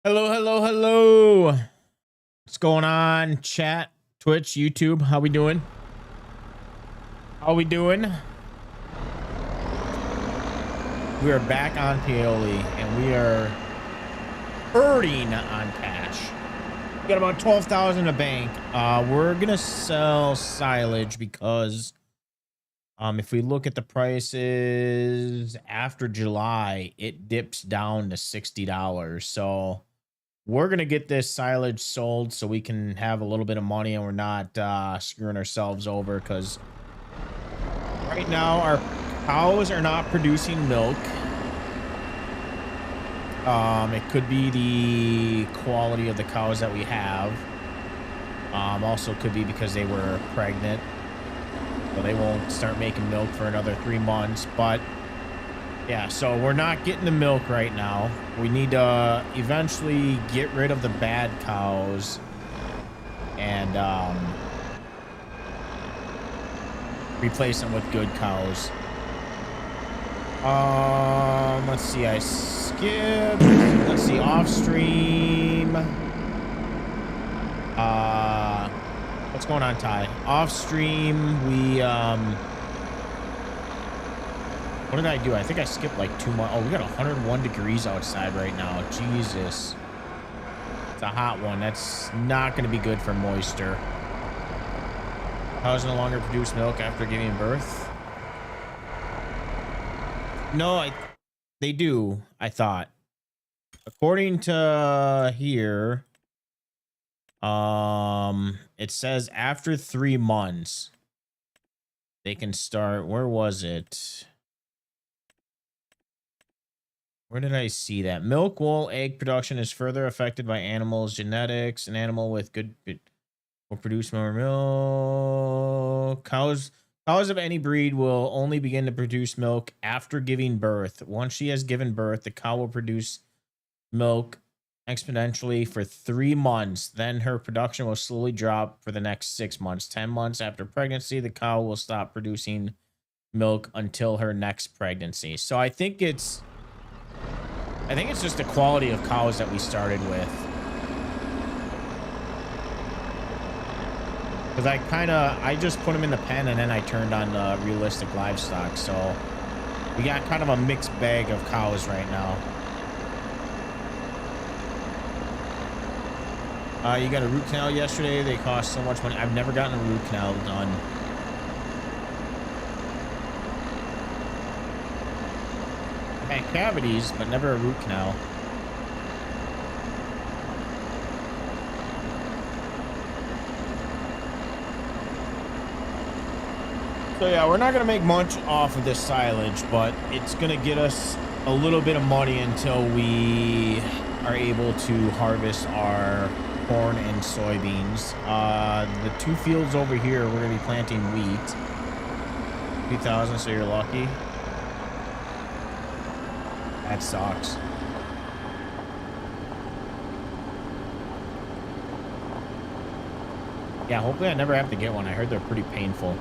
Hello, hello, hello. What's going on? Chat, Twitch, YouTube. How we doing? How we doing? We are back on Paoli and we are hurting on cash. We got about 12,000 in a bank. We're gonna sell silage because if we look at the prices after July, it dips down to $60. So we're going to get this silage sold so we can have a little bit of money and we're not screwing ourselves over, because right now our cows are not producing milk. It could be the quality of the cows that we have. Also could be because they were pregnant, so they won't start making milk for another 3 months. But yeah, so we're not getting the milk right now. We need to eventually get rid of the bad cows and replace them with good cows. Let's see, I skipped. Let's see, off stream. What's going on, Ty? Off stream, we what did I do? I think I skipped like 2 months. Oh, we got 101 degrees outside right now. Jesus. It's a hot one. That's not going to be good for moisture. Cows no longer produce milk after giving birth. No, they do, I thought. According to here, it says after 3 months, they can start. Where was it? Where did I see that? Milk, wool, egg production is further affected by animals' genetics. An animal with good will produce more milk. Cows of any breed will only begin to produce milk after giving birth. Once she has given birth, the cow will produce milk exponentially for 3 months. Then her production will slowly drop for the next 6 months. 10 months after pregnancy, the cow will stop producing milk until her next pregnancy. So I think it's just the quality of cows that we started with. Because I just put them in the pen and then I turned on the realistic livestock. So we got kind of a mixed bag of cows right now. You got a root canal yesterday. They cost so much money. I've never gotten a root canal done. I had cavities, but never a root canal. So yeah, we're not going to make much off of this silage, but it's going to get us a little bit of money until we are able to harvest our corn and soybeans. The 2 fields over here, we're going to be planting wheat. 2,000, so you're lucky. That sucks. Yeah, hopefully I never have to get one. I heard they're pretty painful.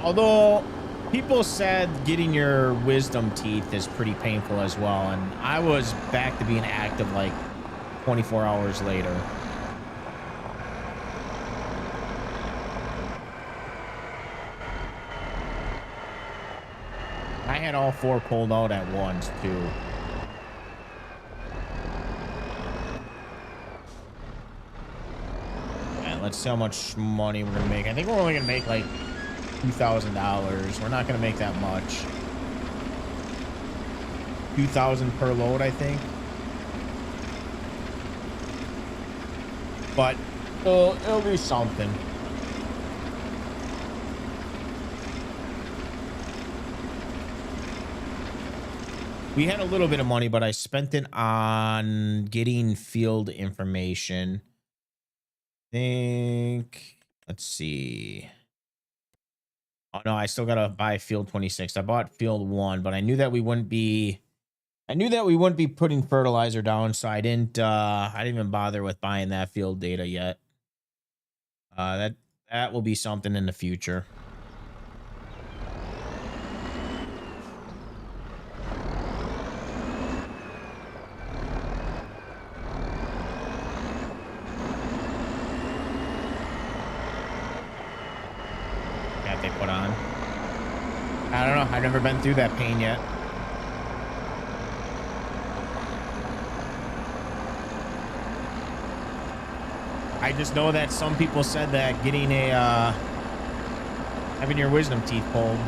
Although people said getting your wisdom teeth is pretty painful as well, and I was back to being active like 24 hours later. I had all 4 pulled out at once too. And let's see how much money we're gonna make. I think we're only gonna make like $2,000. We're not gonna make that much. 2,000 per load, I think. But it'll be something. We had a little bit of money, but I spent it on getting field information. Let's see. Oh no, I still gotta buy field 26. I bought field 1, but I knew that we wouldn't be putting fertilizer down, so I didn't even bother with buying that field data yet. That will be something in the future. know. I've never been through that pain yet. I just know that some people said that getting a having your wisdom teeth pulled.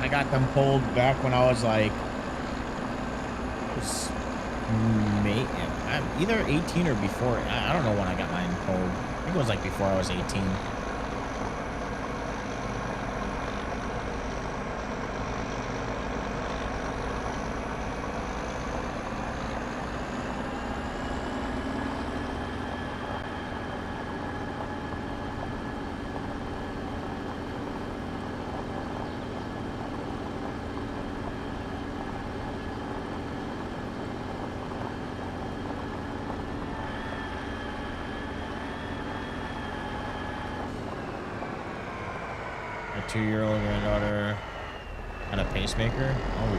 I got them pulled back when I was like either 18 or before. I don't know when I got mine pulled. I think it was like before I was 18. My 2-year-old granddaughter had a pacemaker. Oh.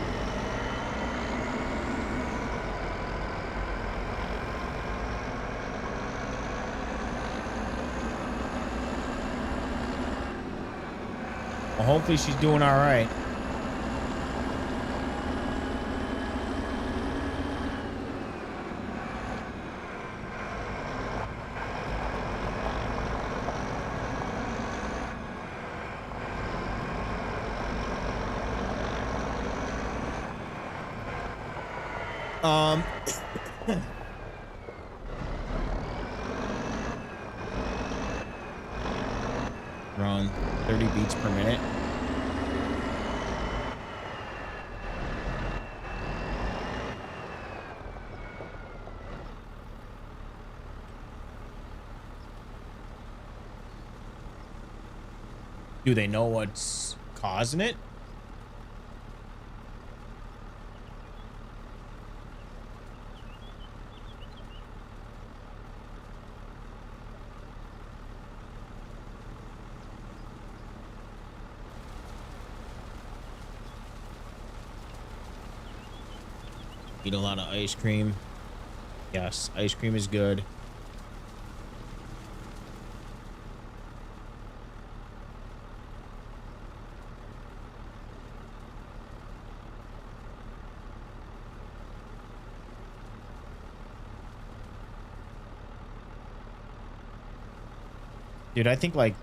Well, hopefully she's doing all right. Around 30 beats per minute. Do they know what's causing it? Eat a lot of ice cream. Yes, ice cream is good. Dude, I think like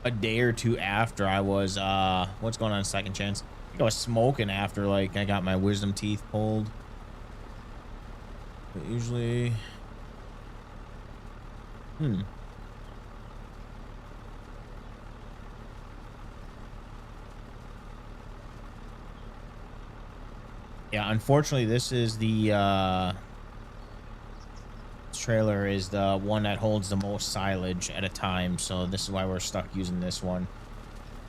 a day or two after I was what's going on Second Chance? I think I was smoking after like I got my wisdom teeth pulled. But usually yeah, unfortunately this is the trailer is the one that holds the most silage at a time, so this is why we're stuck using this one.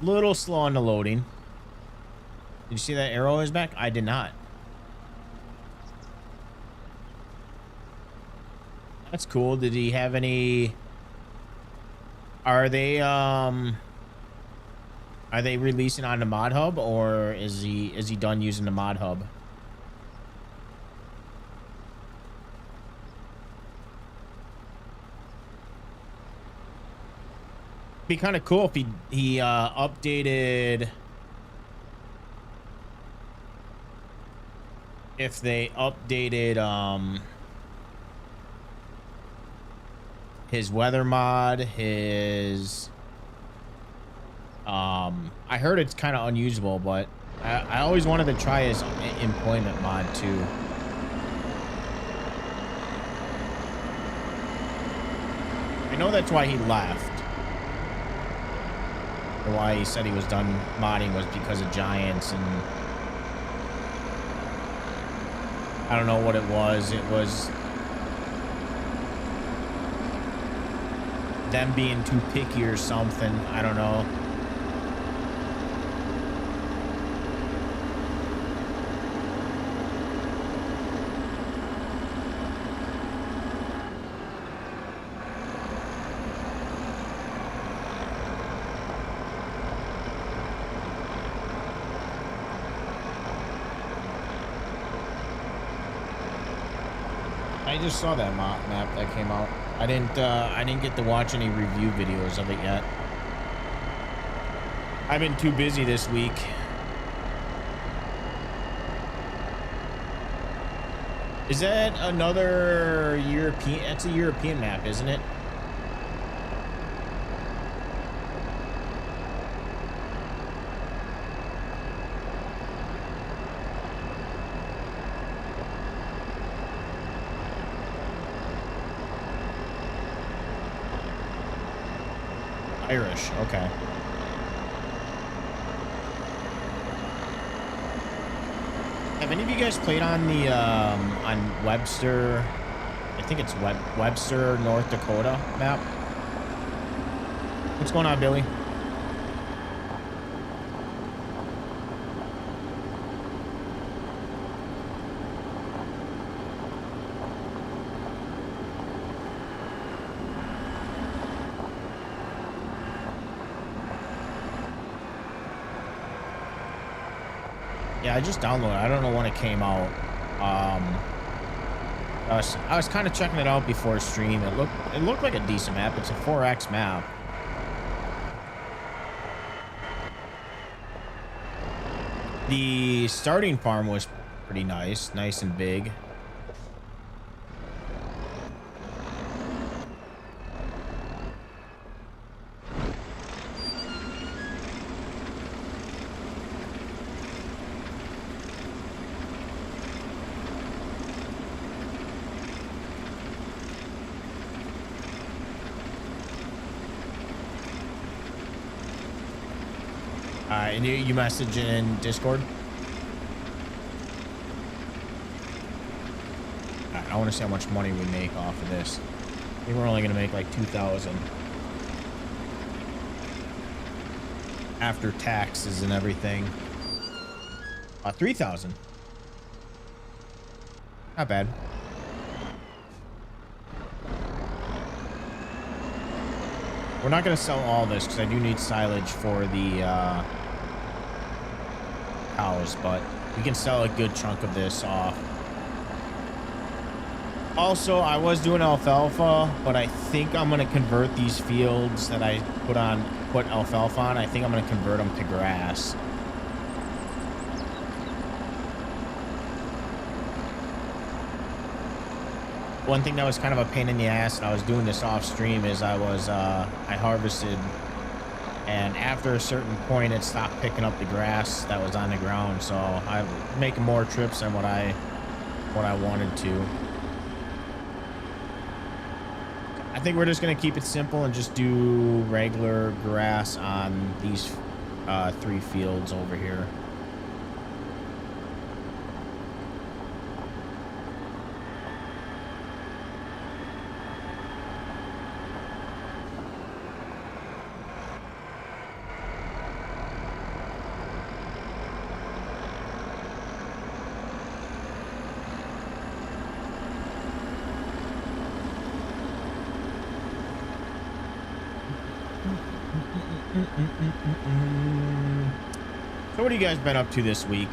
Little slow on the loading. Did you see that arrow is back? I did not. That's cool. Did he have any? Are they releasing on the mod hub, or is he done using the mod hub? Be kind of cool if he updated, if they updated his weather mod, his I heard it's kind of unusable, but I always wanted to try his employment mod too. I know that's why he left. Or why he said he was done modding was because of giants, and I don't know what it was. It was them being too picky or something. I don't know. I just saw that map that came out. I didn't get to watch any review videos of it yet. I've been too busy this week. Is that another European? That's a European map, isn't it? Irish, okay. Have any of you guys played on the on Webster? I think it's Webster, North Dakota map. What's going on, Billy? Yeah, I just downloaded it. I don't know when it came out. I was kind of checking it out before stream. It looked like a decent map. It's a 4X map. The starting farm was pretty nice and big. And you message in Discord? I want to see how much money we make off of this. I think we're only going to make like 2,000 after taxes and everything. 3,000. Not bad. We're not going to sell all this because I do need silage for the cows, but we can sell a good chunk of this off. Also, I was doing alfalfa, but I think I'm going to convert these fields that I put alfalfa on. I think I'm going to convert them to grass. One thing that was kind of a pain in the ass, and I was doing this off stream, is I harvested, and after a certain point it stopped picking up the grass that was on the ground, so I'm making more trips than what I wanted to. I think we're just going to keep it simple and just do regular grass on these 3 fields over here. So what have you guys been up to this week?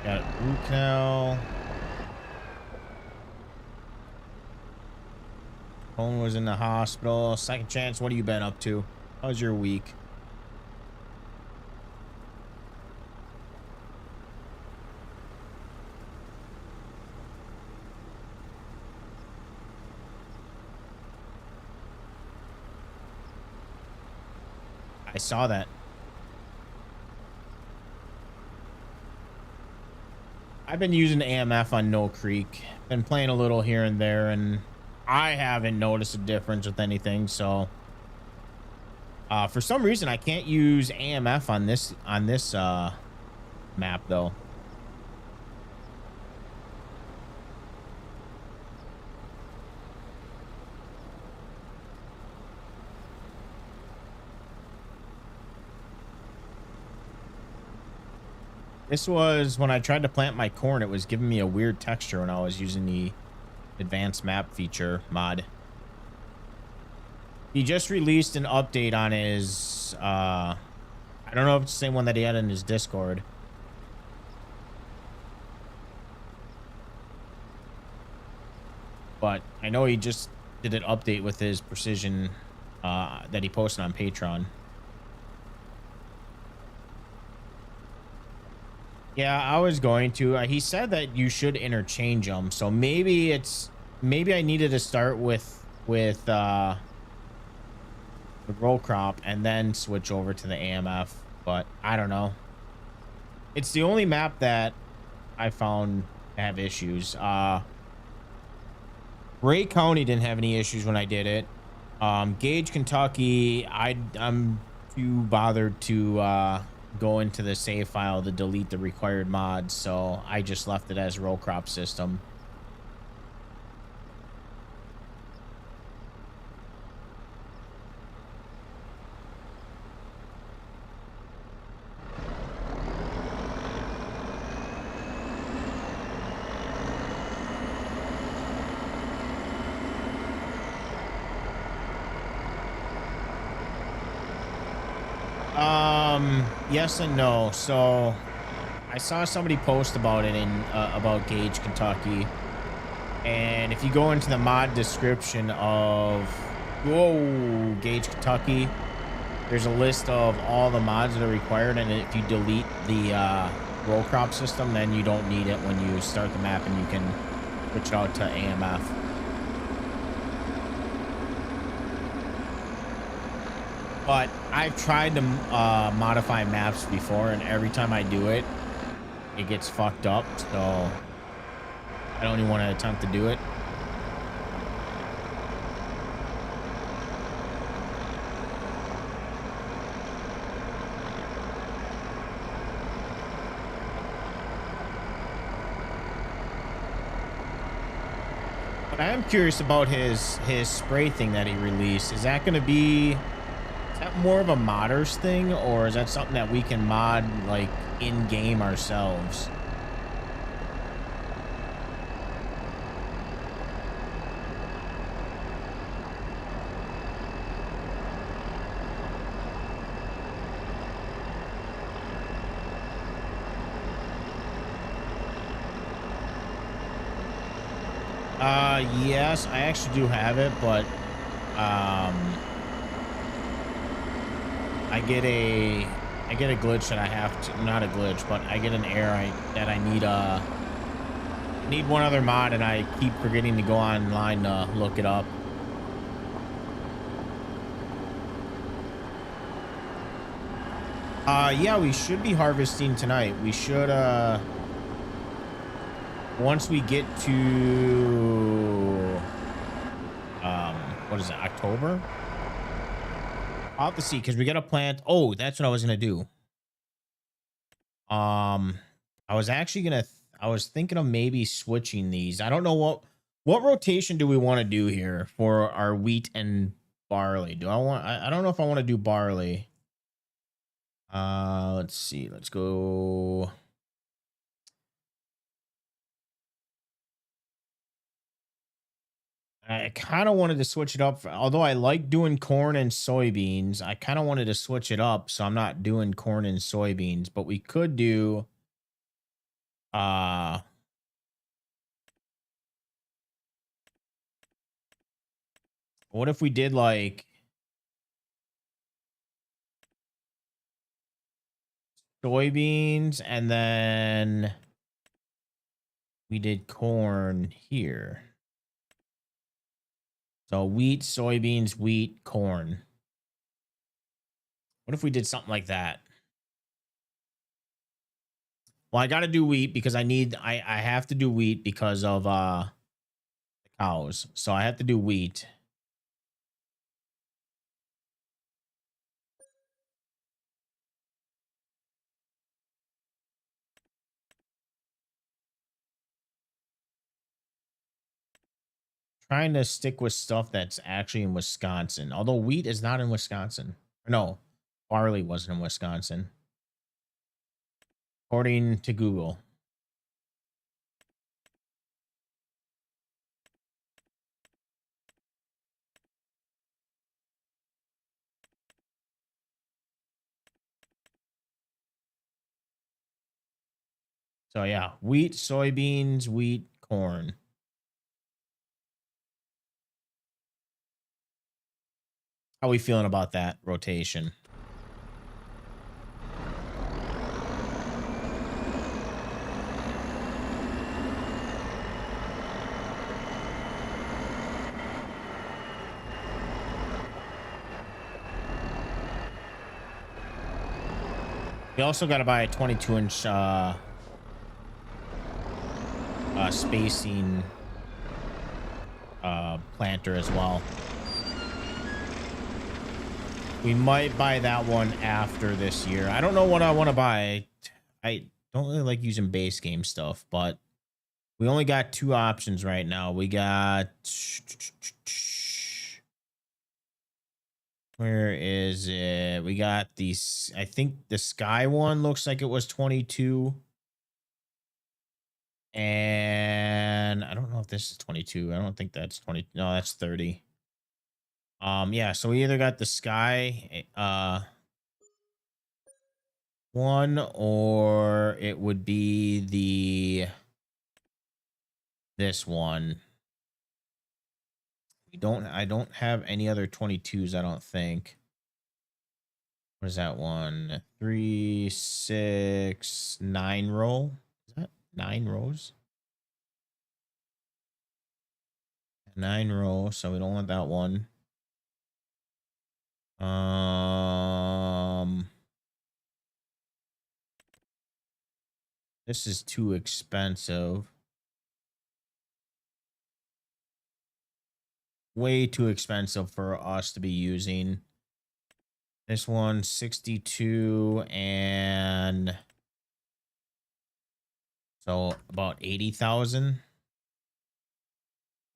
Got root canal. Home was in the hospital. Second chance, what have you been up to? How was your week? I saw that. I've been using AMF on No Creek. Been playing a little here and there, and I haven't noticed a difference with anything. So, for some reason, I can't use AMF on this map though. This was when I tried to plant my corn. It was giving me a weird texture when I was using the advanced map feature mod. He just released an update on his, I don't know if it's the same one that he had in his Discord. but I know he just did an update with his precision that he posted on Patreon. Yeah, I was going to. He said that you should interchange them, so maybe I needed to start with the roll crop and then switch over to the AMF, but I don't know. It's the only map that I found to have issues. Ray County didn't have any issues when I did it. Gage, Kentucky, I'm too bothered to go into the save file to delete the required mods, so I just left it as roll crop system. Yes and no. So I saw somebody post about it in about Gage, Kentucky, and if you go into the mod description of Gage, Kentucky, there's a list of all the mods that are required, and if you delete the roll crop system, then you don't need it when you start the map, and you can switch it out to AMF. But I've tried to modify maps before, and every time I do it, it gets fucked up. So I don't even want to attempt to do it. But I am curious about his spray thing that he released. Is that going to be... Is that more of a modders thing, or is that something that we can mod like in game ourselves? Yes, I actually do have it, but I get a glitch that I have to, not a glitch, but I get an error that I need one other mod, and I keep forgetting to go online to look it up. Yeah, we should be harvesting tonight. We should once we get to what is it, October? I'll have to see, because we got to plant. Oh, that's what I was gonna do. I was actually I was thinking of maybe switching these. I don't know what rotation do we want to do here for our wheat and barley. I don't know if I want to do barley. Let's see. Let's go. I kind of wanted to switch it up, although I like doing corn and soybeans. I kind of wanted to switch it up, so I'm not doing corn and soybeans, but we could do uh what if we did like soybeans, and then we did corn here. So wheat, soybeans, wheat, corn. What if we did something like that? Well, I got to do wheat because I have to do wheat because of the cows. So I have to do wheat. Trying to stick with stuff that's actually in Wisconsin. Although wheat is not in Wisconsin. No, barley wasn't in Wisconsin, according to Google. So yeah, wheat, soybeans, wheat, corn. How we feeling about that rotation? We also got to buy a 22-inch spacing planter as well. We might buy that one after this year. I don't know what I want to buy. I don't really like using base game stuff, but we only got two options right now. We got, where is it? We got these. I think the Sky one looks like it was 22. And I don't know if this is 22. I don't think that's 20. No, that's 30. Yeah, so we either got the Sky one, or it would be this one. I don't have any other 22s, I don't think. What is that one? 3, 6, 9 row. Is that 9 rows? 9 row, so we don't want that one. This is too expensive. Way too expensive for us to be using. This one, 62, and so about 80,000.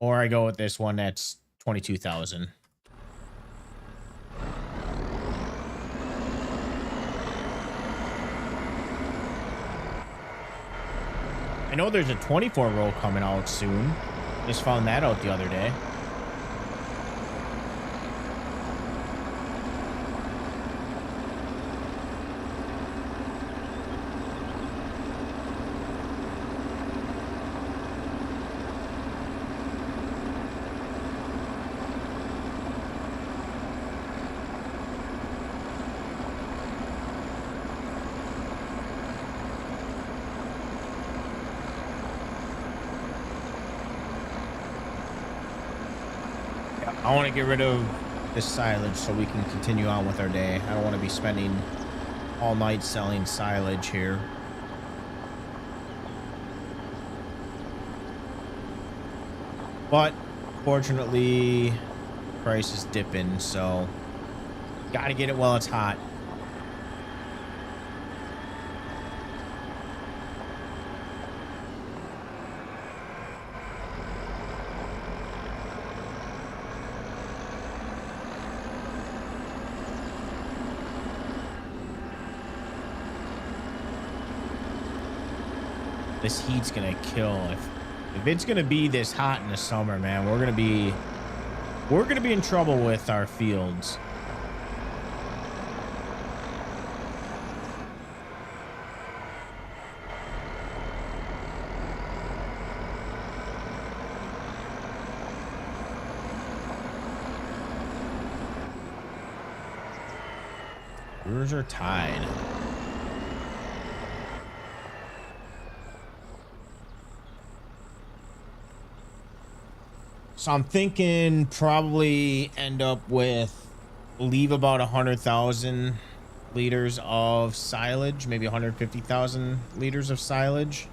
Or I go with this one that's 22,000. I know there's a 24 row coming out soon. Just found that out the other day. I want to get rid of this silage so we can continue on with our day. I don't want to be spending all night selling silage here. But fortunately, price is dipping, so got to get it while it's hot. This heat's gonna kill. If it's gonna be this hot in the summer, man, we're gonna be in trouble with our fields. Brewers are tied. So I'm thinking probably end up with leave about 100,000 liters of silage, maybe 150,000 liters of silage.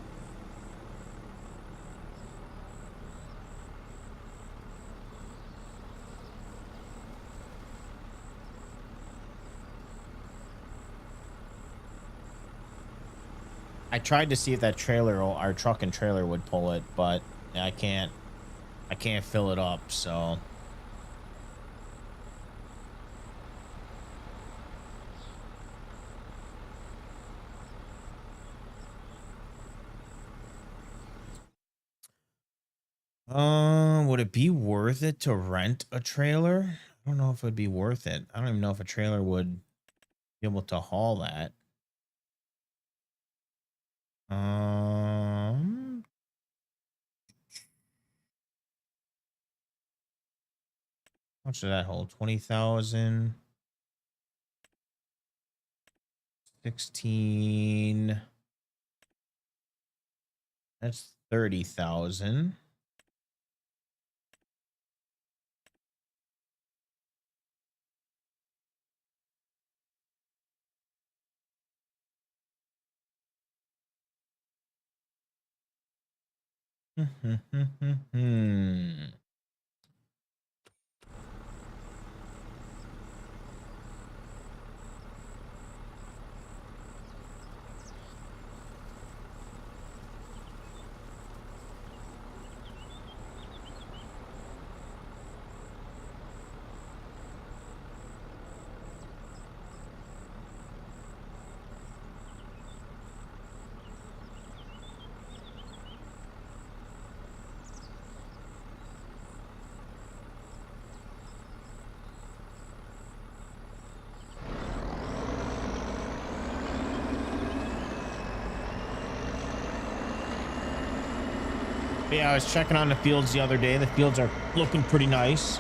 I tried to see if that trailer, our truck and trailer would pull it, but I can't fill it up, so. Would it be worth it to rent a trailer? I don't know if it would be worth it. I don't even know if a trailer would be able to haul that. Um, much does that hold? 20,000. 16. That's 30,000. Yeah, I was checking on the fields the other day. The fields are looking pretty nice.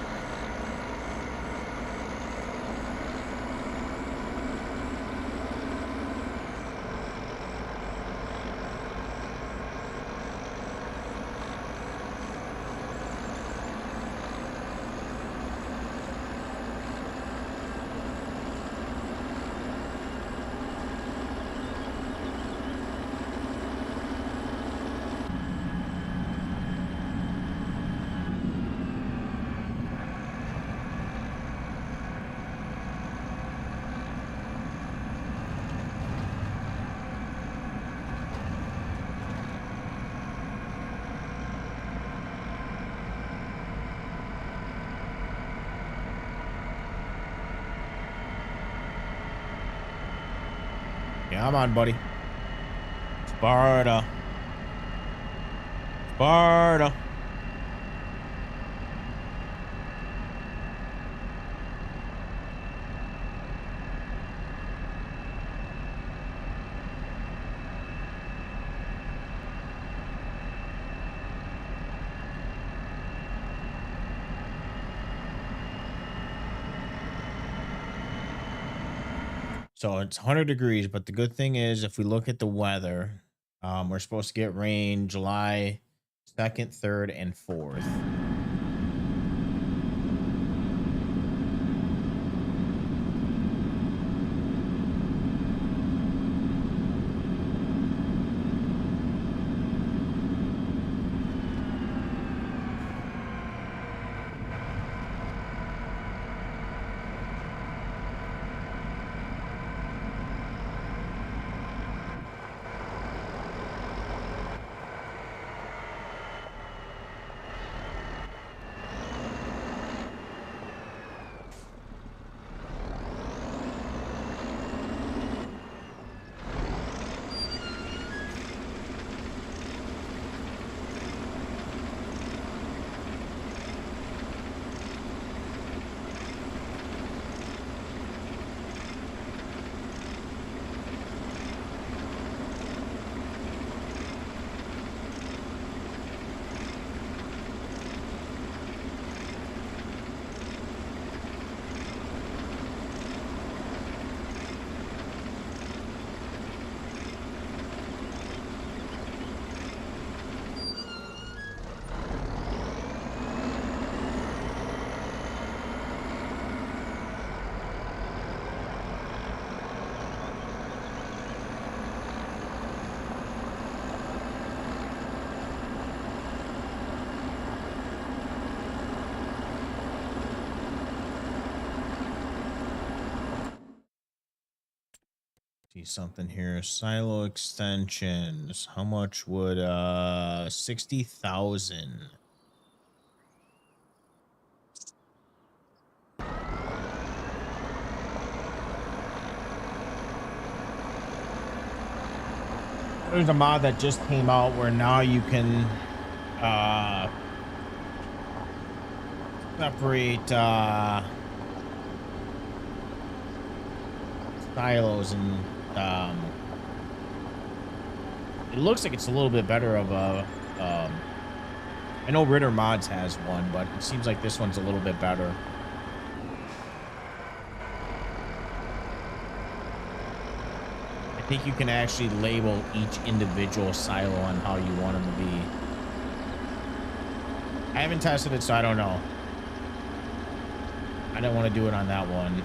Yeah, I'm on, buddy. Sparta. Sparta. So it's 100 degrees, but the good thing is if we look at the weather, we're supposed to get rain July 2nd, 3rd, and 4th. See something here. Silo extensions. How much would 60,000? There's a mod that just came out where now you can uh separate silos and it looks like it's a little bit better of a I know Ritter Mods has one, but it seems like this one's a little bit better. I think you can actually label each individual silo on how you want them to be. I haven't tested it, so I don't know. I don't want to do it on that one.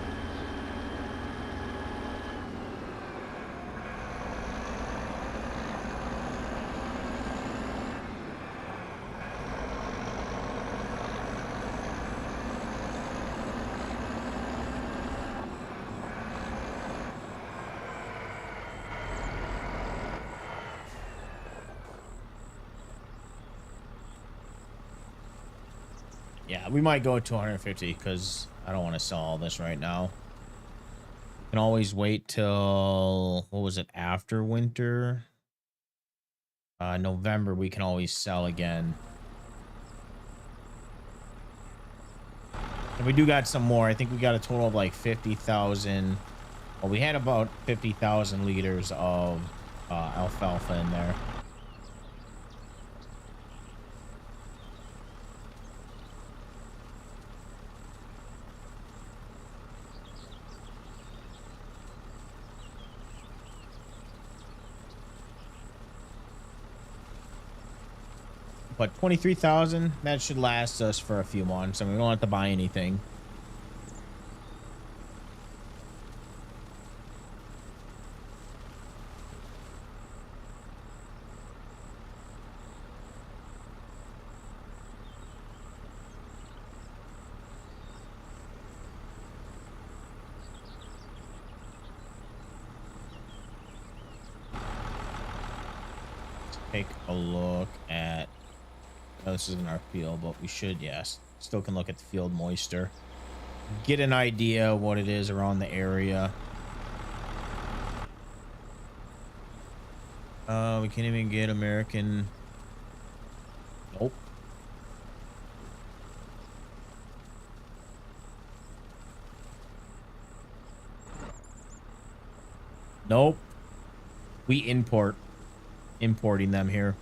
Yeah, we might go 250 because I don't want to sell all this right now. Can always wait till, what was it, after winter? November, we can always sell again. And we do got some more. I think we got a total of like 50,000. Well, we had about 50,000 liters of alfalfa in there. But 23,000, that should last us for a few months. I mean, we don't have to buy anything. Take a look at, oh, this isn't our field, but we should, yes, still can look at the field moisture, get an idea what it is around the area. We can't even get American. Nope. Nope. We importing them here.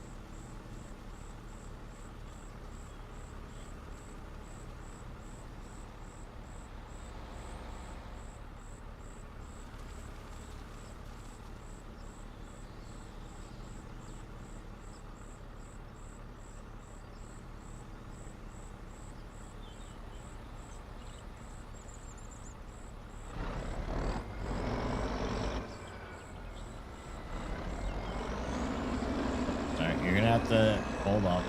You're gonna have to hold up.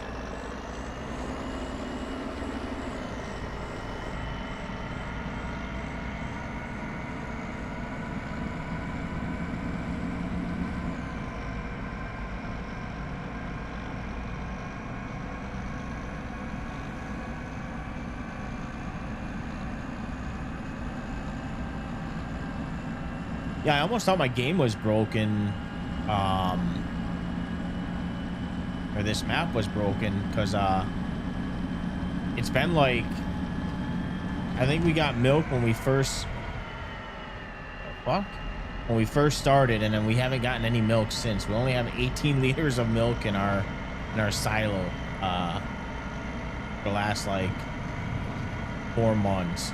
Yeah, I almost thought my game was broken. Or this map was broken because it's been like, I think we got milk when we first, when we first started, and then we haven't gotten any milk since. We only have 18 liters of milk in our silo for the last like 4 months.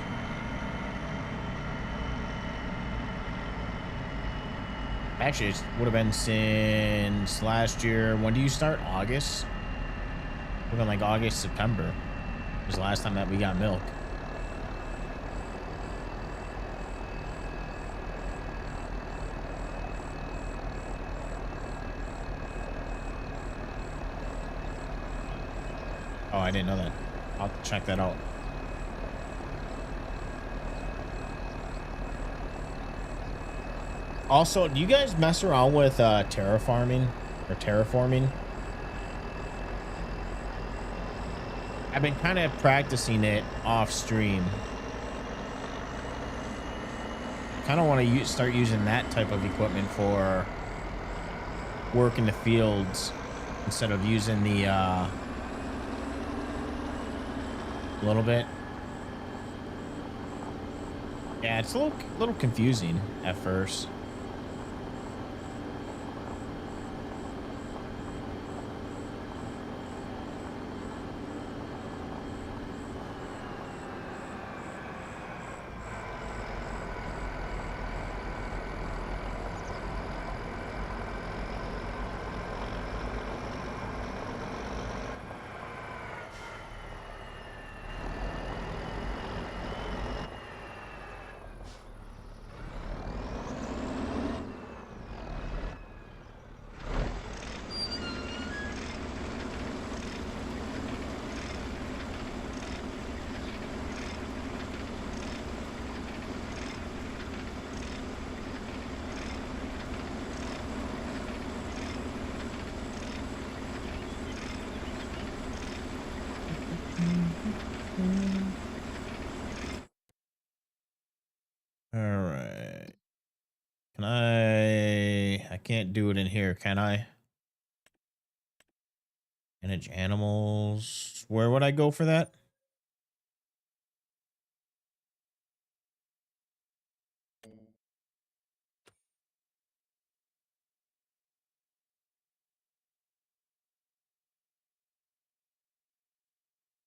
Actually, it would have been since last year. When do you start? August? It would have been like August, September. Was the last time that we got milk. Oh, I didn't know that. I'll check that out. Also, do you guys mess around with terraforming? I've been kind of practicing it off stream. Kind of want to start using that type of equipment for work in the fields instead of using the a little bit. Yeah, it's a little confusing at first. All right. Can I can't do it in here, can I? Manage animals. Where would I go for that?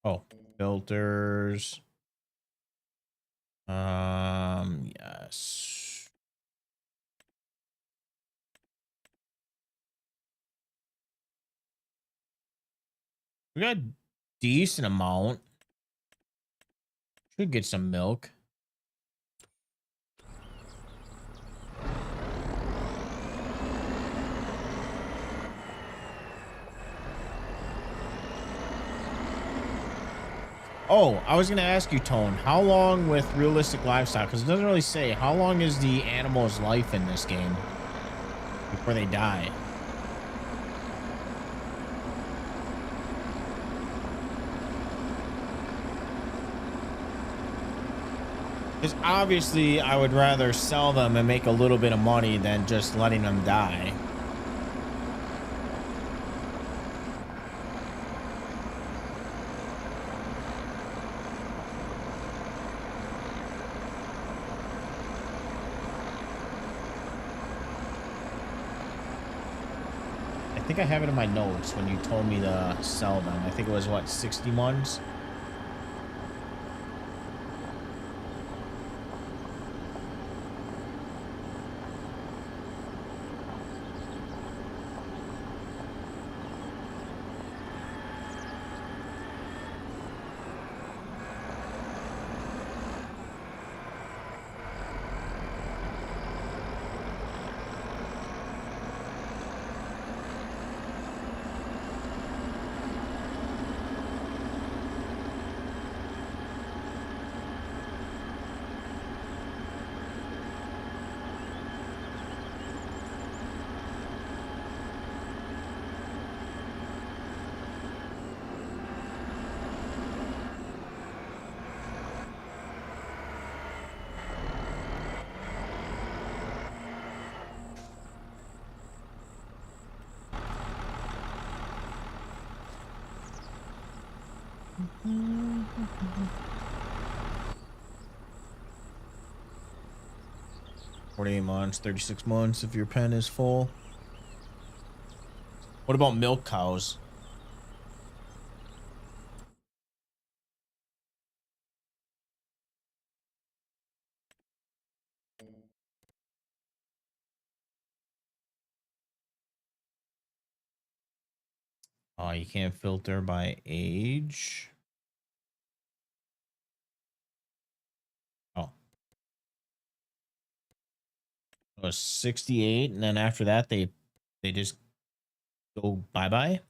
Oh, filters. Yes. We got decent amount. Should get some milk. Oh, I was gonna ask you, Tone, how long with realistic livestock? Because it doesn't really say how long is the animal's life in this game before they die. Because obviously, I would rather sell them and make a little bit of money than just letting them die. I think I have it in my notes when you told me to sell them. I think it was, what, 60 months? Mm-hmm. 48 months, 36 months if your pen is full. What about milk cows? Oh, you can't filter by age. Oh, it was 68, and then after that they just go bye-bye.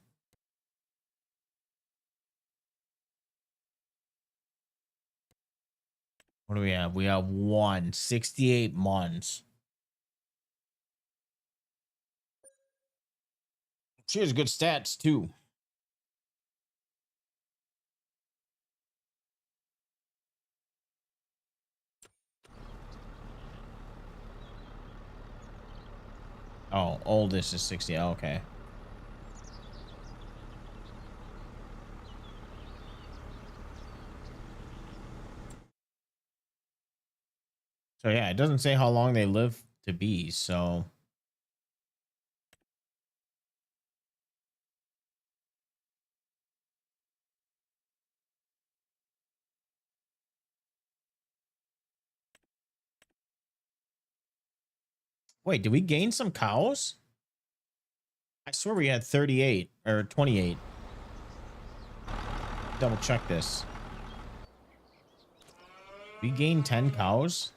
What do we have? We have 68 months. She has good stats too. Oh, oldest is 60. Oh, okay. So yeah, it doesn't say how long they live to be, so wait, did we gain some cows? I swear we had 38 or 28. Double check this. We gained 10 cows.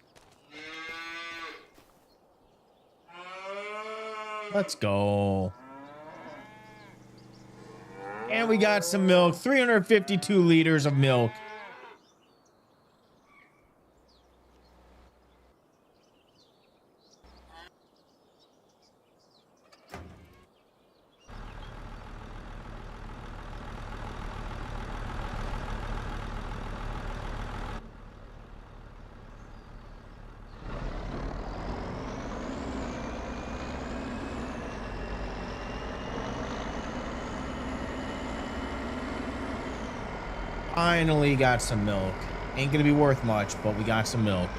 Let's go. And we got some milk. 352 liters of milk. Finally got some milk. Ain't gonna be worth much, but we got some milk.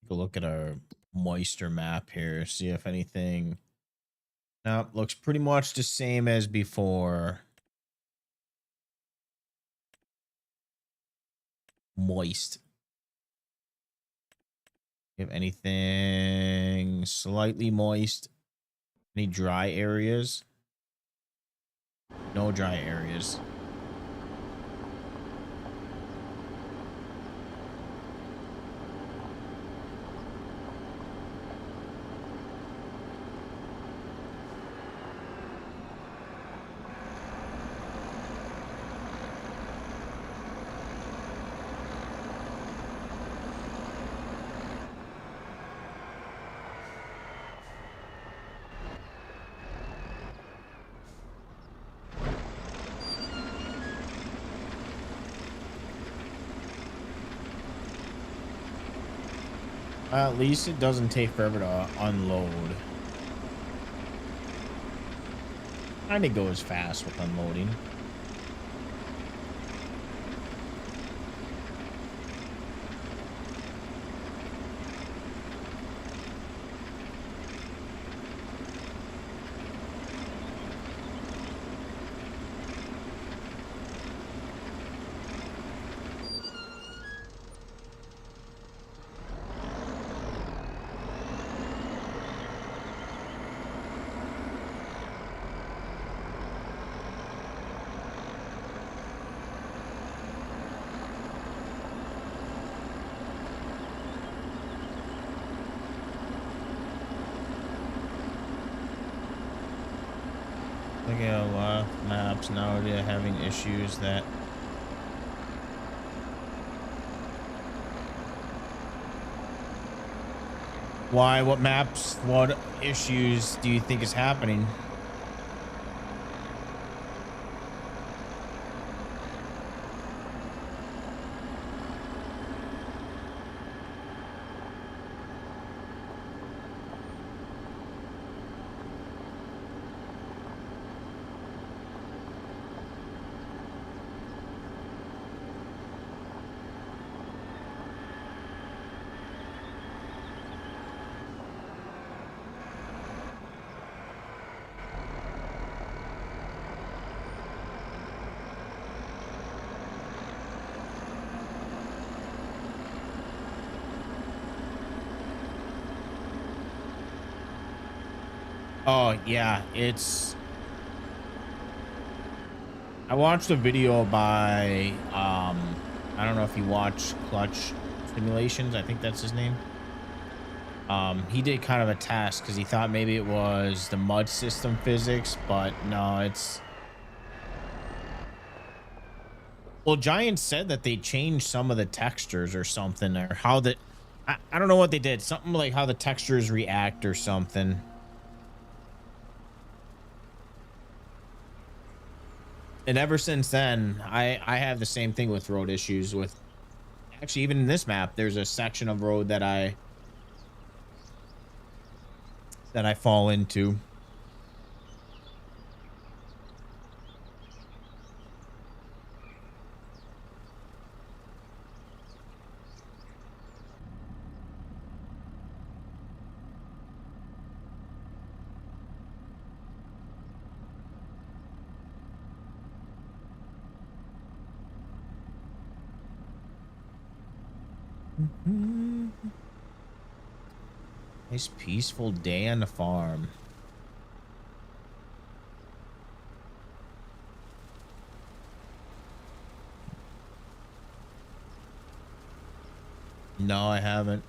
Take a look at our moisture map here, see if anything. Nope, looks pretty much the same as before. Moist. If anything slightly moist, any dry areas? No dry areas. At least it doesn't take forever to unload. Kind of goes fast with unloading. Look at a lot of maps now they're having issues that why, what maps, what issues do you think is happening? Oh yeah, it's I watched a video by I don't know if you watch Clutch Simulations, I think that's his name. He did kind of a test because he thought maybe it was the mud system physics, but no, it's well, Giant said that they changed some of the textures or something, or how the I don't know what they did, something like how the textures react or something. And ever since then, I have the same thing with road issues with actually even in this map, there's a section of road that I fall into. Nice peaceful day on the farm. No, I haven't.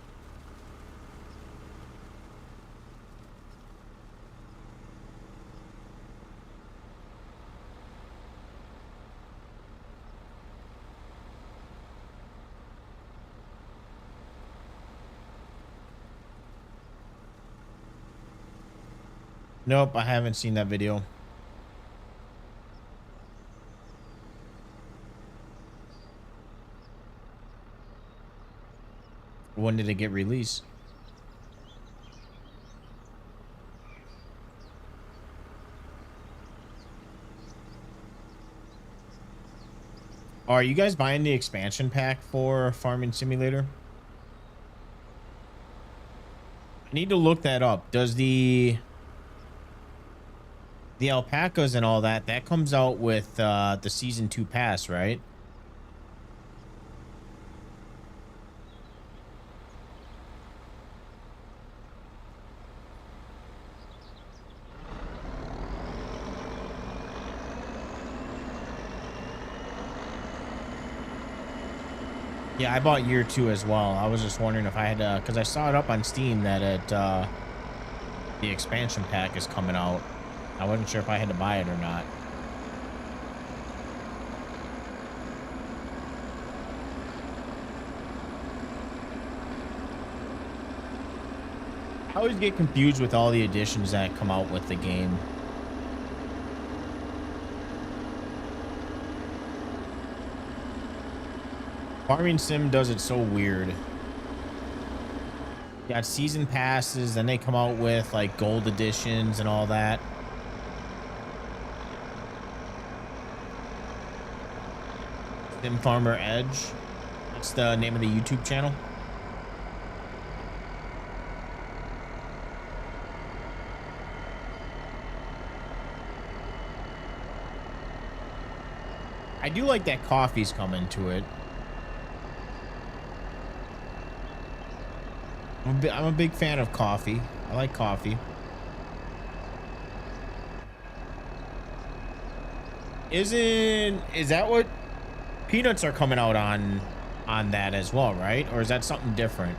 Nope, I haven't seen that video. When did it get released? Are you guys buying the expansion pack for Farming Simulator? I need to look that up. Does the alpacas and all that comes out with the season 2 pass, right? Yeah, I bought year 2 as well. I was just wondering if I had to, because I saw it up on Steam that the expansion pack is coming out. I wasn't sure if I had to buy it or not. I always get confused with all the additions that come out with the game. Farming Sim does it so weird. You got season passes, then they come out with like gold editions and all that. Sim Farmer Edge. That's the name of the YouTube channel. I do like that coffee's coming to it. I'm a big fan of coffee. I like coffee. Is that what peanuts are coming out on that as well, right? Or is that something different?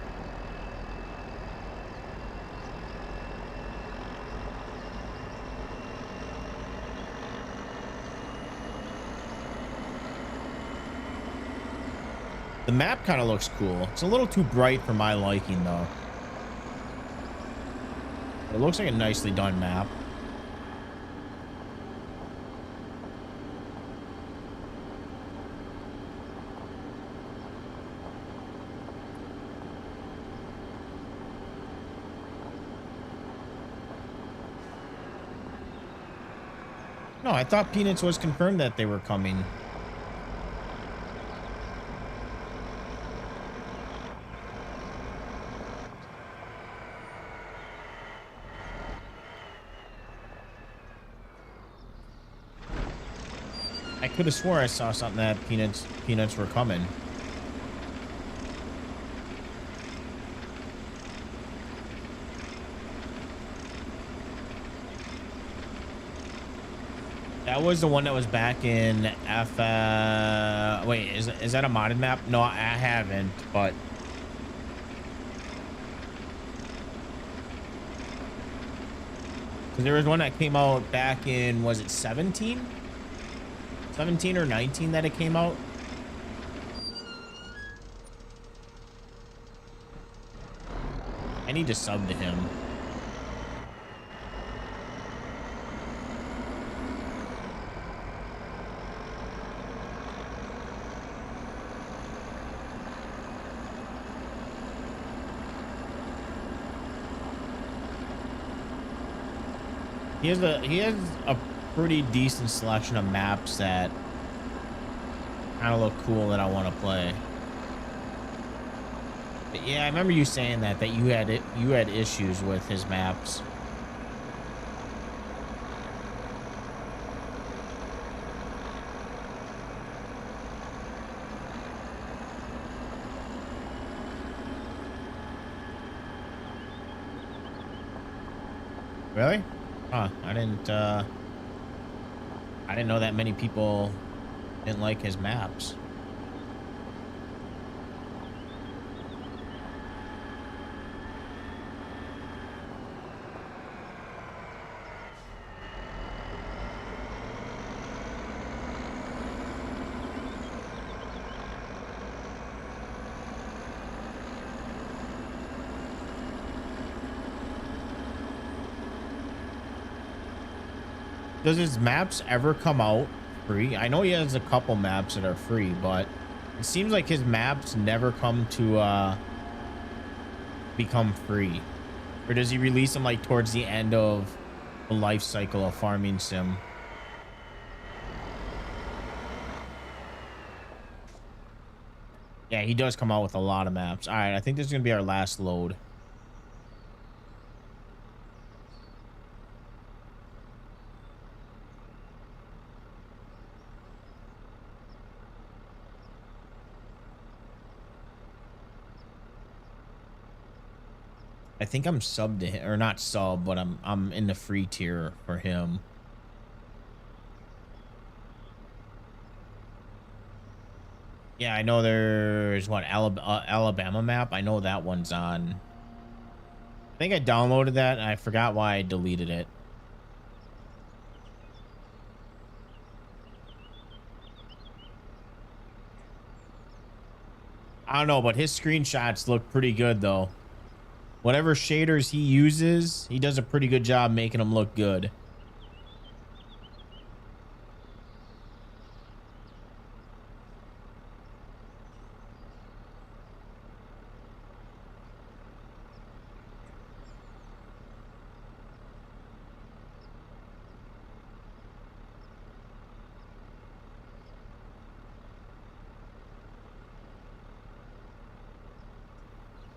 The map kind of looks cool. It's a little too bright for my liking, though. It looks like a nicely done map. No, I thought Peanuts was confirmed that they were coming. I could have swore I saw something that peanuts were coming. That was the one that was back in wait, is that a modded map? No, I haven't, but because there was one that came out back in, was it 17 or 19 that it came out? I need to sub to him. He has a pretty decent selection of maps that kind of look cool that I want to play. But yeah, I remember you saying that you had issues with his maps. Really? Huh. I didn't know that many people didn't like his maps. Does his maps ever come out free? I know he has a couple maps that are free, but it seems like his maps never come to become free. Or does he release them like towards the end of the life cycle of Farming Sim? Yeah, he does come out with a lot of maps. All right, I think this is going to be our last load. I think I'm subbed to him, or not sub, but I'm in the free tier for him. Yeah, I know there's what Alabama map. I know that one's on. I think I downloaded that and I forgot why I deleted it. I don't know, but his screenshots look pretty good though. Whatever shaders he uses, he does a pretty good job making them look good.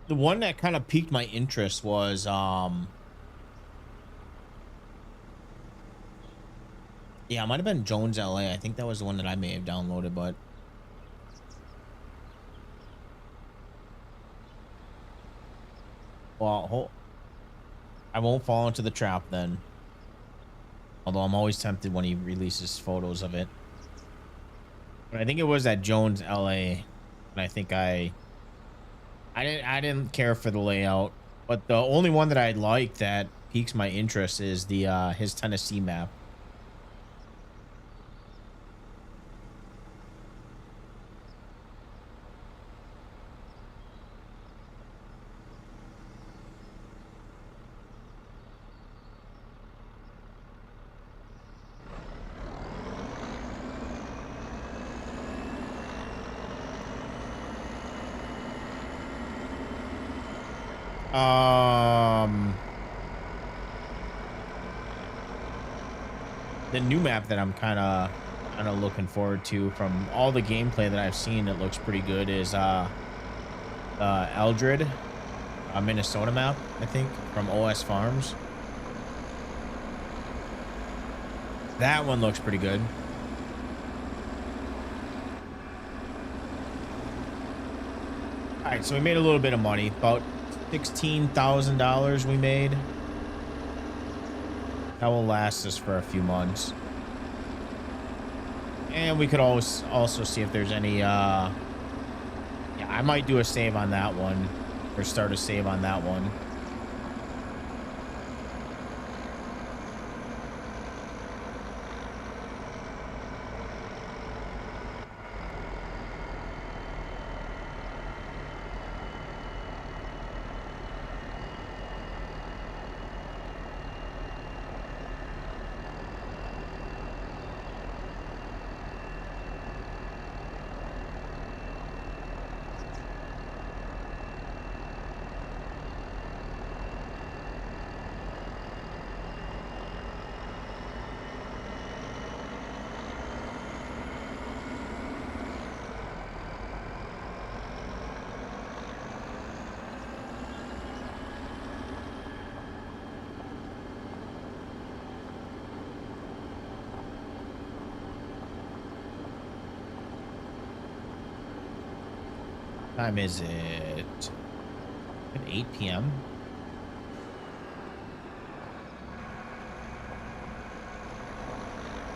The one that kind of piqued my interest was yeah, it might have been Jones LA. I think that was the one that I may have downloaded, but well, I won't fall into the trap then. Although I'm always tempted when he releases photos of it. But I think it was at Jones LA, and I think I didn't care for the layout, but the only one that I like that piques my interest is the his Tennessee map. Um, the new map that I'm kind of looking forward to from all the gameplay that I've seen that looks pretty good is Eldred, Minnesota map, I think, from OS Farms. That one looks pretty good. All right, so we made a little bit of money, about $16,000 we made. That will last us for a few months. And we could also see if there's any yeah, I might do a save on that one, or start a save on that one. Time is it? At 8 p.m.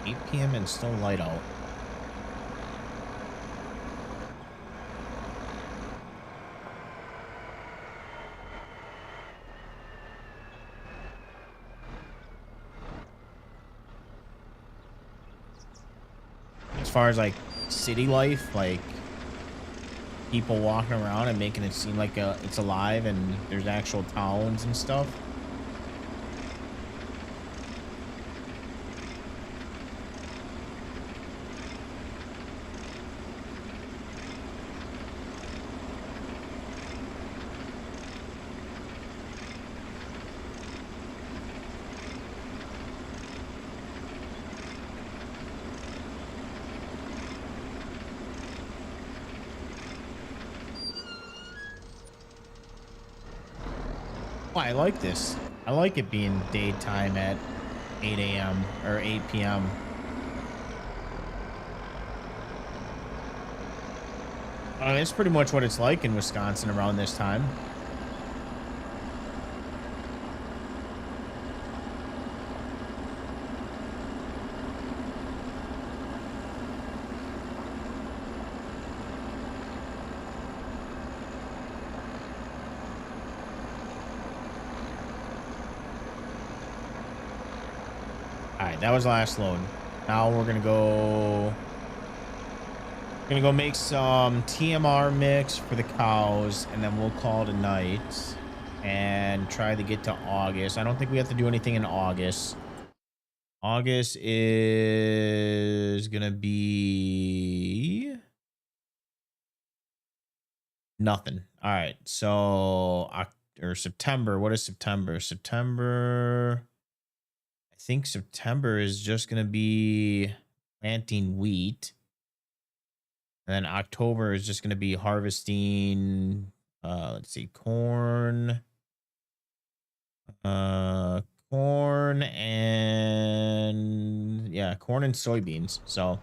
8 p.m. and still light out. As far as like city life, like people walking around and making it seem like it's alive and there's actual towns and stuff. Oh, I like this. I like it being daytime at 8 a.m. or 8 p.m. It's pretty much what it's like in Wisconsin around this time. All right, that was last load. Now we're gonna go make some TMR mix for the cows, and then we'll call it a night and try to get to August. I don't think we have to do anything in August. August is gonna be nothing. All right, so or September. What is September? September. I think September is just gonna be planting wheat. And then October is just going to be harvesting, let's see, corn, corn and yeah, corn and soybeans. So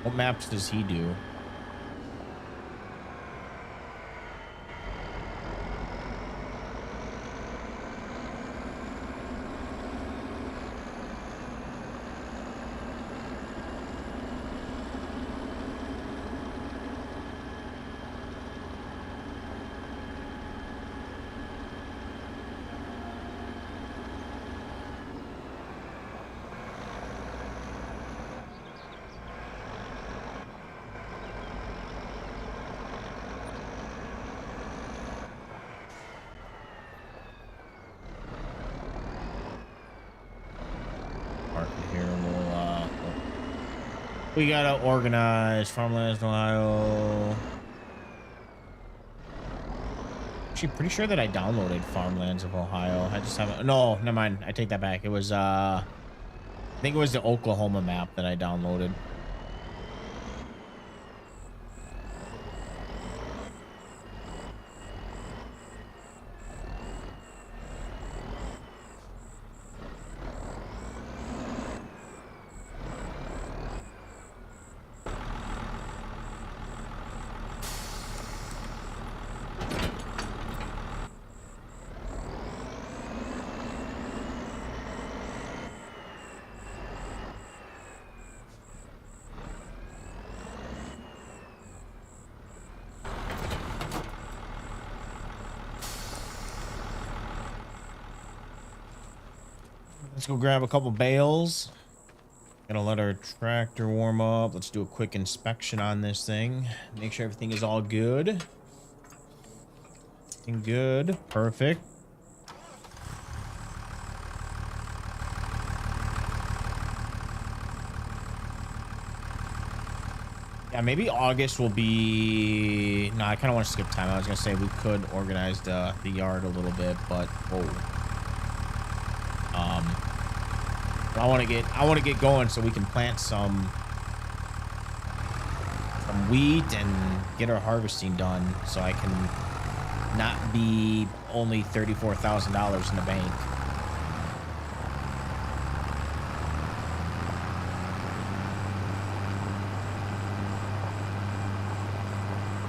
what maps does he do? We gotta organize Farmlands, Ohio. Actually, pretty sure that I downloaded Farmlands of Ohio. I just haven't. No, never mind. I take that back. It was I think it was the Oklahoma map that I downloaded. Let's go grab a couple bales. Gonna let our tractor warm up. Let's do a quick inspection on this thing. Make sure everything is all good. Everything good. Perfect. Yeah, maybe August will be... No, I kind of want to skip time. I was gonna say we could organize the yard a little bit, but I want to get going so we can plant some wheat and get our harvesting done, so I can not be only $34,000 in the bank.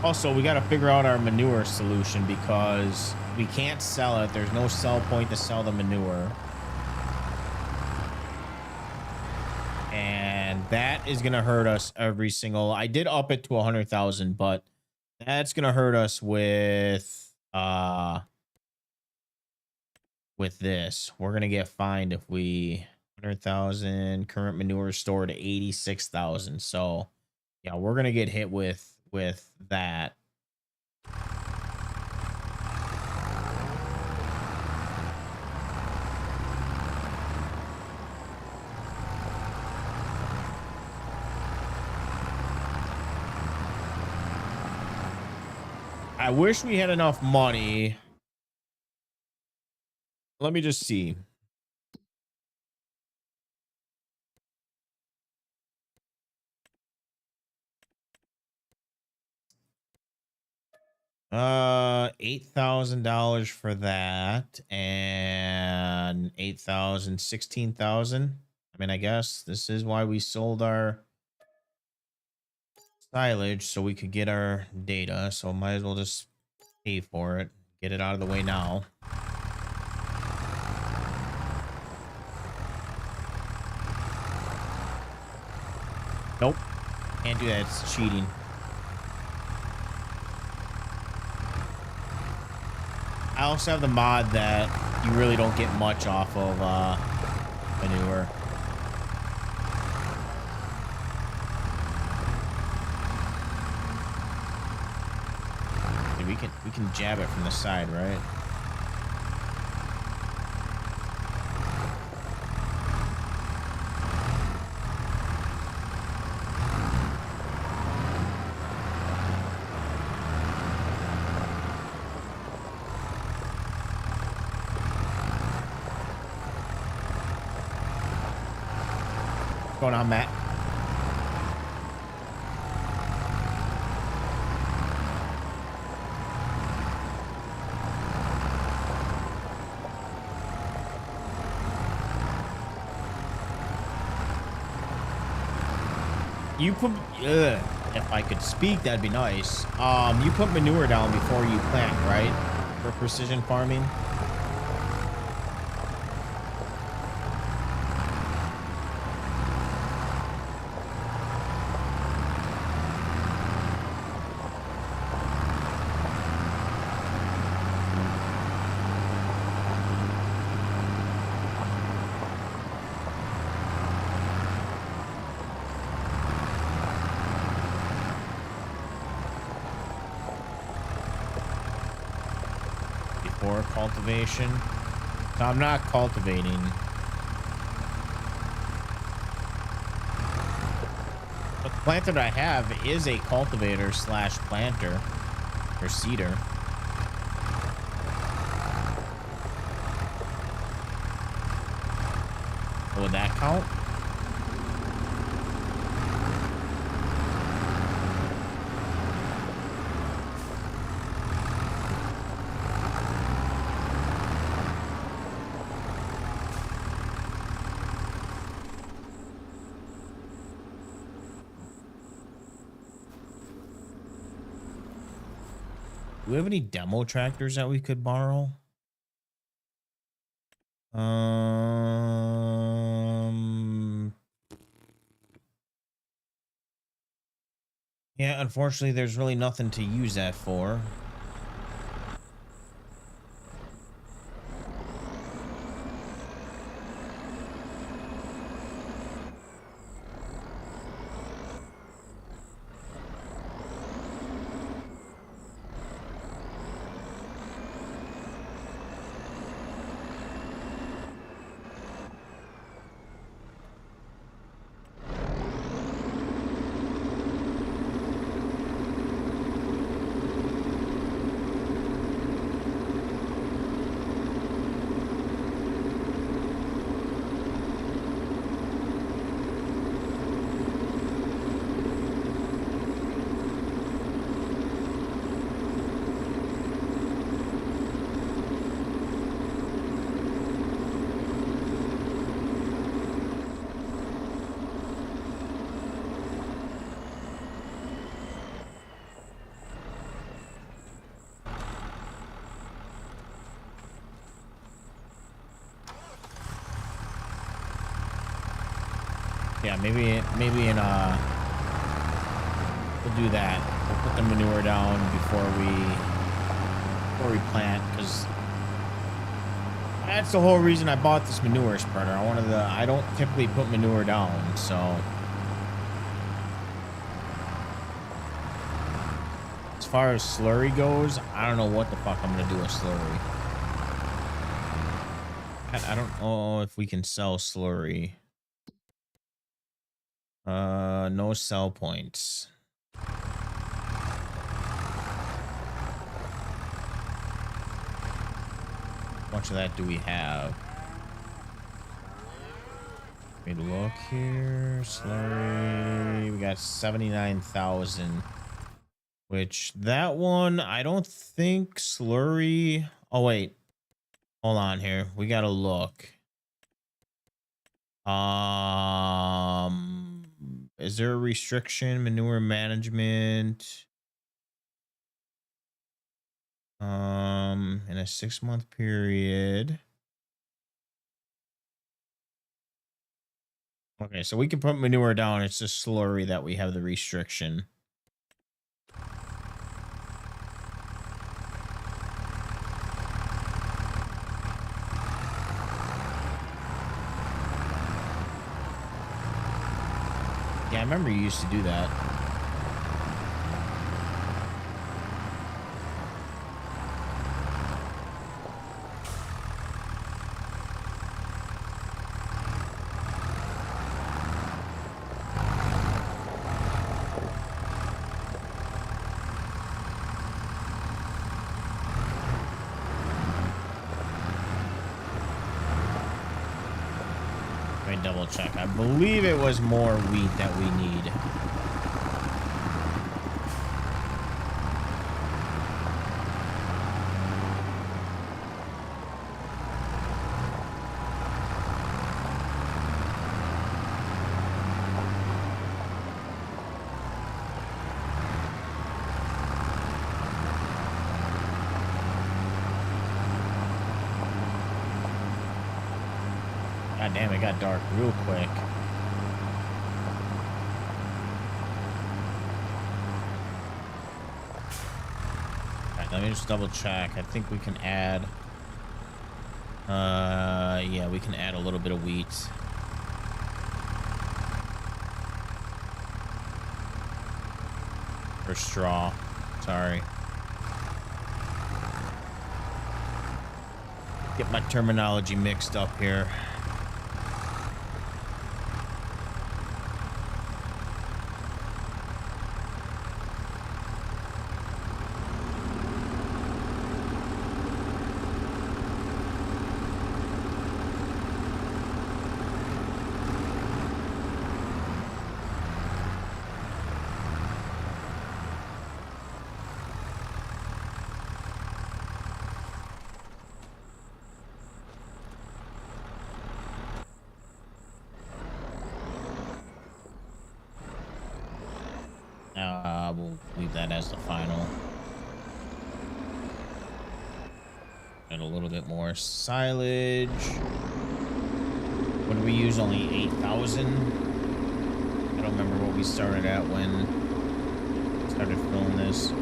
Also, we got to figure out our manure solution because we can't sell it. There's no sell point to sell the manure. And that is going to hurt us every single. I did up it to 100,000, but that's going to hurt us with this. We're going to get fined if we 100,000 current manure store to 86,000. So, yeah, we're going to get hit with that. I wish we had enough money. Let me just see. $8,000 for that, and 8,000, 16,000. I mean, I guess this is why we sold our silage, so we could get our data. So might as well just pay for it, get it out of the way now. Nope, can't do that. It's cheating. I also have the mod that you really don't get much off of manure. We can jab it from the side, right? What's going on, Matt? You put, if I could speak, that'd be nice. You put manure down before you plant, right? For precision farming. Cultivation. So I'm not cultivating. But the planter that I have is a cultivator slash planter or seeder. Would that count? Do we have any demo tractors that we could borrow? Yeah, unfortunately, there's really nothing to use that for. Yeah, maybe in we'll do that. We'll put the manure down before we plant, because that's the whole reason I bought this manure spreader. I don't typically put manure down, so as far as slurry goes, I don't know what the fuck I'm gonna do with slurry. I don't know if we can sell slurry. No sell points. How much of that do we have? Let me look here. Slurry. We got 79,000. Which that one, I don't think slurry. Oh, wait. Hold on here. We got to look. Is there a restriction? Manure management. In a 6-month period. Okay, so we can put manure down. It's just slurry that we have the restriction. Yeah, I remember you used to do that. Let me double check. I believe it was more wheat that we need. God damn, it got dark real quick. Alright, let me just double check. I think we can add... yeah, we can add a little bit of wheat. Or straw. Sorry. Get my terminology mixed up here. We'll leave that as the final. And a little bit more silage. What did we use? Only 8,000? I don't remember what we started at when we started filling this.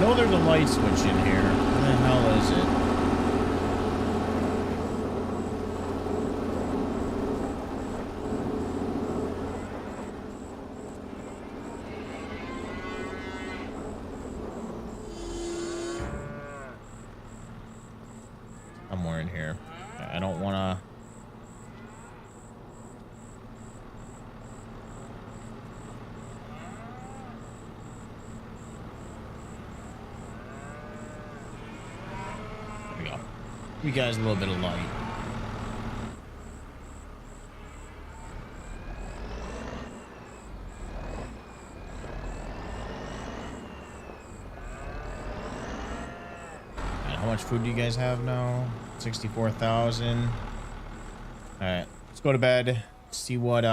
know there's a light switch in here. Where the hell is it? Somewhere in here. I don't want to... There we go. You guys a little bit of light. How much food do you guys have now? 64,000. All right, let's go to bed. See what see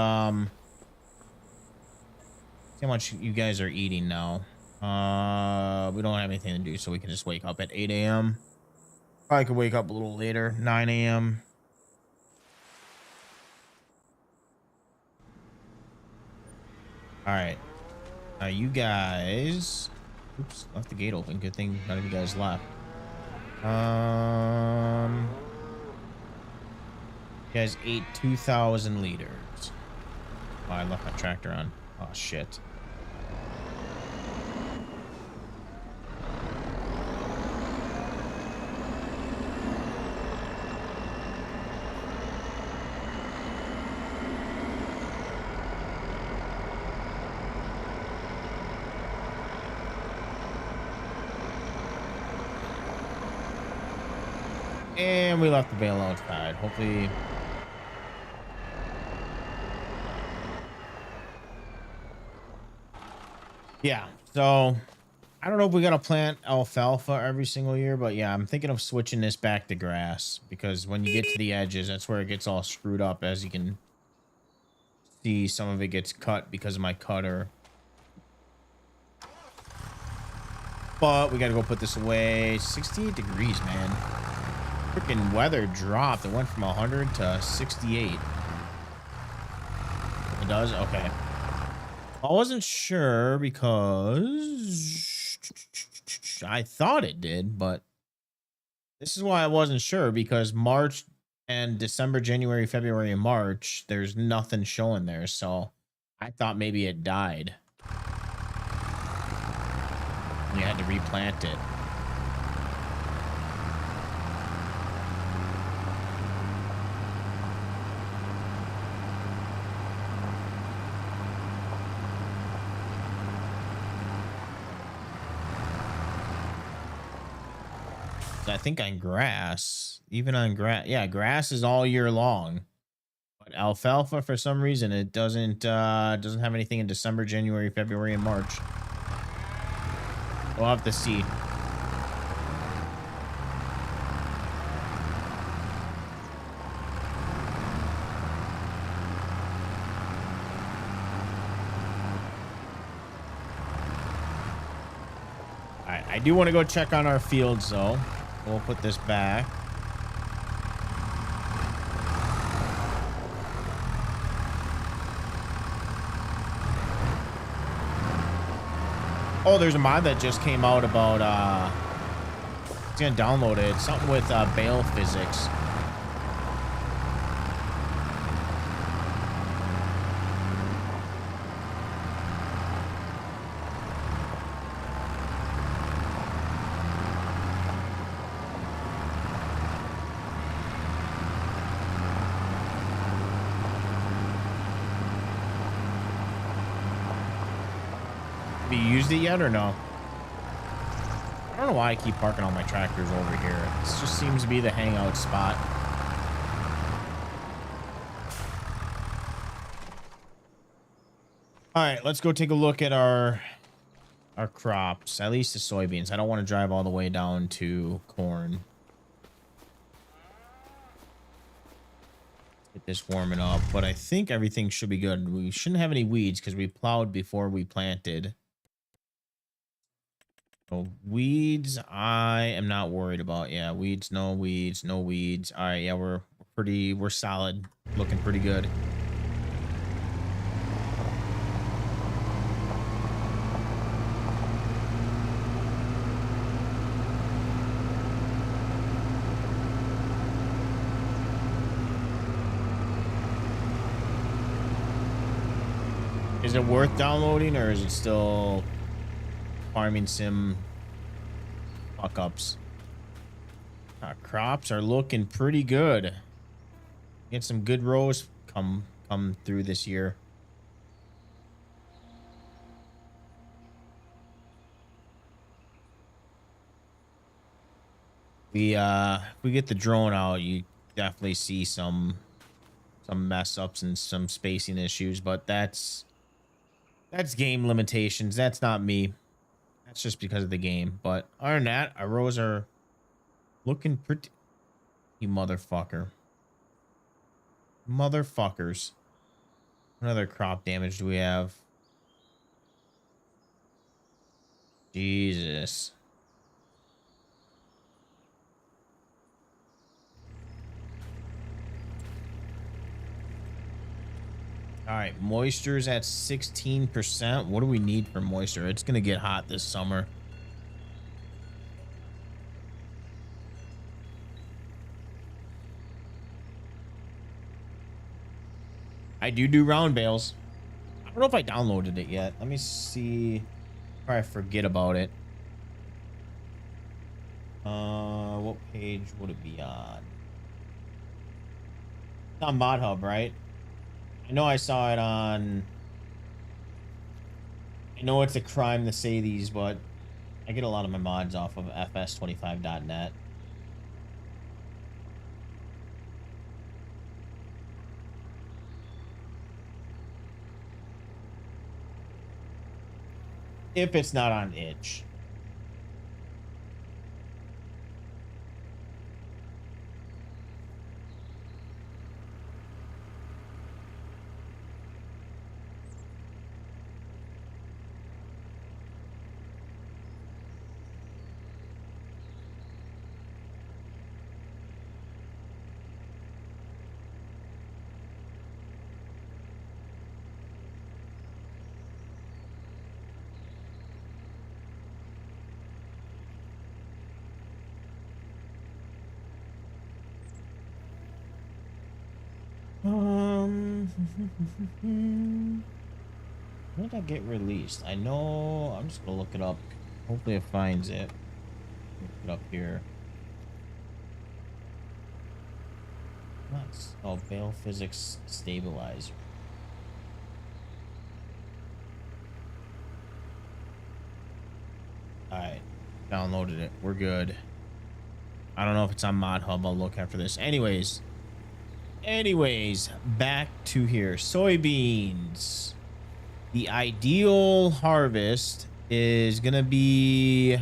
how much you guys are eating now. We don't have anything to do, so we can just wake up at 8 a.m. Probably could wake up a little later, 9 a.m. All right, you guys. Oops, left the gate open. Good thing none of you guys left. You guys ate 2,000 liters. Oh, I left my tractor on. Oh, shit. And we left the bale outside. Hopefully... Yeah, so... I don't know if we gotta plant alfalfa every single year, but yeah, I'm thinking of switching this back to grass. Because when you get to the edges, that's where it gets all screwed up. As you can see, some of it gets cut because of my cutter. But we gotta go put this away. 68 degrees, man. Freaking weather dropped. It went from 100 to 68. It does? Okay. I wasn't sure because I thought it did, but this is why I wasn't sure, because March and December, January, February, and March, there's nothing showing there. So I thought maybe it died. You had to replant it. I think on grass, even on grass, yeah, grass is all year long. But alfalfa, for some reason, it doesn't have anything in December, January, February, and March. We'll have to see. All right, I do want to go check on our fields, though. We'll put this back. Oh, there's a mod that just came out about, it's gonna download it. Something with, bale physics. Have you used it yet or no? I don't know why I keep parking all my tractors over here. This just seems to be the hangout spot. All right, let's go take a look at our crops, at least the soybeans. I don't want to drive all the way down to corn. Get this warming up, but I think everything should be good. We shouldn't have any weeds because we plowed before we planted. So weeds, I am not worried about. Yeah, weeds, no weeds, no weeds. All right, yeah, we're solid, looking pretty good. Is it worth downloading, or is it still farming sim fuck ups? Our crops are looking pretty good. Get some good rows come through this year. If we get the drone out, you definitely see some mess ups and some spacing issues, but that's game limitations. That's not me. That's just because of the game. But other than that, our rows are looking pretty. You motherfucker. Motherfuckers. What other crop damage do we have? Jesus. All right, moisture's at 16%. What do we need for moisture? It's gonna get hot this summer. I do round bales. I don't know if I downloaded it yet. Let me see if I forget about it. What page would it be on? It's on Mod Hub, right? I know I saw it on. I know it's a crime to say these, but I get a lot of my mods off of fs25.net. If it's not on itch. When did I get released? I know. I'm just gonna look it up. Hopefully it finds it. Look it up here. Nuts. Oh, Bale Physics Stabilizer. Alright. Downloaded it. We're good. I don't know if it's on Mod Hub. I'll look after this. Anyways, back to here. Soybeans. The ideal harvest is going to be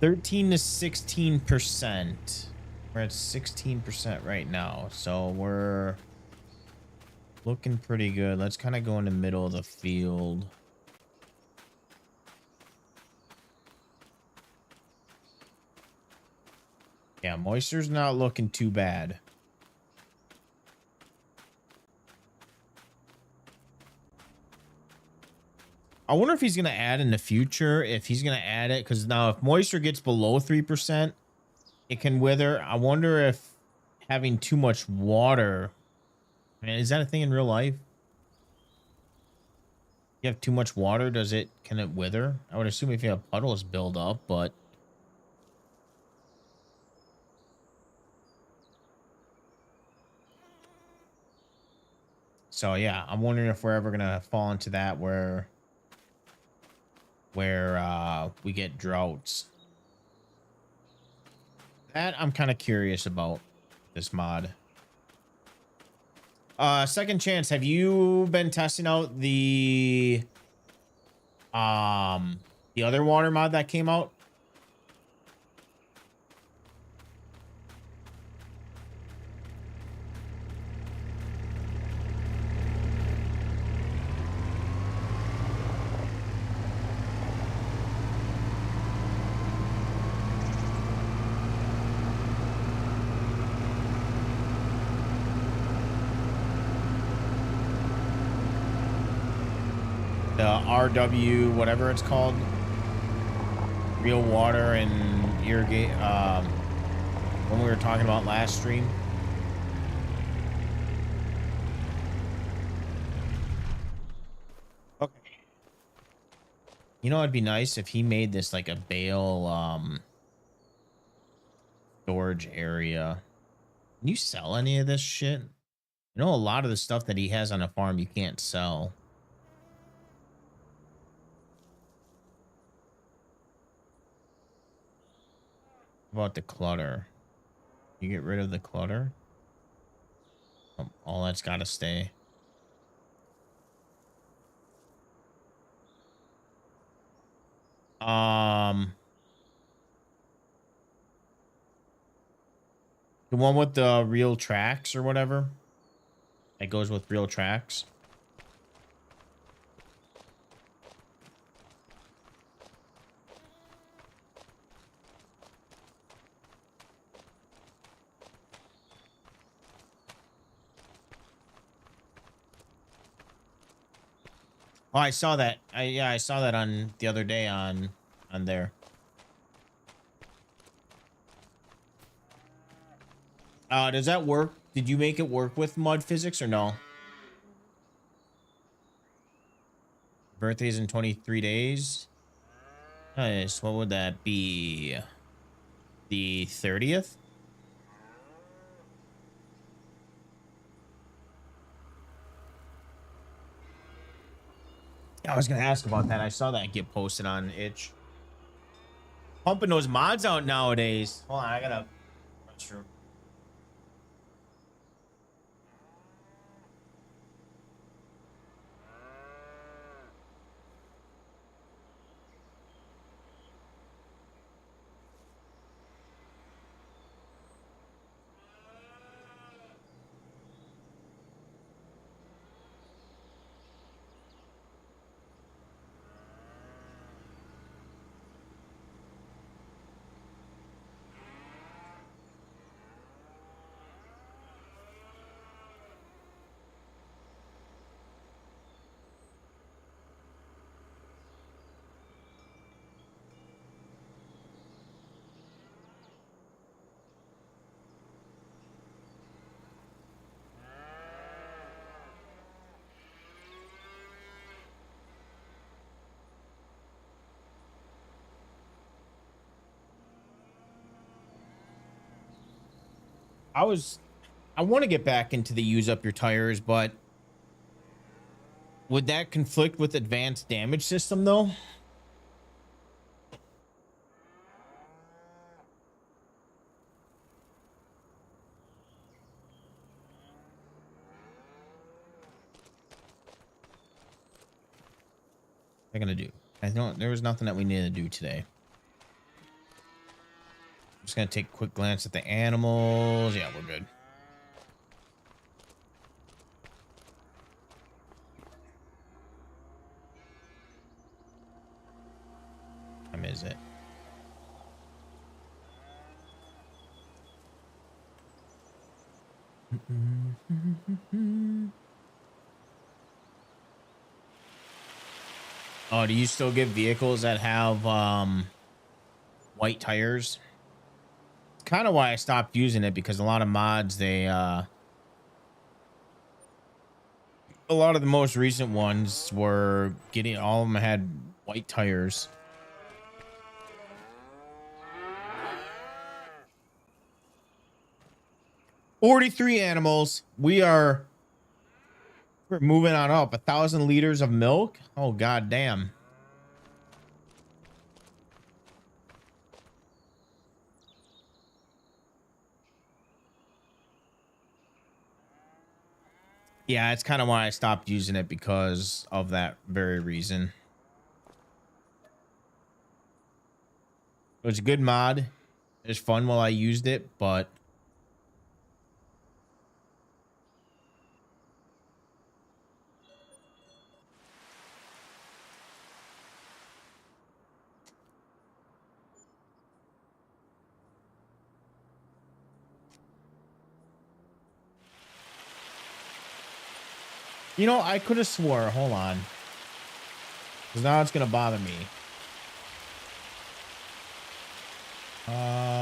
13 to 16%. We're at 16% right now. So we're looking pretty good. Let's kind of go in the middle of the field. Yeah, moisture's not looking too bad. I wonder if he's going to add in the future, if he's going to add it. Because now if moisture gets below 3%, it can wither. I wonder if having too much water... Man, is that a thing in real life? If you have too much water, can it wither? I would assume if you have puddles build up, but... So yeah, I'm wondering if we're ever going to fall into that where we get droughts. That I'm kind of curious about this mod. Second Chance, have you been testing out the other water mod that came out? The RW, whatever it's called, real water and irrigate, when we were talking about last stream. You know, it'd be nice if he made this like a bale storage area. Can you sell any of this shit? You know, a lot of the stuff that he has on a farm you can't sell. How about the clutter? You get rid of the clutter? All that's got to stay. Um, the one with the real tracks or whatever that goes with real tracks. Oh, I saw that. Yeah, I saw that on the other day on there. Does that work? Did you make it work with mud physics or no? Birthday's in 23 days. Nice. What would that be? The 30th? I was gonna ask about that. I saw that get posted on Itch. Pumping those mods out nowadays. Hold on, I gotta run through. I want to get back into the use up your tires, but would that conflict with advanced damage system though? What am I gonna do? I don't. There was nothing that we needed to do today. I'm just gonna take a quick glance at the animals. Yeah, we're good. What time is it? Oh, do you still get vehicles that have white tires? Kind of why I stopped using it, because a lot of mods, they a lot of the most recent ones were getting, all of them had white tires. "43 animals. We're moving on up. 1,000 liters of milk. Oh, god damn. Yeah, it's kind of why I stopped using it, because of that very reason. It was a good mod. It was fun while I used it, but you know, I could have swore, hold on, because now it's gonna bother me. Uh,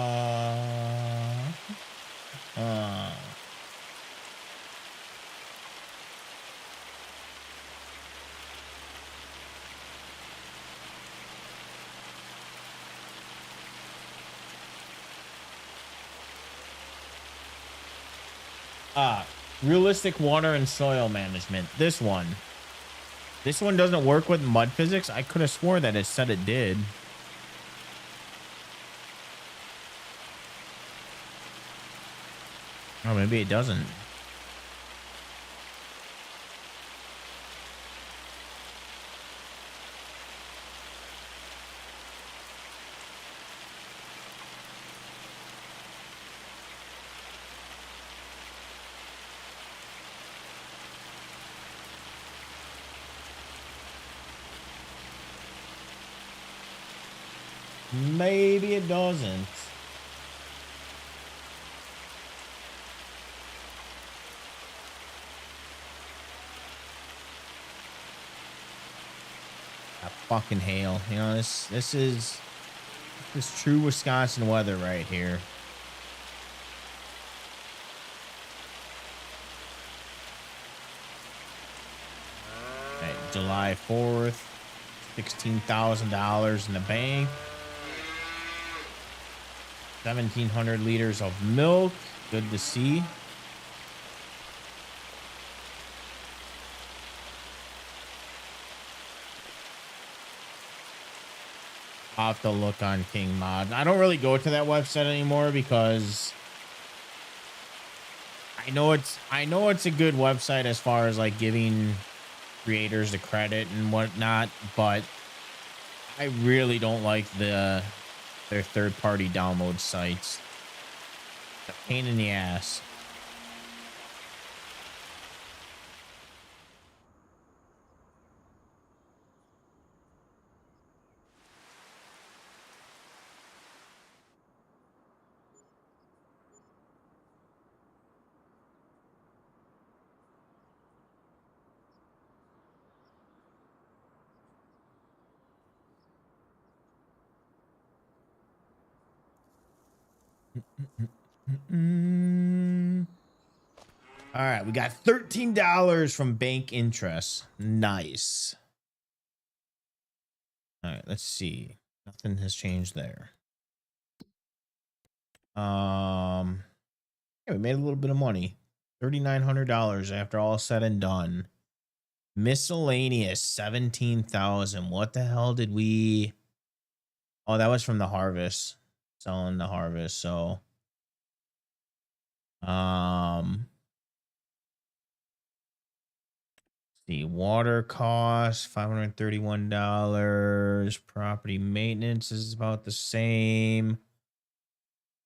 Ah, realistic water and soil management. This one. This one doesn't work with mud physics. I could have swore that it said it did. Oh, maybe it doesn't. Maybe it doesn't. Fucking hail. You know, this is true Wisconsin weather right here. All right, July 4th, $16,000 in the bank. 1,700 liters of milk. Good to see. I'll have to look on King Mod. I don't really go to that website anymore because I know it's a good website as far as like giving creators the credit and whatnot, but I really don't like their third-party download sites. It's a pain in the ass. All right, we got $13 from bank interest. Nice. All right, let's see. Nothing has changed there. Yeah, we made a little bit of money. $3,900 after all said and done. Miscellaneous 17,000. What the hell did we? Oh, that was from the harvest. Selling the harvest. So, see, water costs $531. Property maintenance is about the same.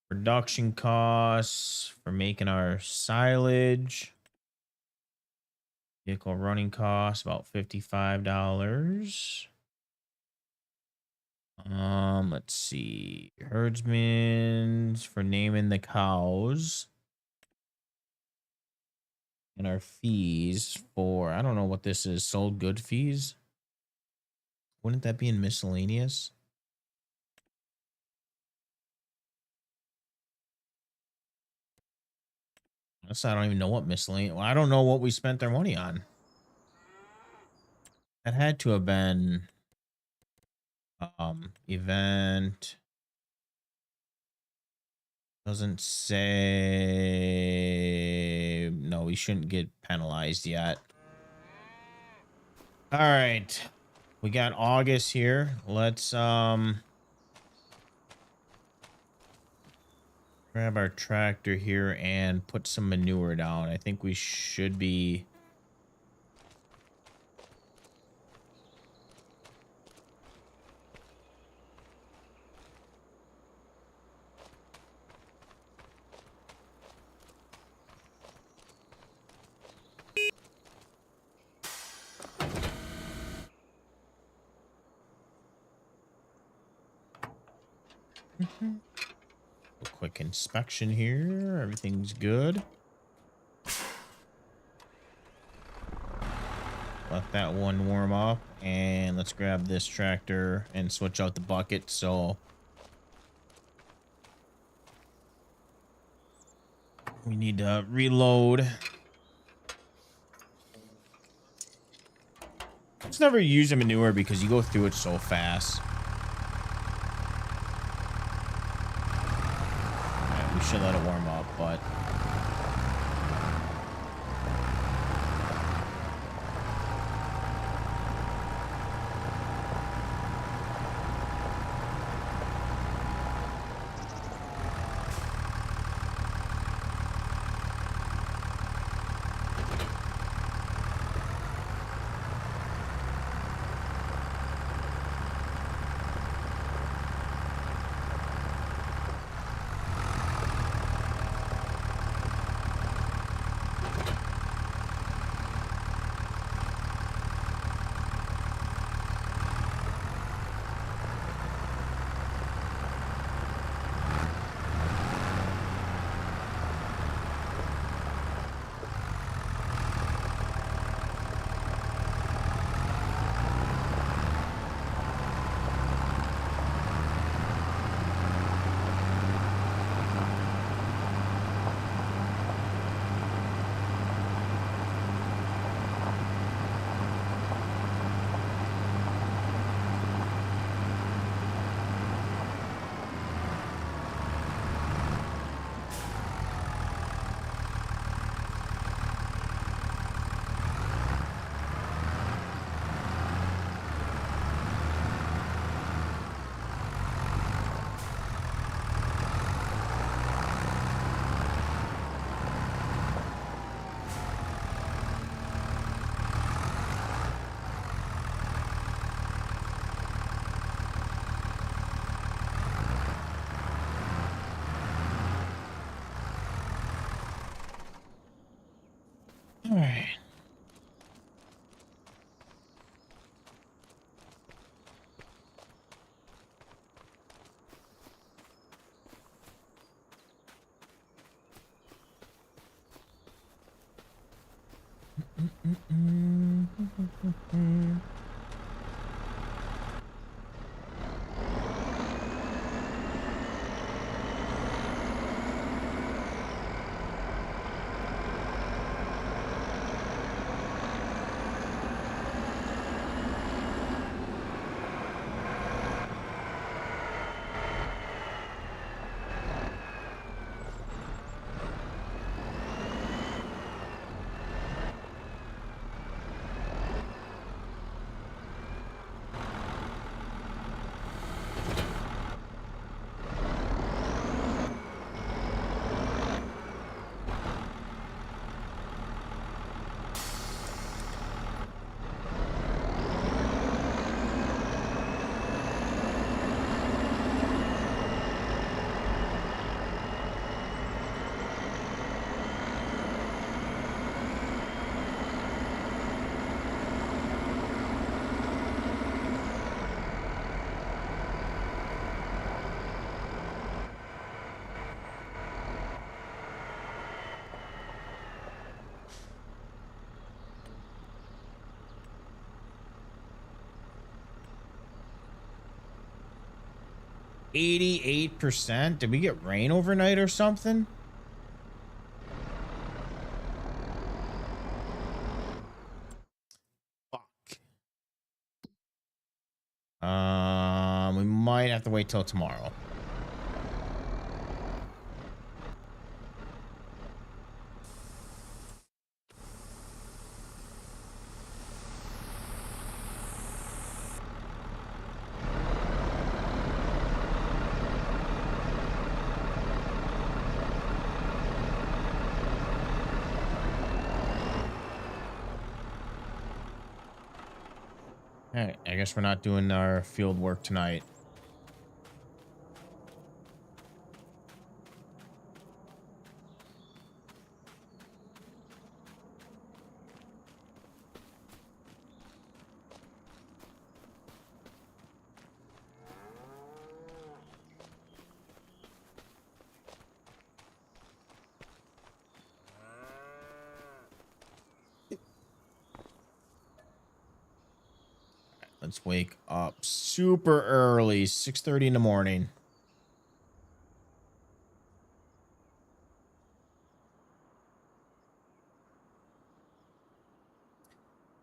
Production costs for making our silage. Vehicle running costs about $55. Let's see. Herdsmen for naming the cows. And our fees for, I don't know what this is, sold good fees. Wouldn't that be in miscellaneous? I don't even know what miscellaneous. Well, I don't know what we spent our money on. That had to have been event. Doesn't say. No, we shouldn't get penalized yet. All right. We got August here. Let's grab our tractor here and put some manure down. I think we should be a quick inspection here. Everything's good. Let that one warm up, and let's grab this tractor and switch out the bucket. So we need to reload. Let's never use a manure because you go through it so fast. Right, we should let it warm up, but %88%? Did we get rain overnight or something? Fuck. We might have to wait till tomorrow. All right, I guess we're not doing our field work tonight. Let's wake up super early, 6:30 in the morning.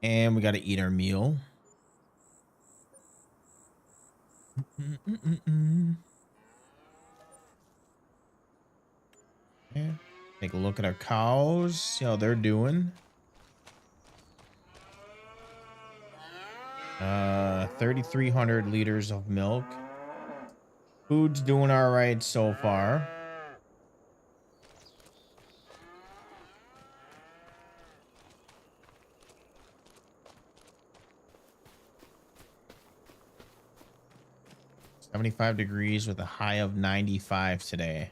And we got to eat our meal. Yeah. Take a look at our cows, see how they're doing. 3,300 liters of milk. Food's doing all right so far. $75 degrees with a high of 95 today.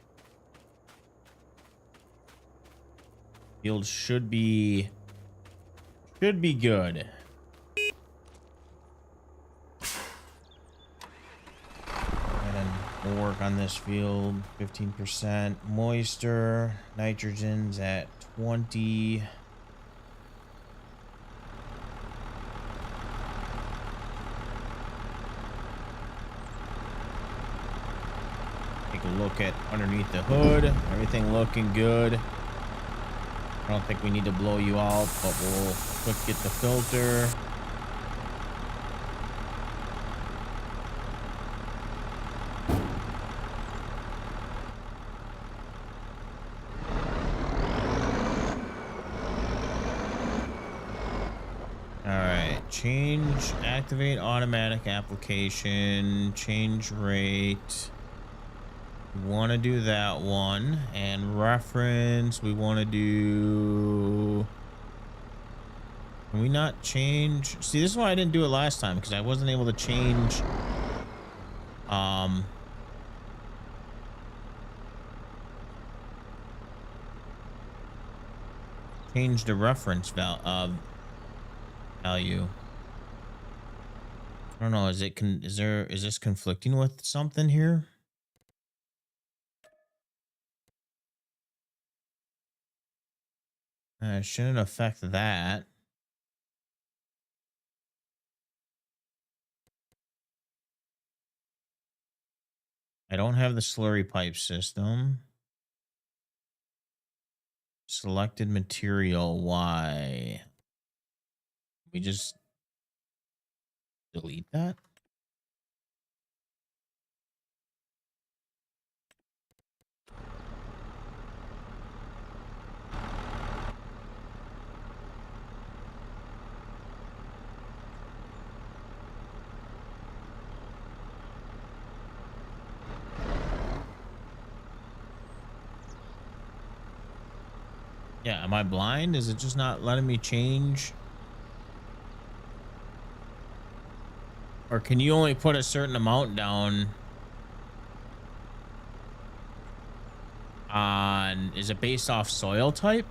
Field should be good. And we'll work on this field. 15% moisture. Nitrogen's at 20. Take a look at underneath the hood. Everything looking good. I don't think we need to blow you out, but we'll quick get the filter. All right, activate automatic application, change rate. We want to do that one, and reference we want to do. Can we not change? See, this is why I didn't do it last time, because I wasn't able to change change the reference value. I don't know, is this conflicting with something here? It shouldn't affect that. I don't have the slurry pipe system. Selected material. Why? We just delete that? Yeah, am I blind? Is it just not letting me change? Or can you only put a certain amount down on, is it based off soil type?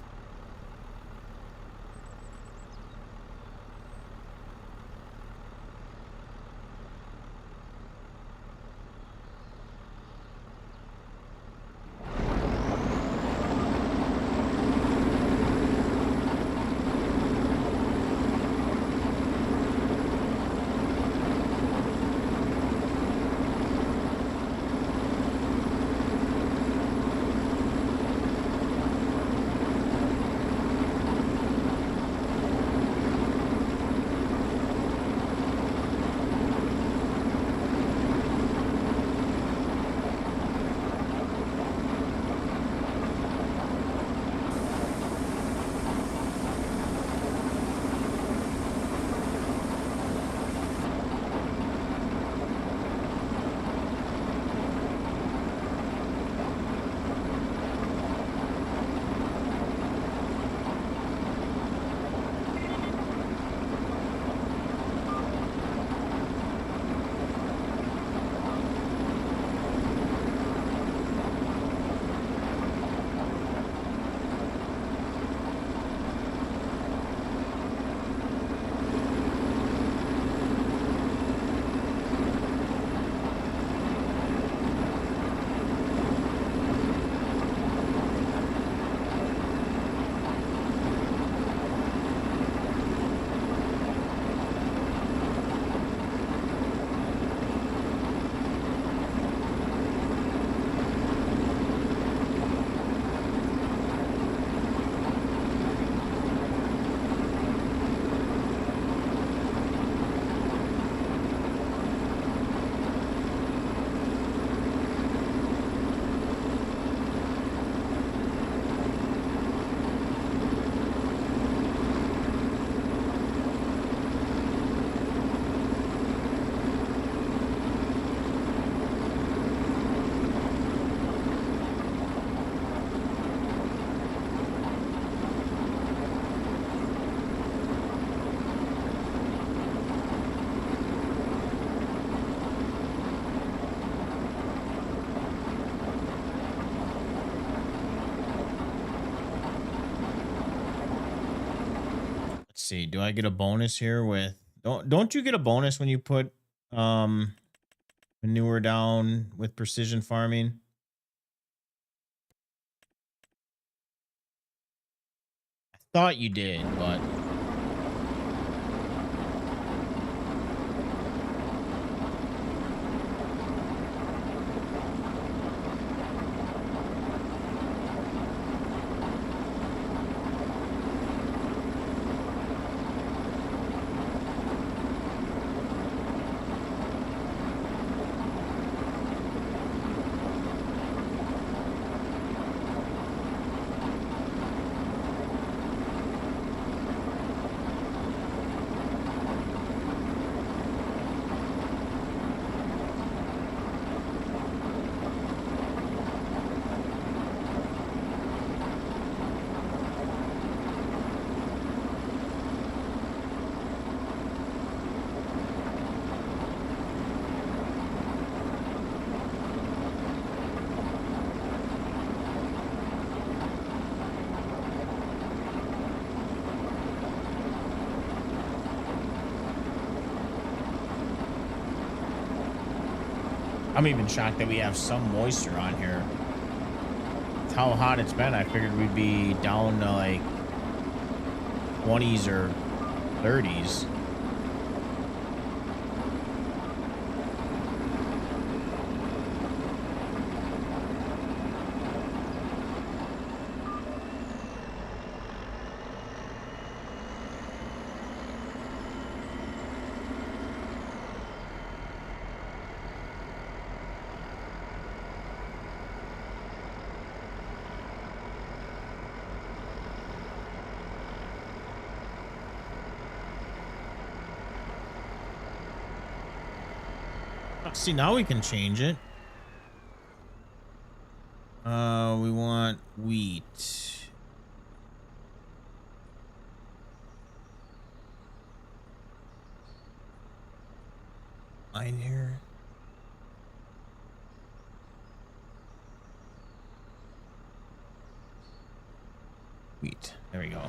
Let's see. Do I get a bonus here with, don't you get a bonus when you put um manure down with precision farming? I thought you did, but I'm even shocked that we have some moisture on here. With how hot it's been, I figured we'd be down to like 20s or 30s. See, now we can change it. We want wheat. Mine here. Wheat. There we go.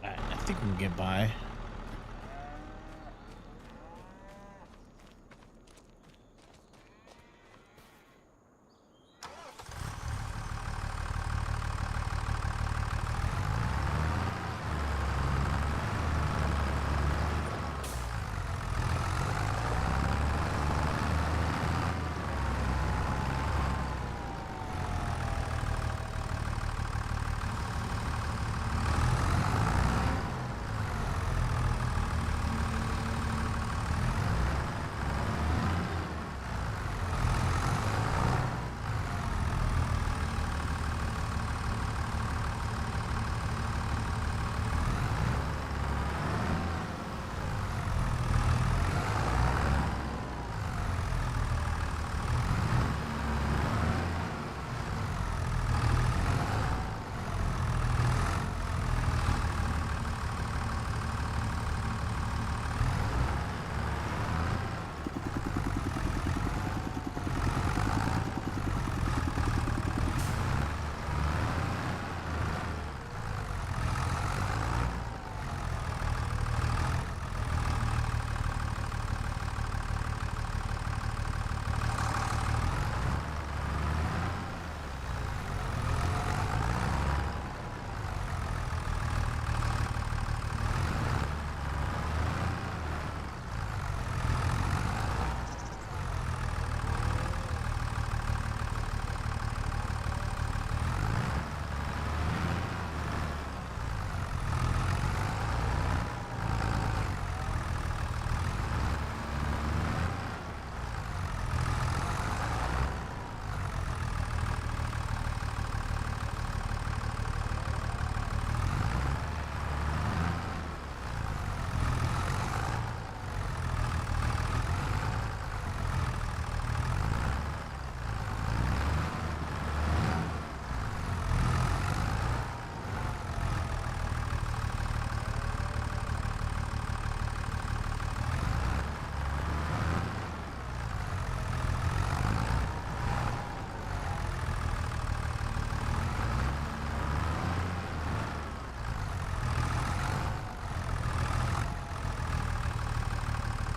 I think we can get by.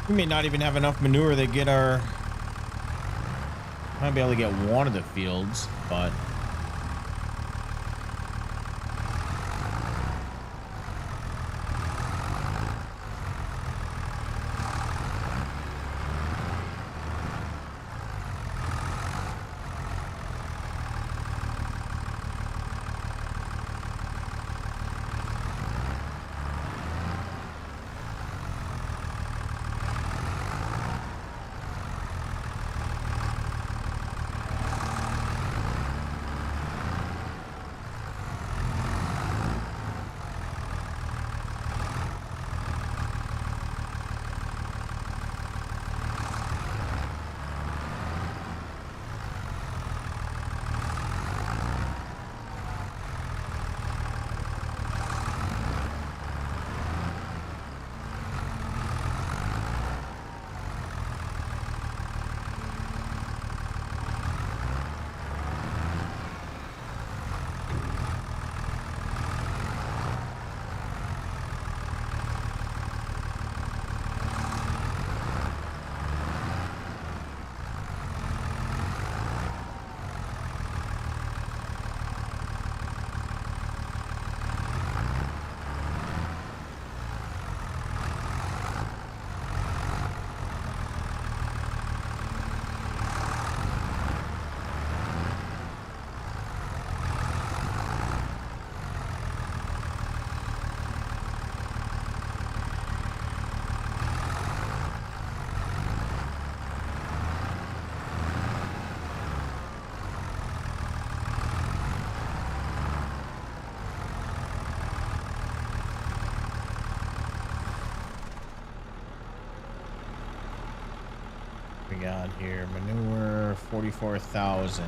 We may not even have enough manure to get our... Might be able to get one of the fields, but... We got here manure 44,000.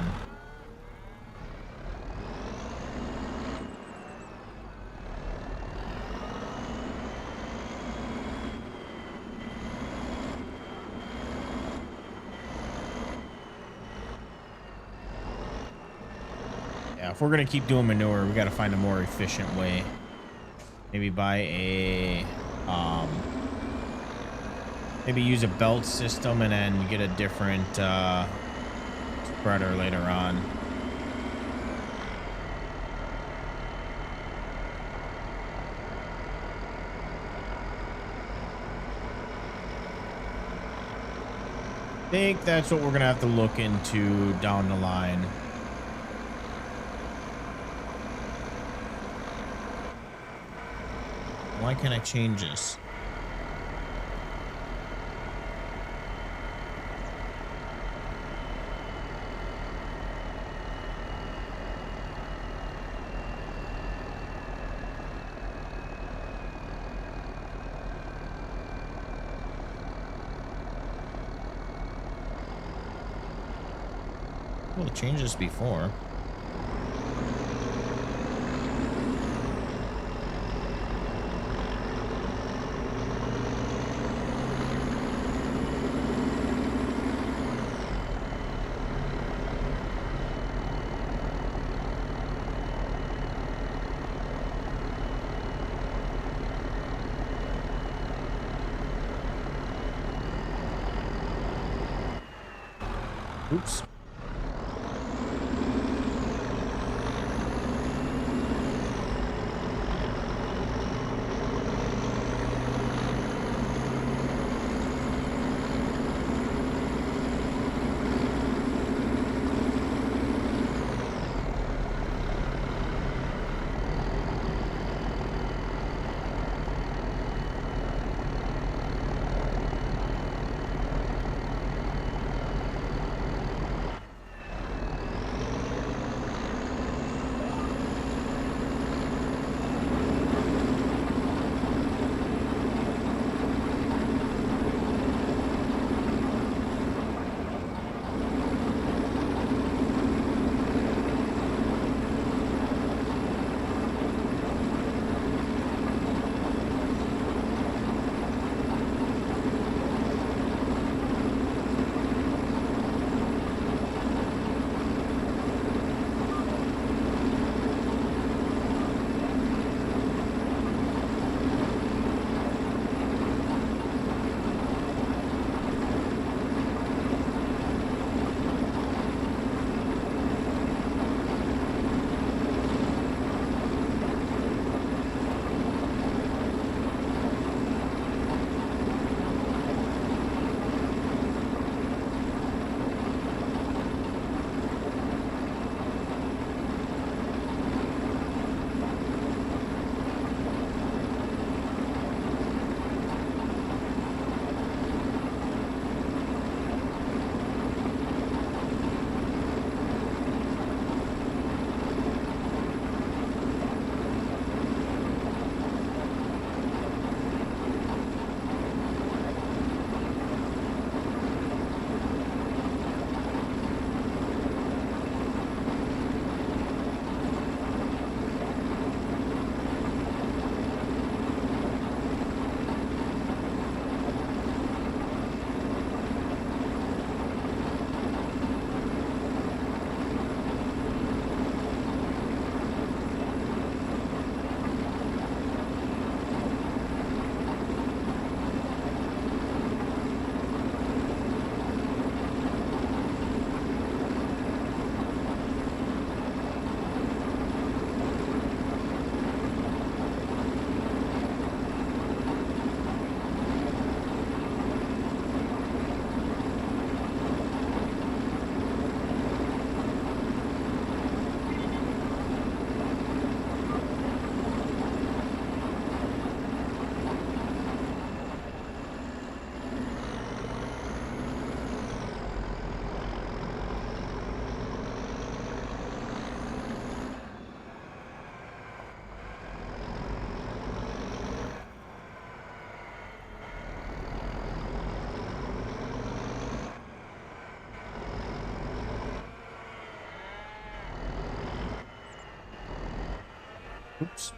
Yeah, if we're gonna keep doing manure, we got to find a more efficient way. Maybe buy a maybe use a belt system and then get a different spreader later on. I think that's what we're gonna have to look into down the line. Why can't I change this? Well, changed this before. Oops. Oops.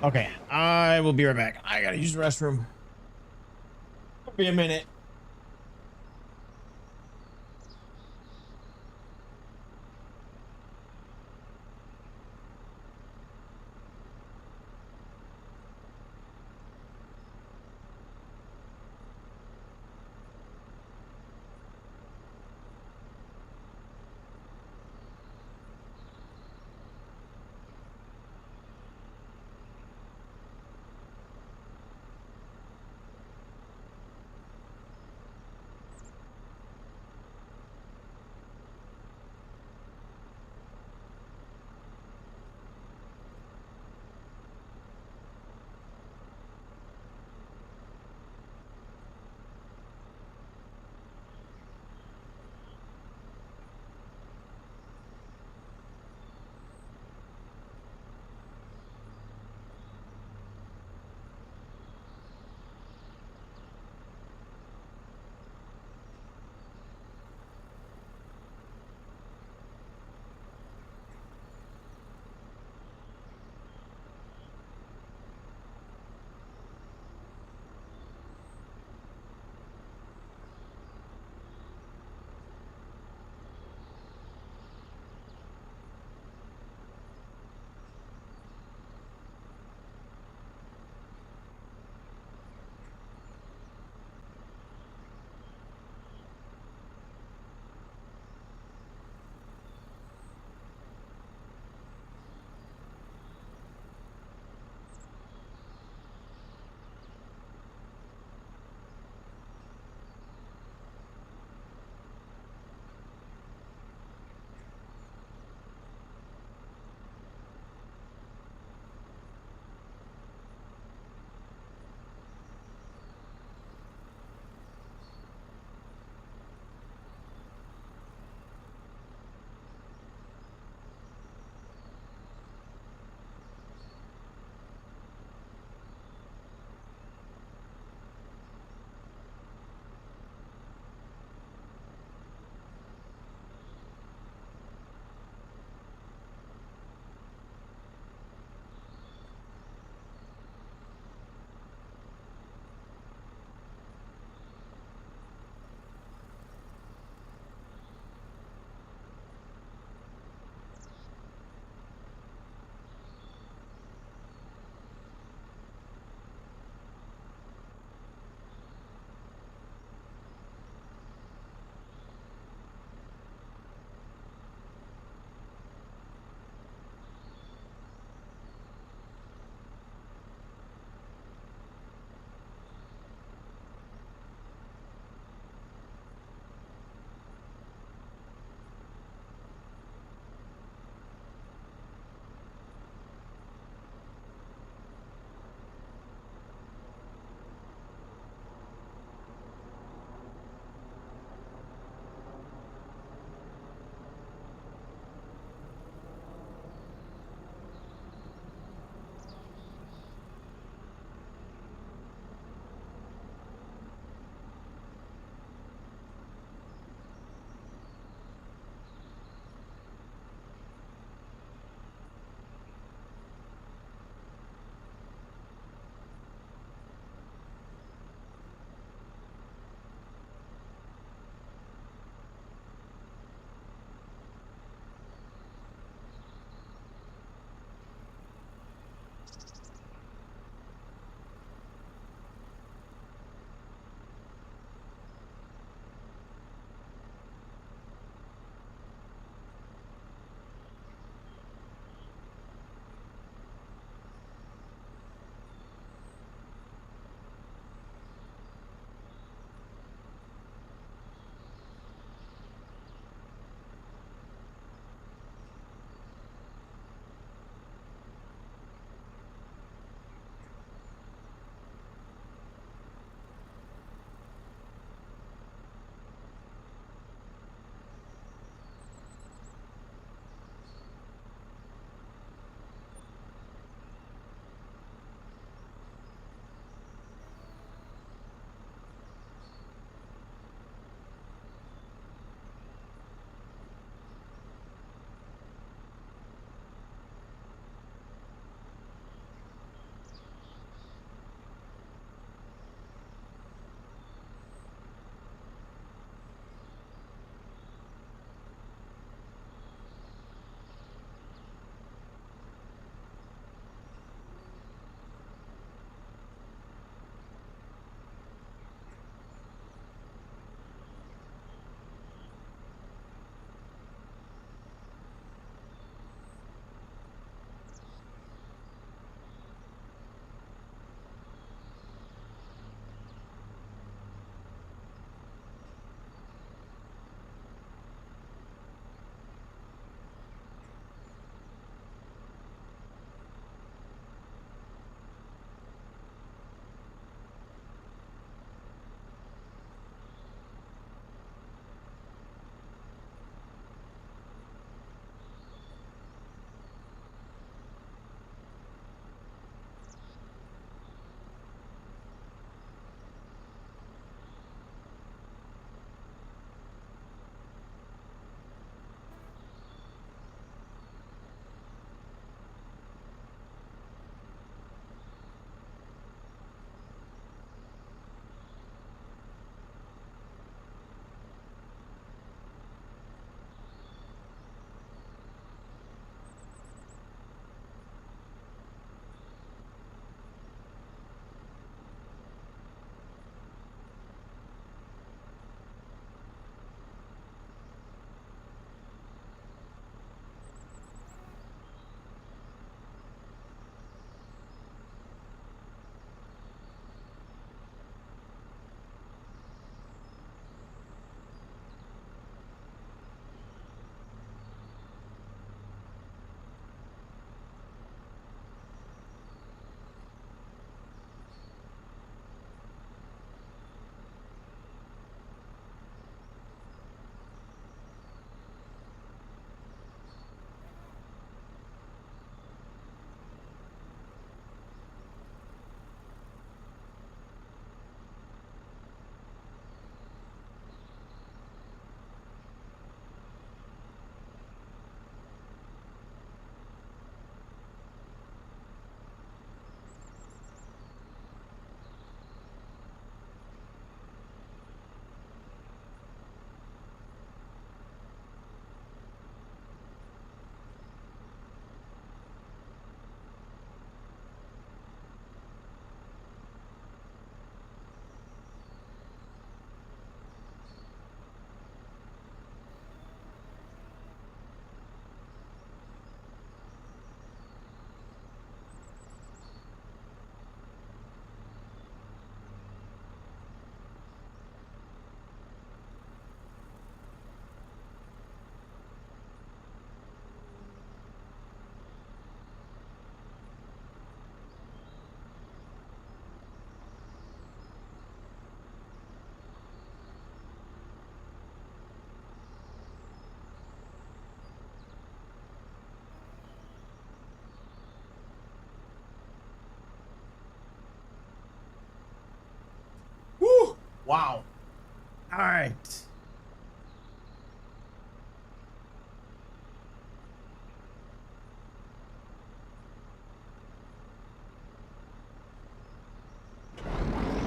Okay, I will be right back. I gotta use the restroom. Be a minute. Wow. All right.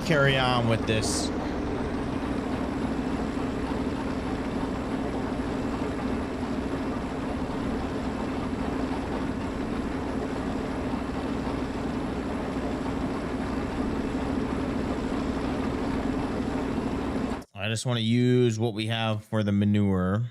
Carry on with this. I just want to use what we have for the manure.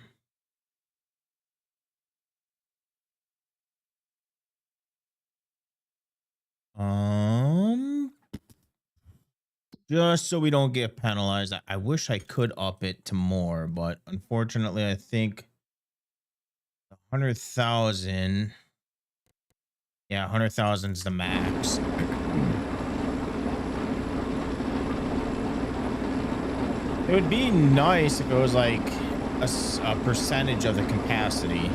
Just so we don't get penalized. I wish I could up it to more, but unfortunately, I think 100,000. Yeah, 100,000 is the max. It would be nice if it was like a percentage of the capacity.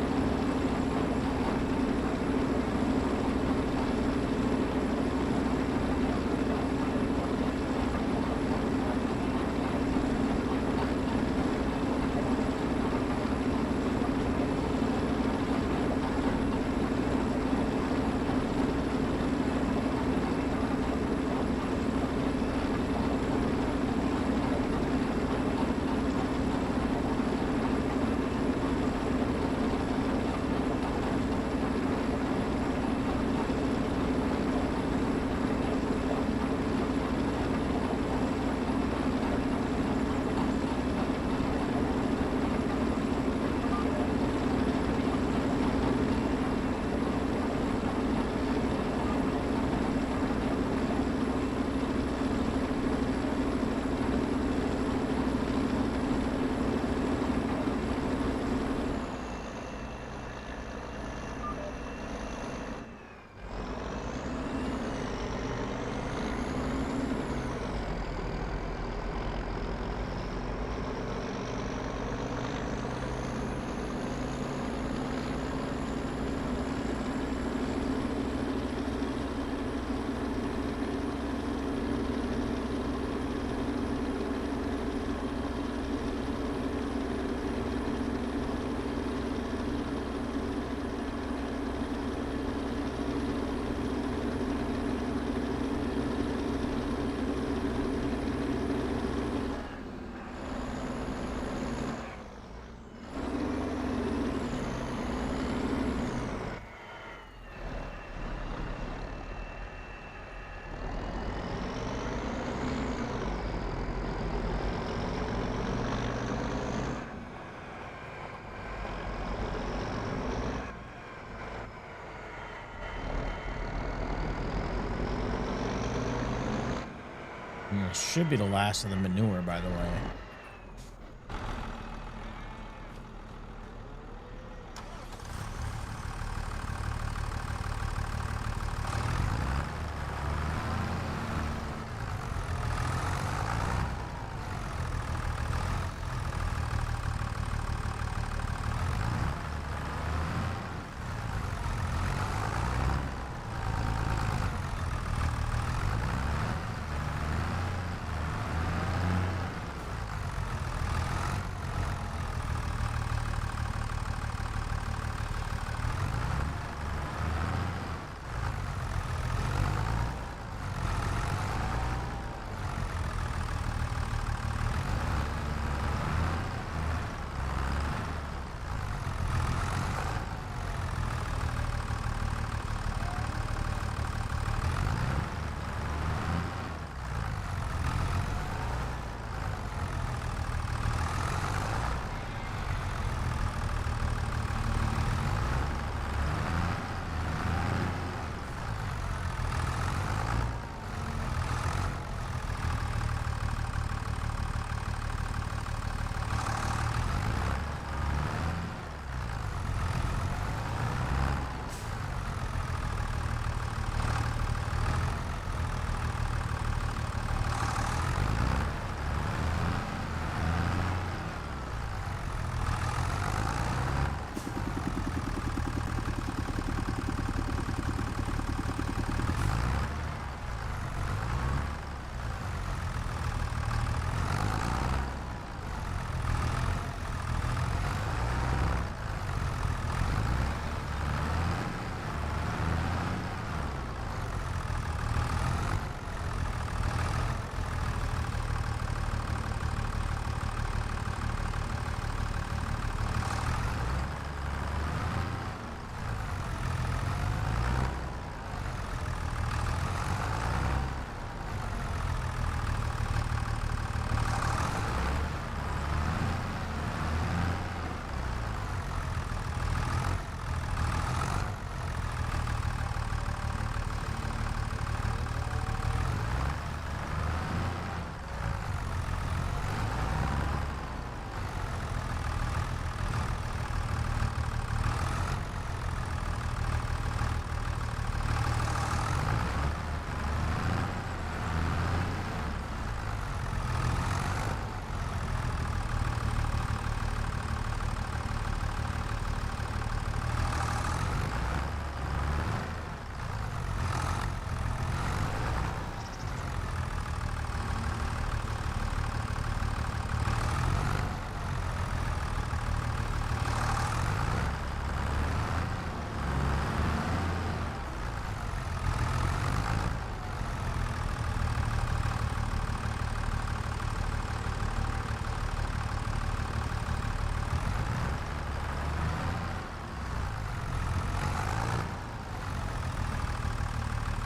Should be the last of the manure, by the way.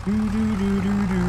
Do, do, do, do, do.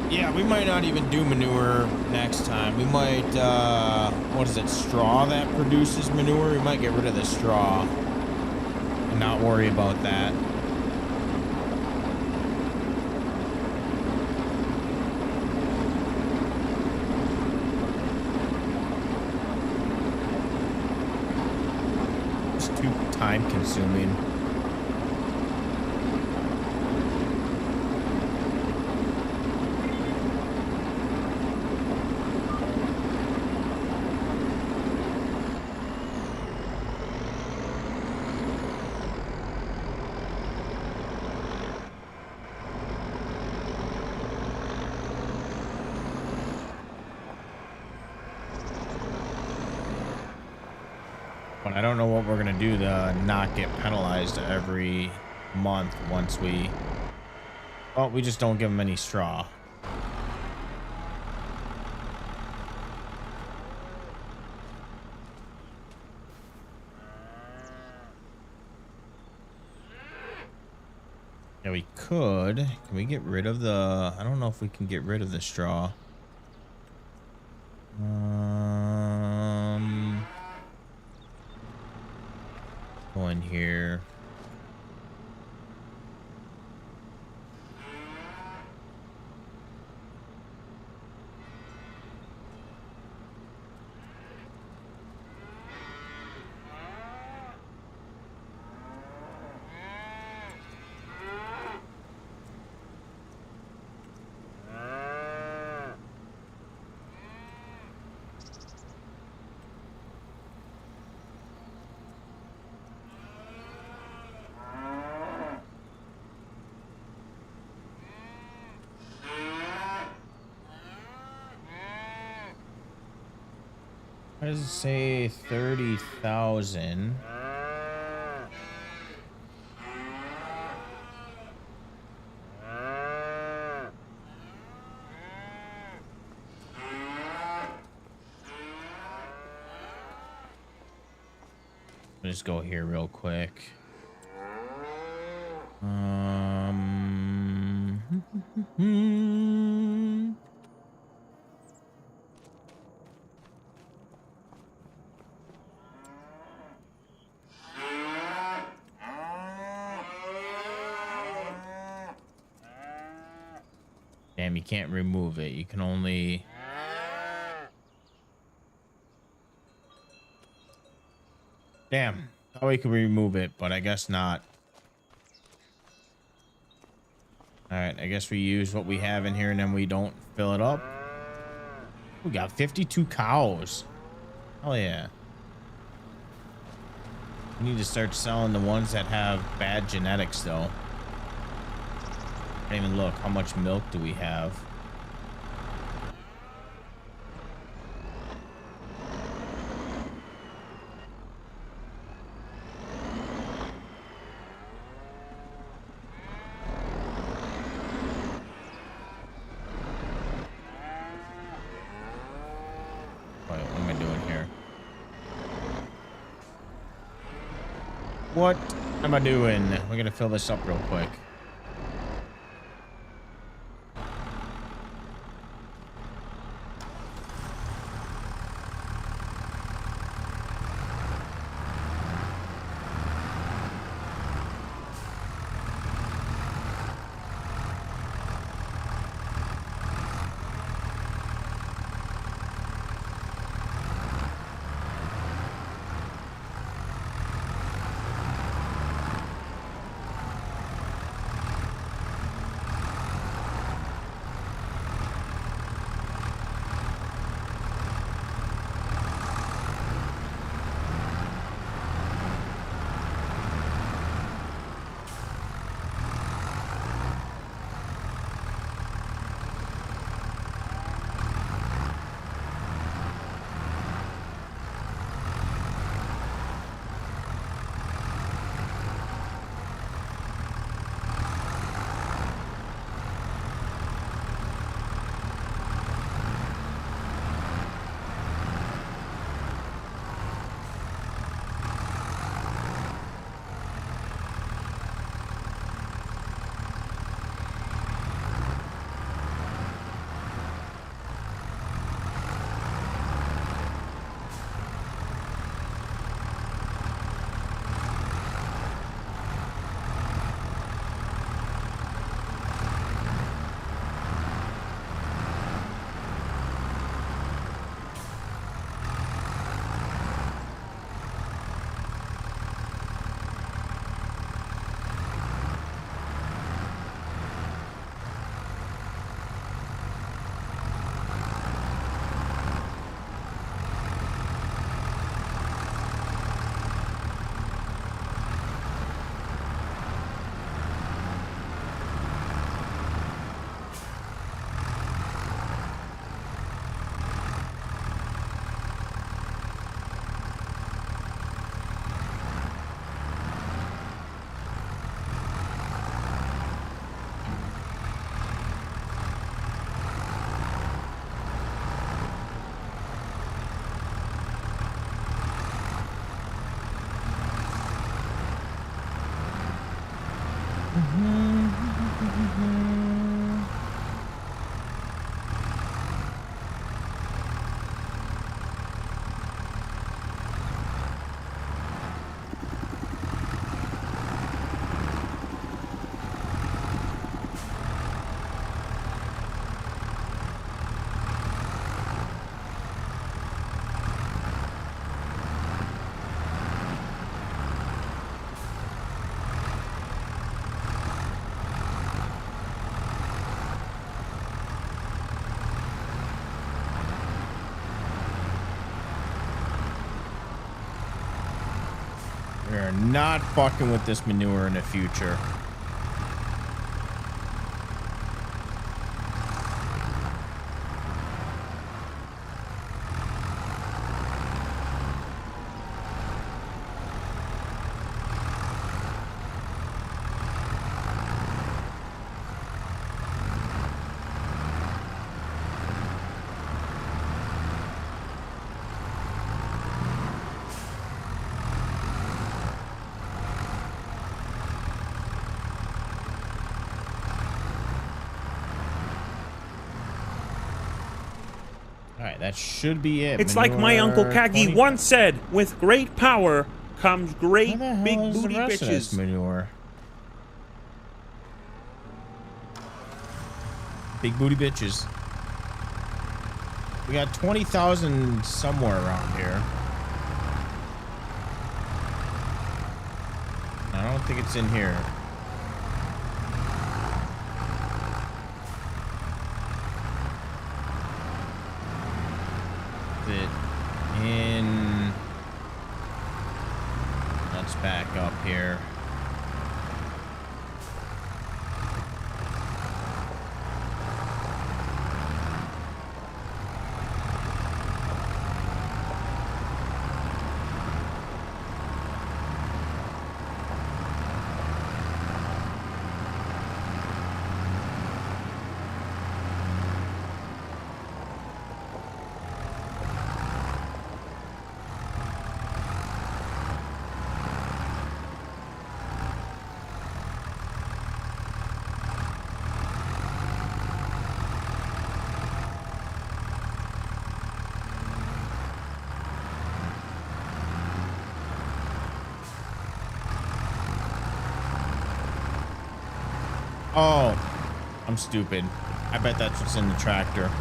Yeah, we might not even do manure next time. We might, what is it, straw that produces manure? We might get rid of the straw and not worry about that. It's too time consuming. I don't know what we're gonna do to not get penalized every month once we. Well, we just don't give them any straw. Yeah, we could. Can we get rid of the? I don't know if we can get rid of the straw. Go in here. Why does it say 30,000? Let's go here real quick. Damn, you can't remove it. You can only. Damn. Thought we could remove it, but I guess not. Alright, I guess we use what we have in here and then we don't fill it up. We got 52 cows. Oh yeah. We need to start selling the ones that have bad genetics though. I didn't even look. How much milk do we have? Wait, what am I doing here? What am I doing? We're gonna fill this up real quick. We're not fucking with this manure in the future. Alright, that should be it. It's like my Uncle Manure Kagi 20. once said, with great power comes great Where the hell big is the booty rest of this bitches. manure? Big booty bitches. We got 20,000 somewhere around here. I don't think it's in here. Is it in? Let's back up here. Oh, I'm stupid. I bet that's what's in the tractor.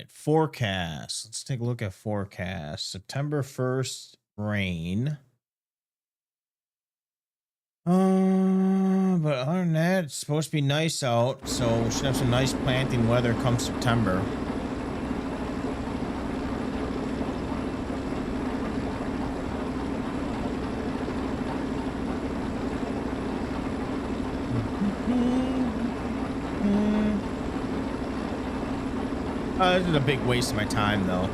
Forecast. Let's take a look at forecast. September 1st, rain. But other than that, it's supposed to be nice out, so we should have some nice planting weather come September. This is a big waste of my time, though.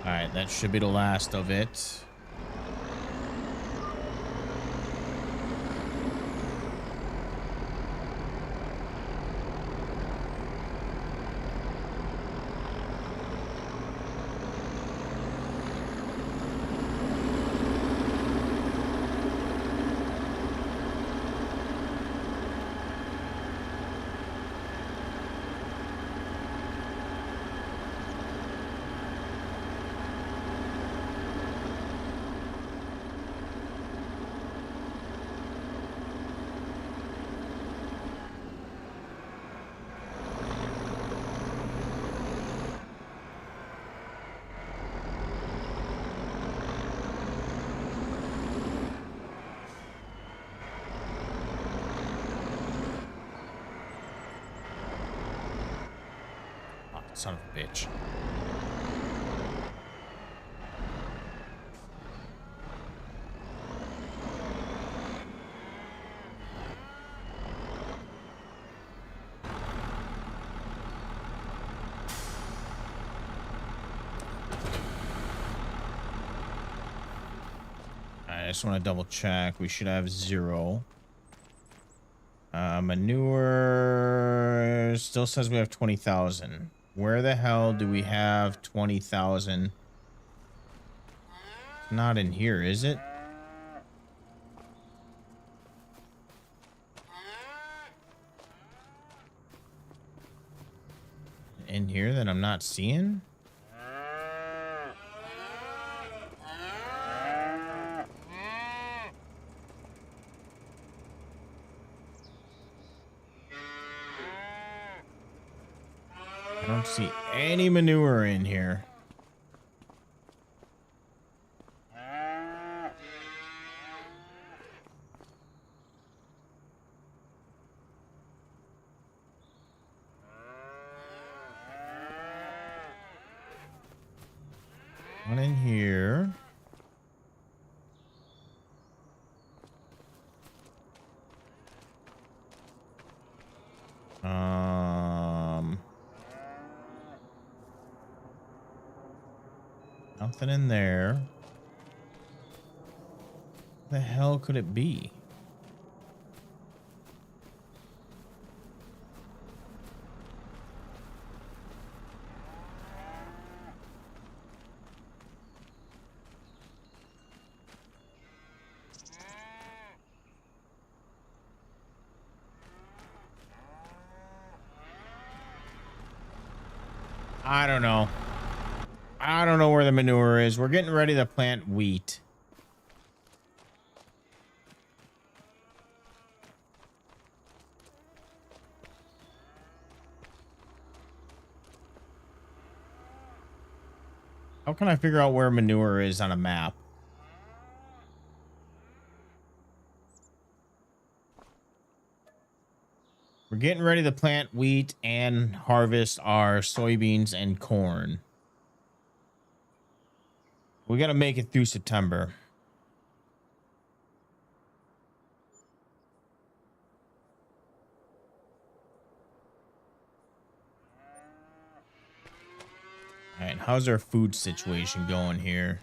All right, that should be the last of it. Oh, son of a bitch. I just want to double check. We should have 0. Manure still says we have 20,000. Where the hell do we have 20,000? Not in here, is it? In here that I'm not seeing? I don't see any manure in here. Not in here. Nothing in there. What the hell could it be? I don't know. I don't know where the manure is. We're getting ready to plant wheat. How can I figure out where manure is on a map? We're getting ready to plant wheat and harvest our soybeans and corn. We got to make it through September. All right, how's our food situation going here?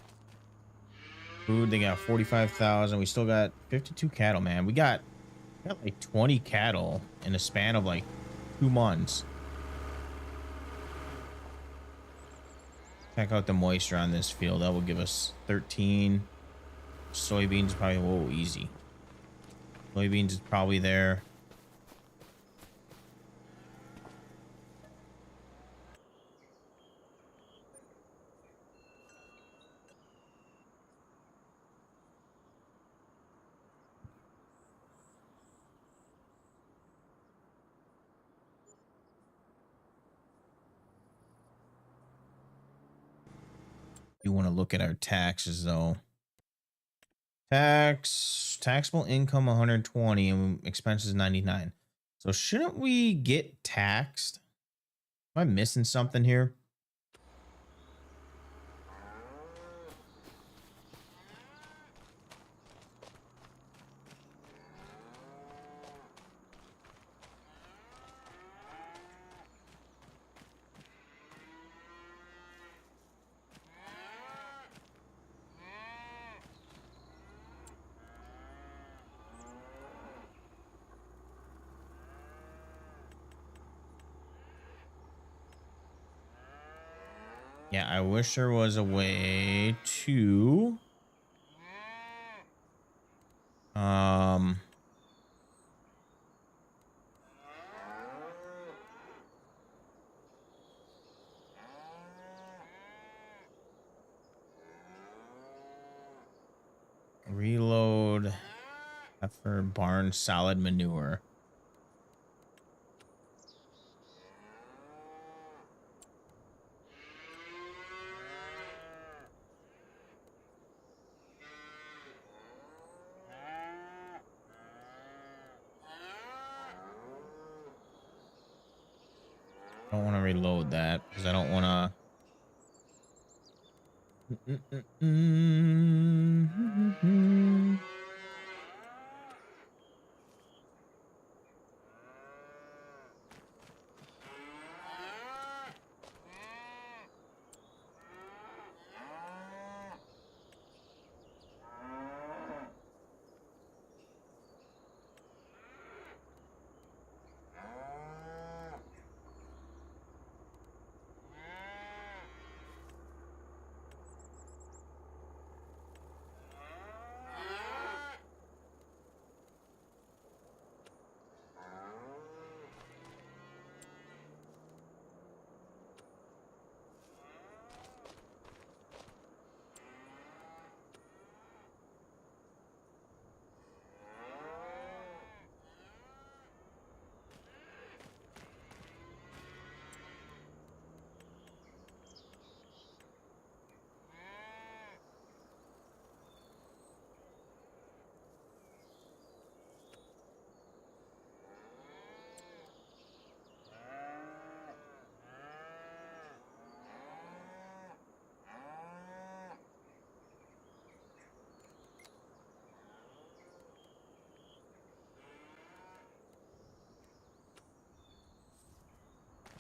Food, they got 45,000. We still got 52 cattle, man. We got like 20 cattle in a span of like 2 months. Check out the moisture on this field. That will give us 13. Soybeans probably, whoa, easy. Soybeans is probably there. You want to look at our taxes though. Taxable income 120 and expenses 99. So shouldn't we get taxed? Am I missing something here? Yeah, I wish there was a way to reload heifer barn solid manure. I don't want to reload that because I don't want to.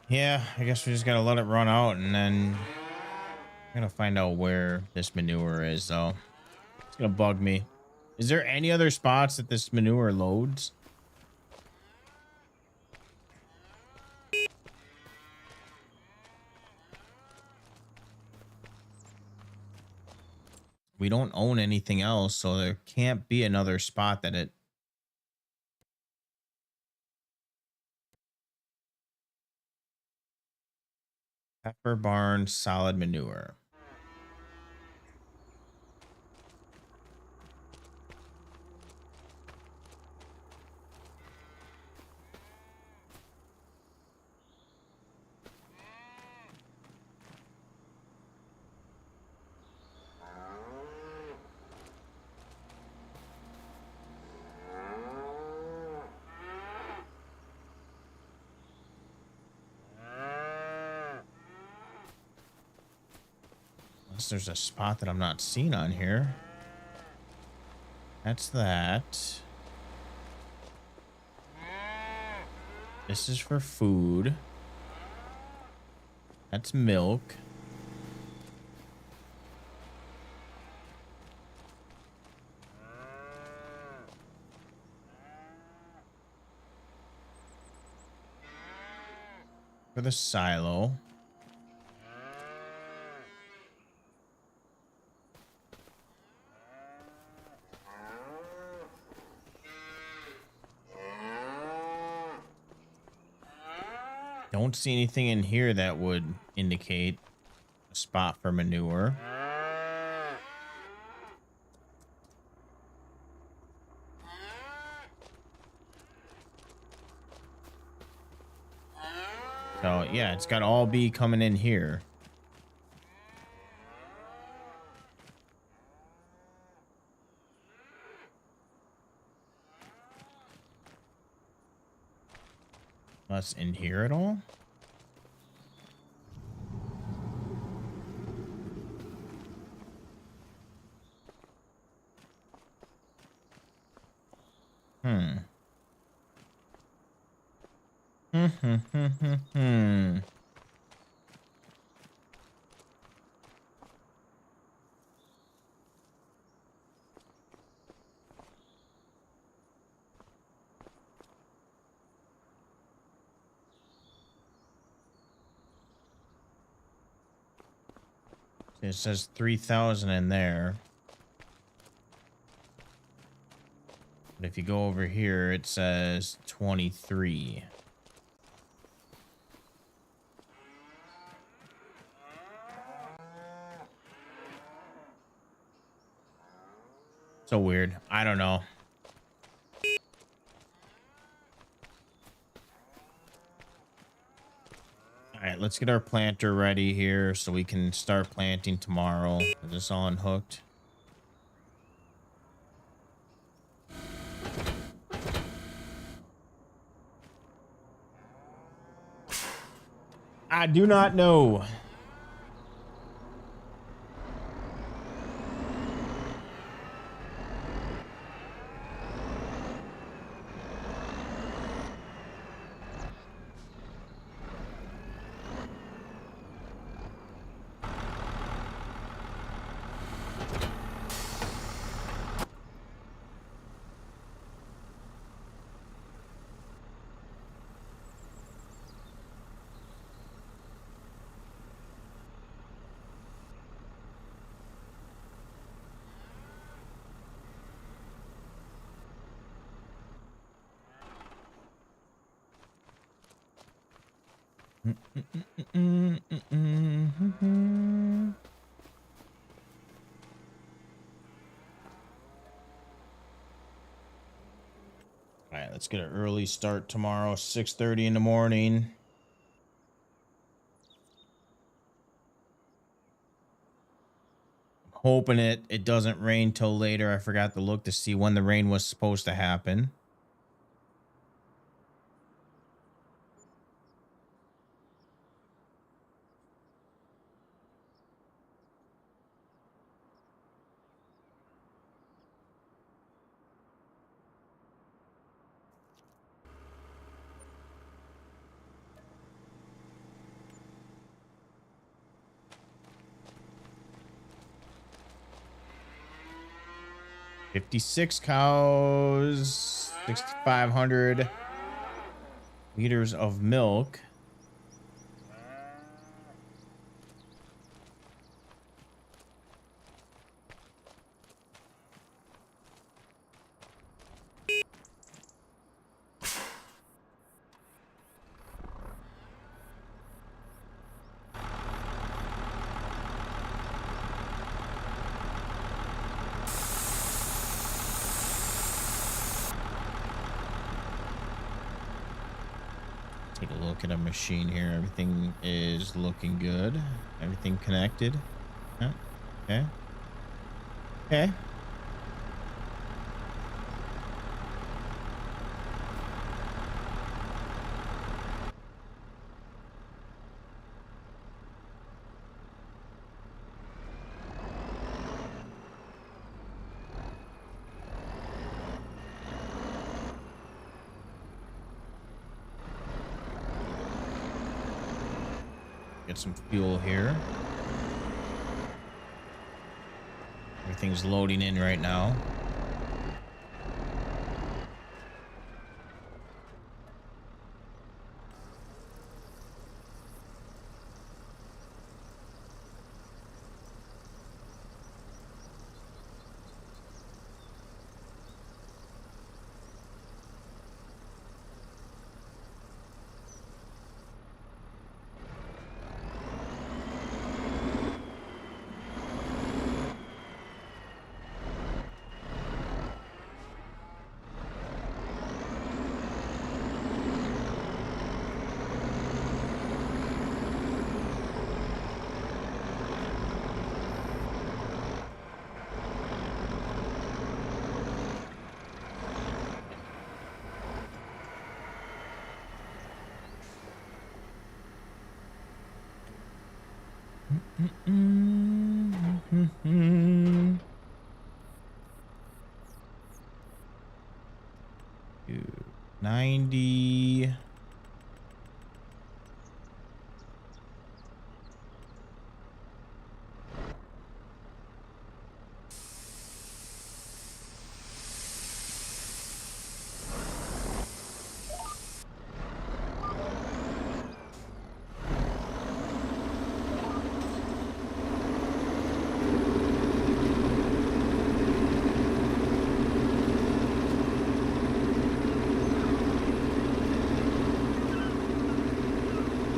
Yeah, I guess we just gotta let it run out and then I'm gonna find out where this manure is though. It's gonna bug me. Is there any other spots that this manure loads? We don't own anything else, so there can't be another spot that it. Pepper barn solid manure. Unless there's a spot that I'm not seeing on here. That's that. This is for food. That's milk. For the silo. Don't see anything in here that would indicate a spot for manure. So yeah, it's got all be coming in here. us in here at all? Hmm. Hmm. It says 3,000 in there. But if you go over here, it says 23. So weird. I don't know. All right, let's get our planter ready here so we can start planting tomorrow. Is this all unhooked? I do not know. All right, let's get an early start tomorrow, 6:30 in the morning. Hoping it doesn't rain till later. I forgot to look to see when the rain was supposed to happen. "56 cows, 6,500 liters of milk." Take a look at a machine here. Everything is looking good. Everything connected. Yeah. Okay. Okay. Get some fuel here. Everything's loading in right now. 90.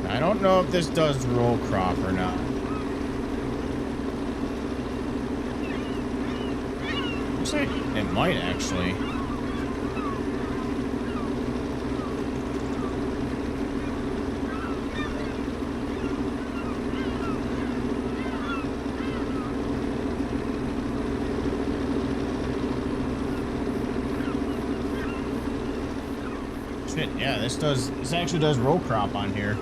I don't know if this does roll crop or not. Looks like it might actually. Shit, yeah, this actually does roll crop on here.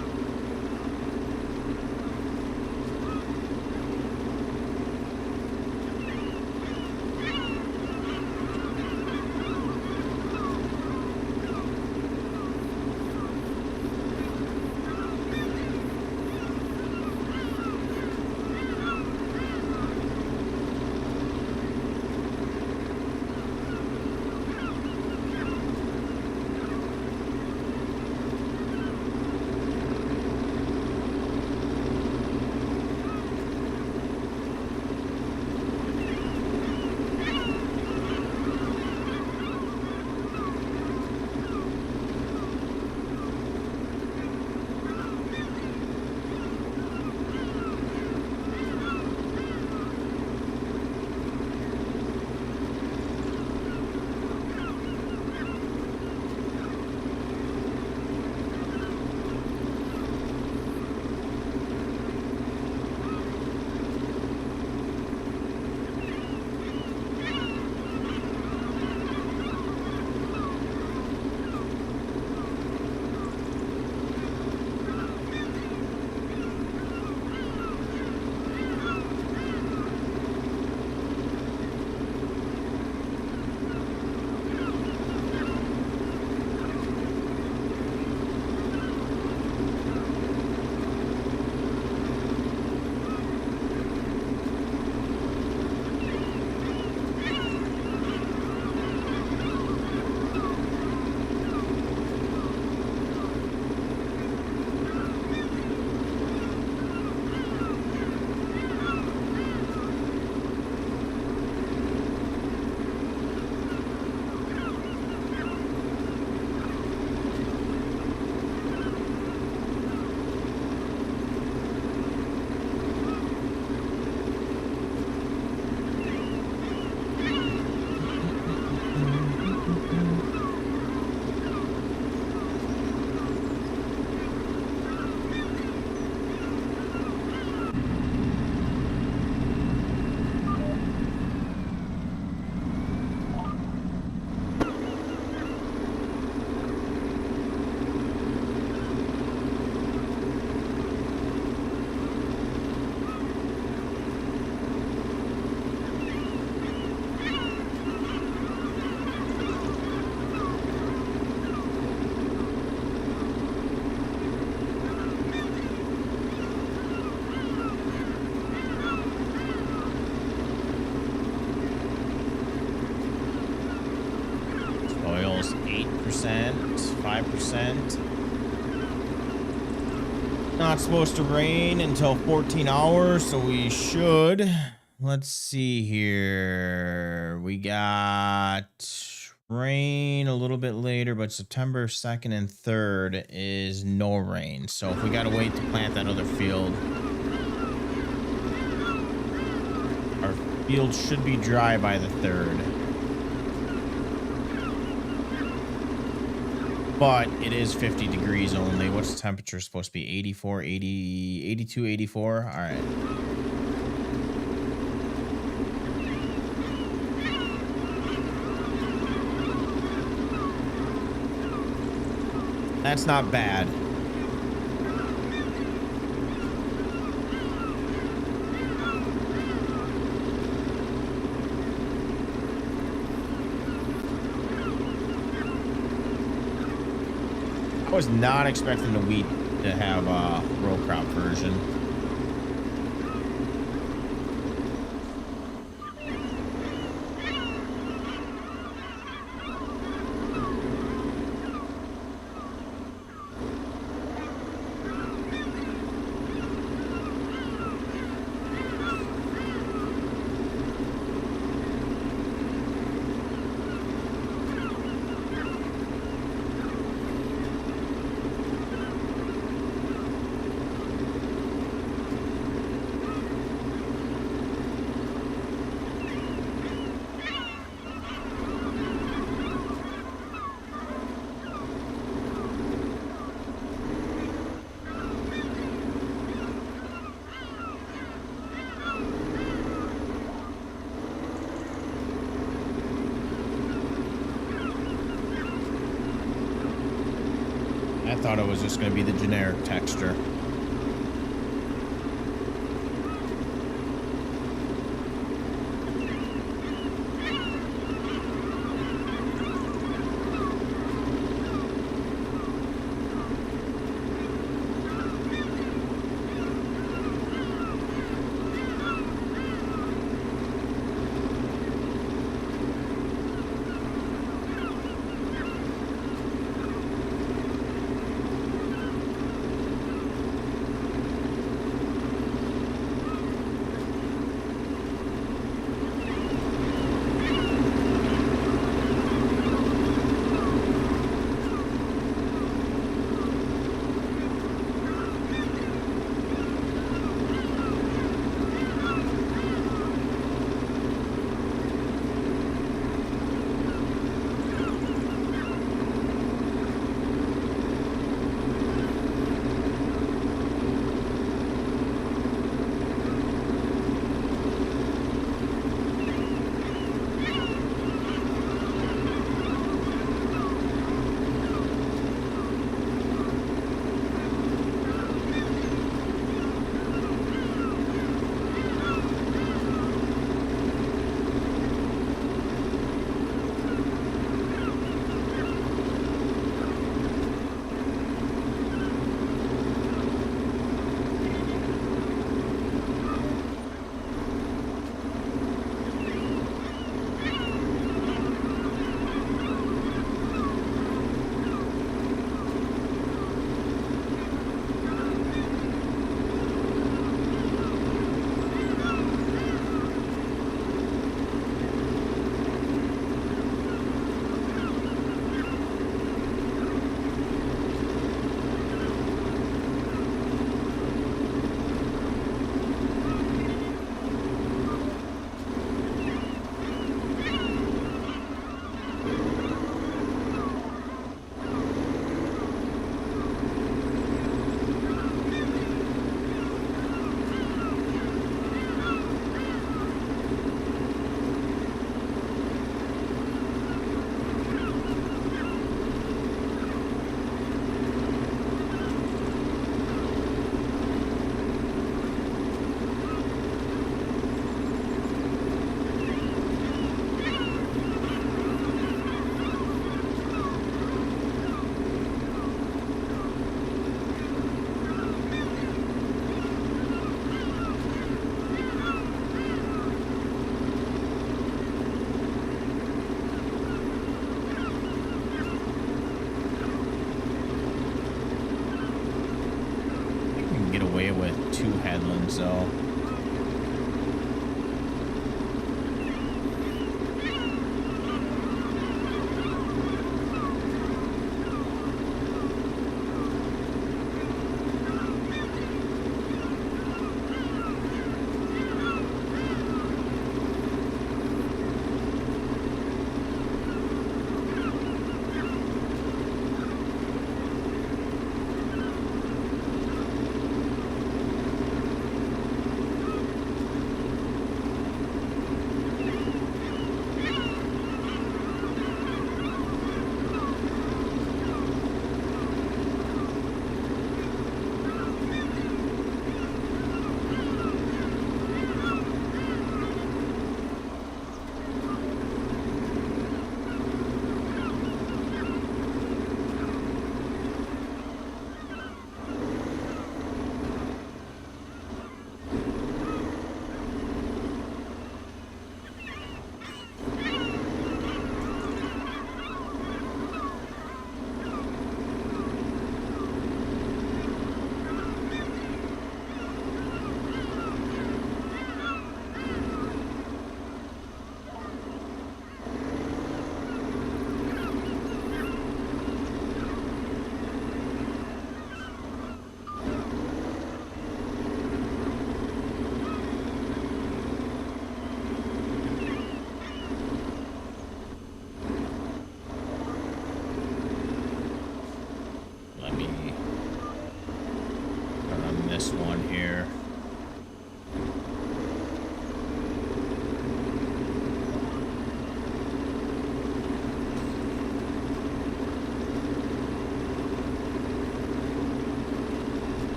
Oil's 8%, 5%. Not supposed to rain until 14 hours, so we should. Let's see here. We got rain a little bit later, but September 2nd and 3rd is no rain. So if we got to wait to plant that other field, our field should be dry by the 3rd. But it is 50 degrees only. What's the temperature supposed to be? 84, 80, 82, 84? All right. That's not bad. I was not expecting the wheat to have a row crop version. I thought it was just going to be the generic texture. With two headlands though.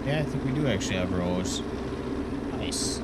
Yeah, I think we do actually have rows. Nice.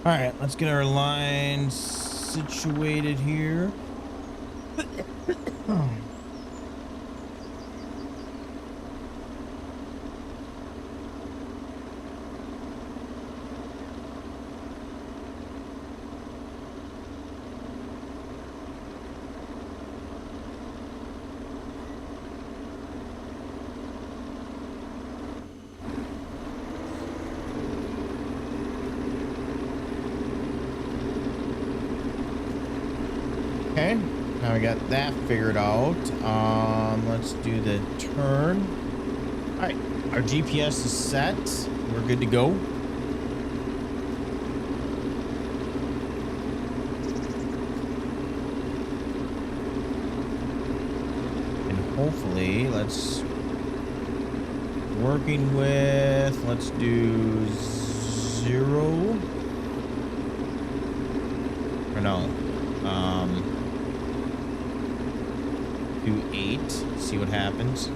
All right, let's get our lines situated here. Okay, now we got that figured out. Let's do the turn. All right, our GPS is set. We're good to go. And hopefully, let's do 0 or no. Do 8, see what happens.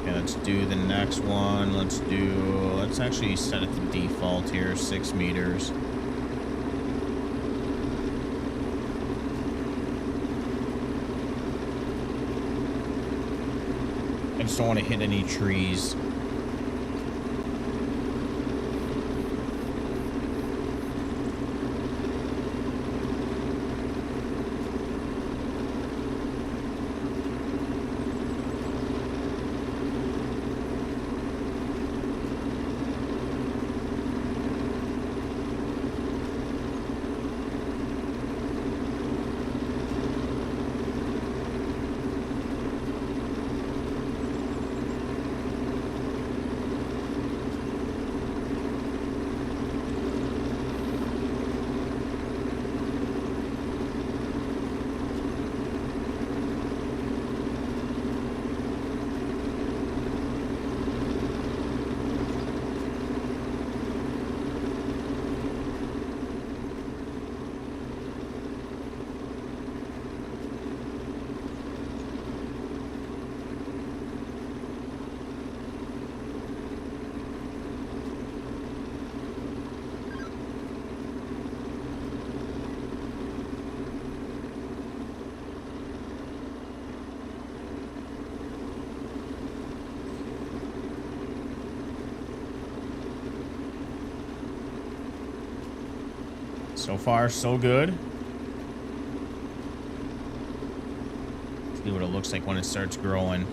Let's do the next one. Let's actually set it to default here, 6 meters. I just don't want to hit any trees. So far, so good. See what it looks like when it starts growing.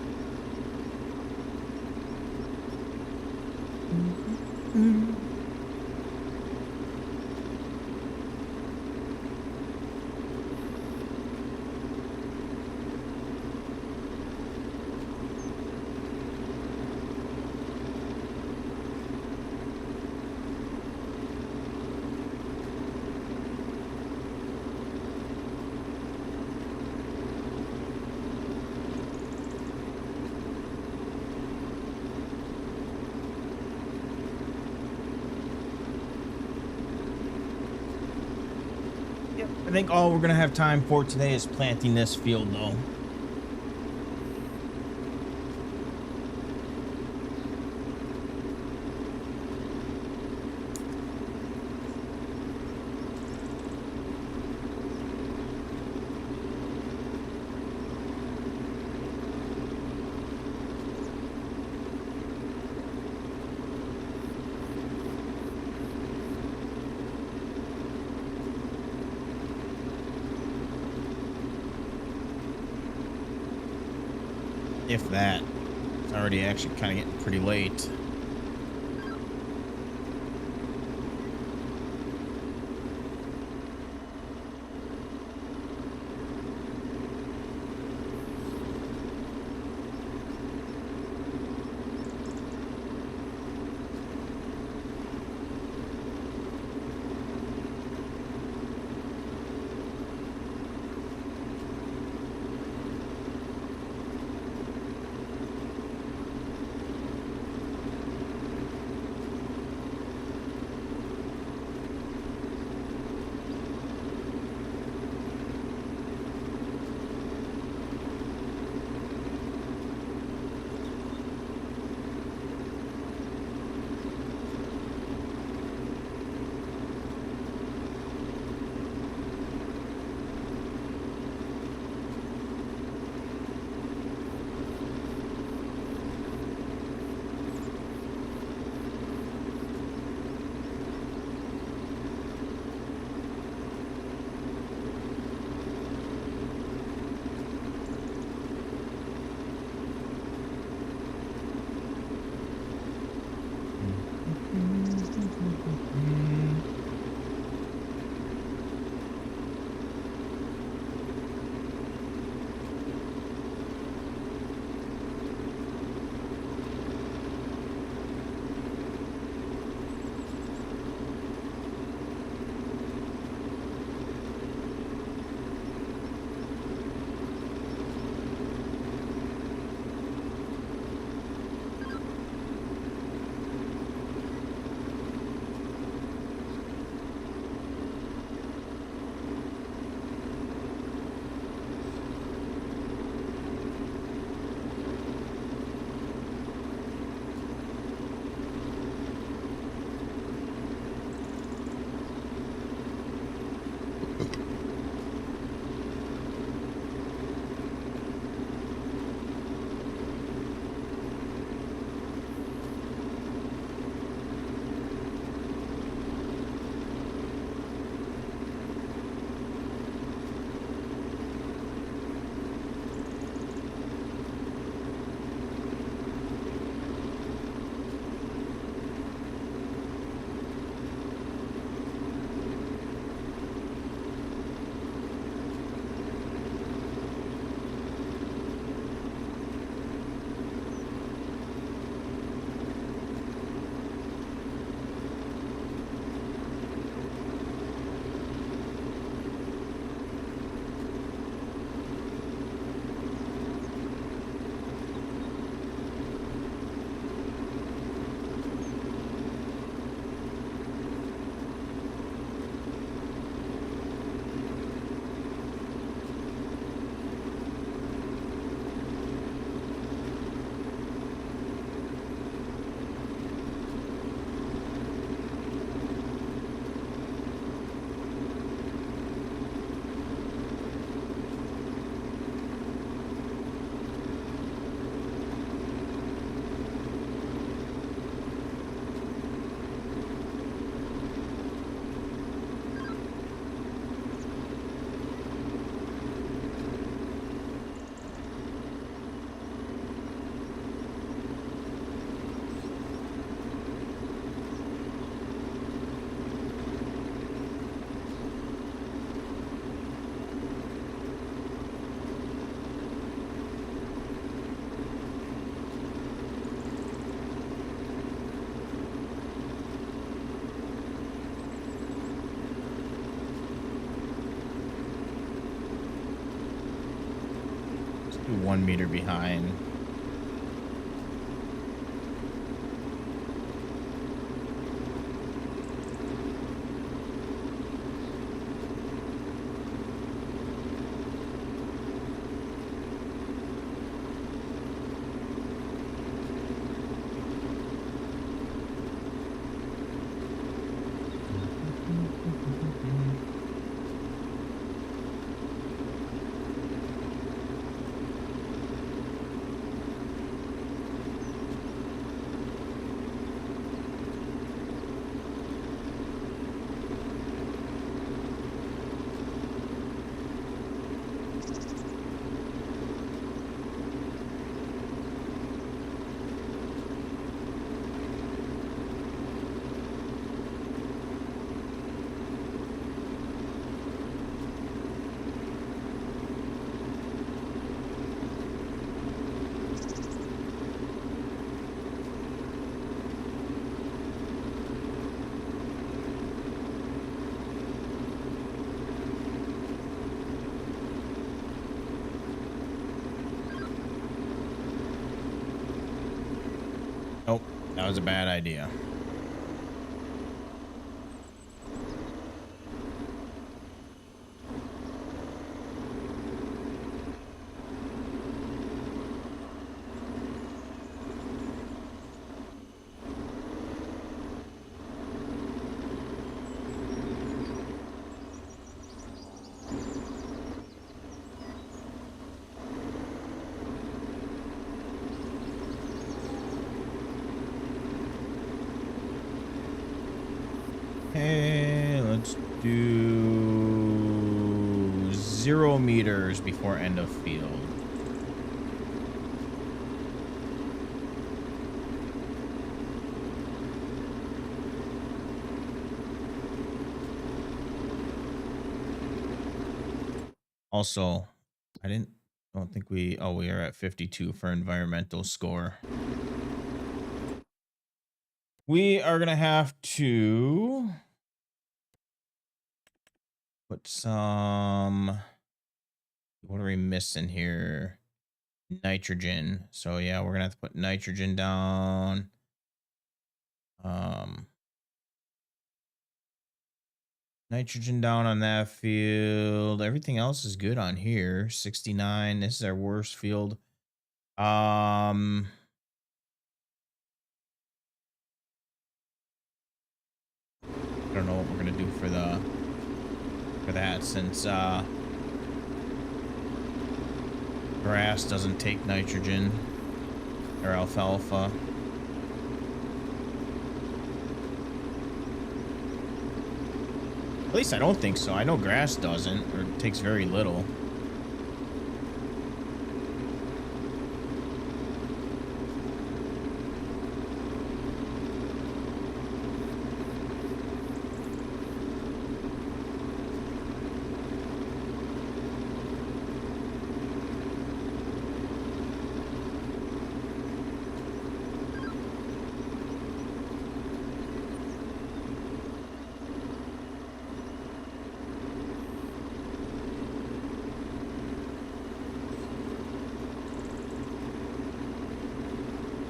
I think all we're gonna have time for today is planting this field, though. If that. It's already actually kind of getting pretty late. 1 meter behind. Nope, that was a bad idea. Okay, let's do 0 meters before end of field. Also, don't think we are at 52 for environmental score. We are gonna have to put some, what are we missing here? Nitrogen. So yeah, we're gonna have to put nitrogen down. Nitrogen down on that field. Everything else is good on here. 69. This is our worst field. I don't know what we're gonna do for that, since grass doesn't take nitrogen, or alfalfa. At least I don't think so. I know grass doesn't, or it takes very little.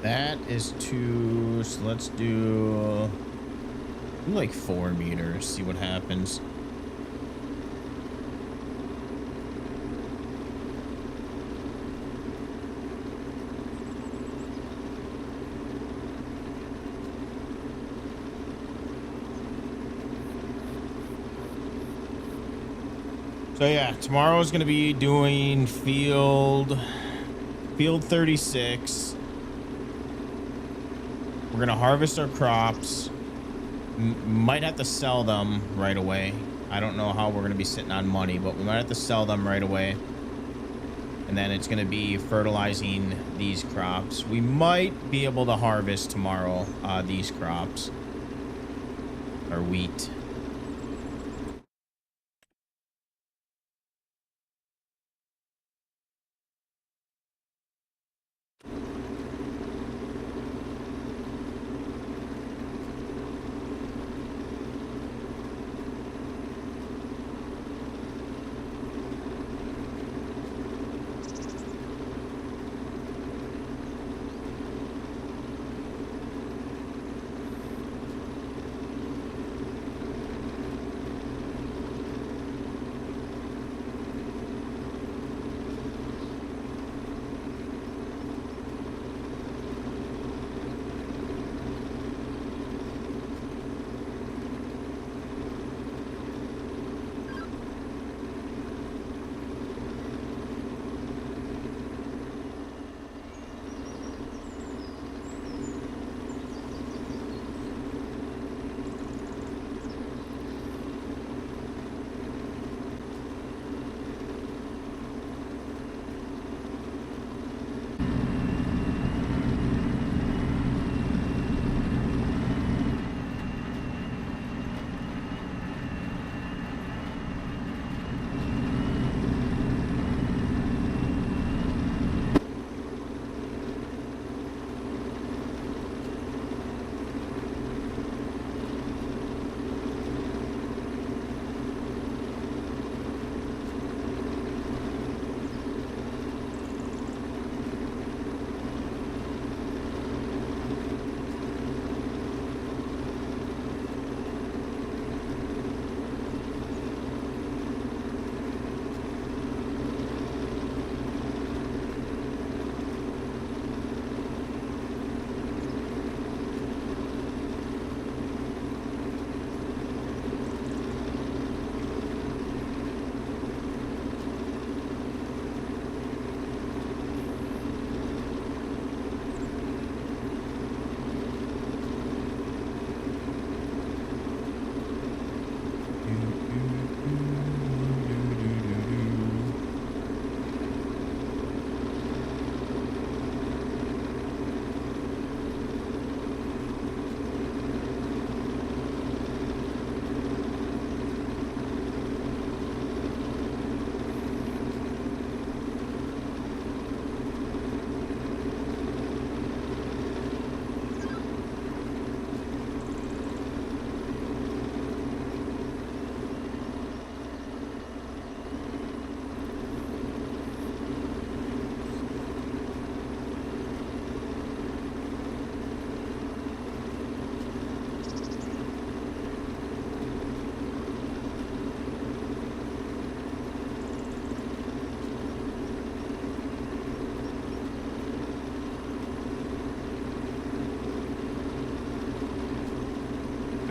That is 2, so let's do like 4 meters, see what happens. So yeah, tomorrow is going to be doing field 36. We're going to harvest our crops. Might have to sell them right away. I don't know how we're going to be sitting on money, but we might have to sell them right away. And then it's going to be fertilizing these crops. We might be able to harvest tomorrow these crops. Or wheat.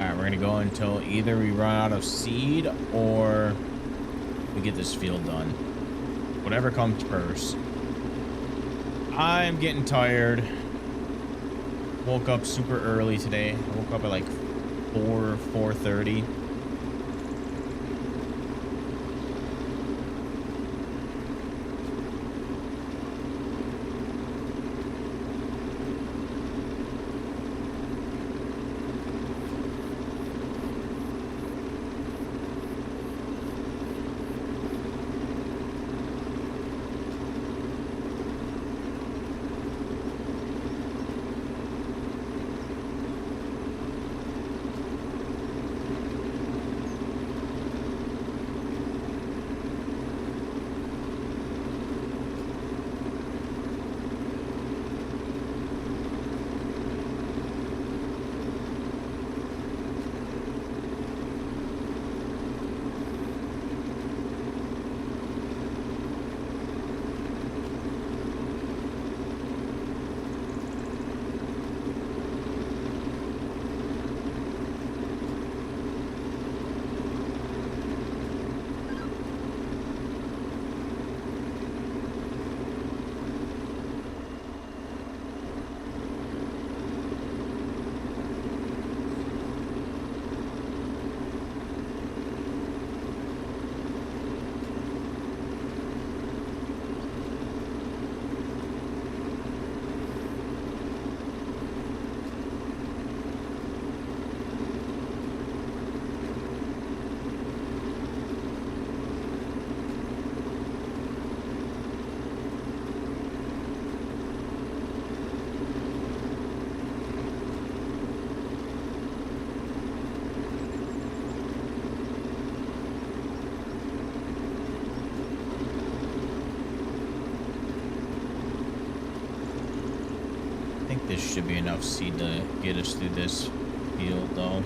right, we're gonna go until either we run out of seed or we get this field done. Whatever comes first. I'm getting tired. Woke up super early today. I woke up at like 4:30. I think this should be enough seed to get us through this field though.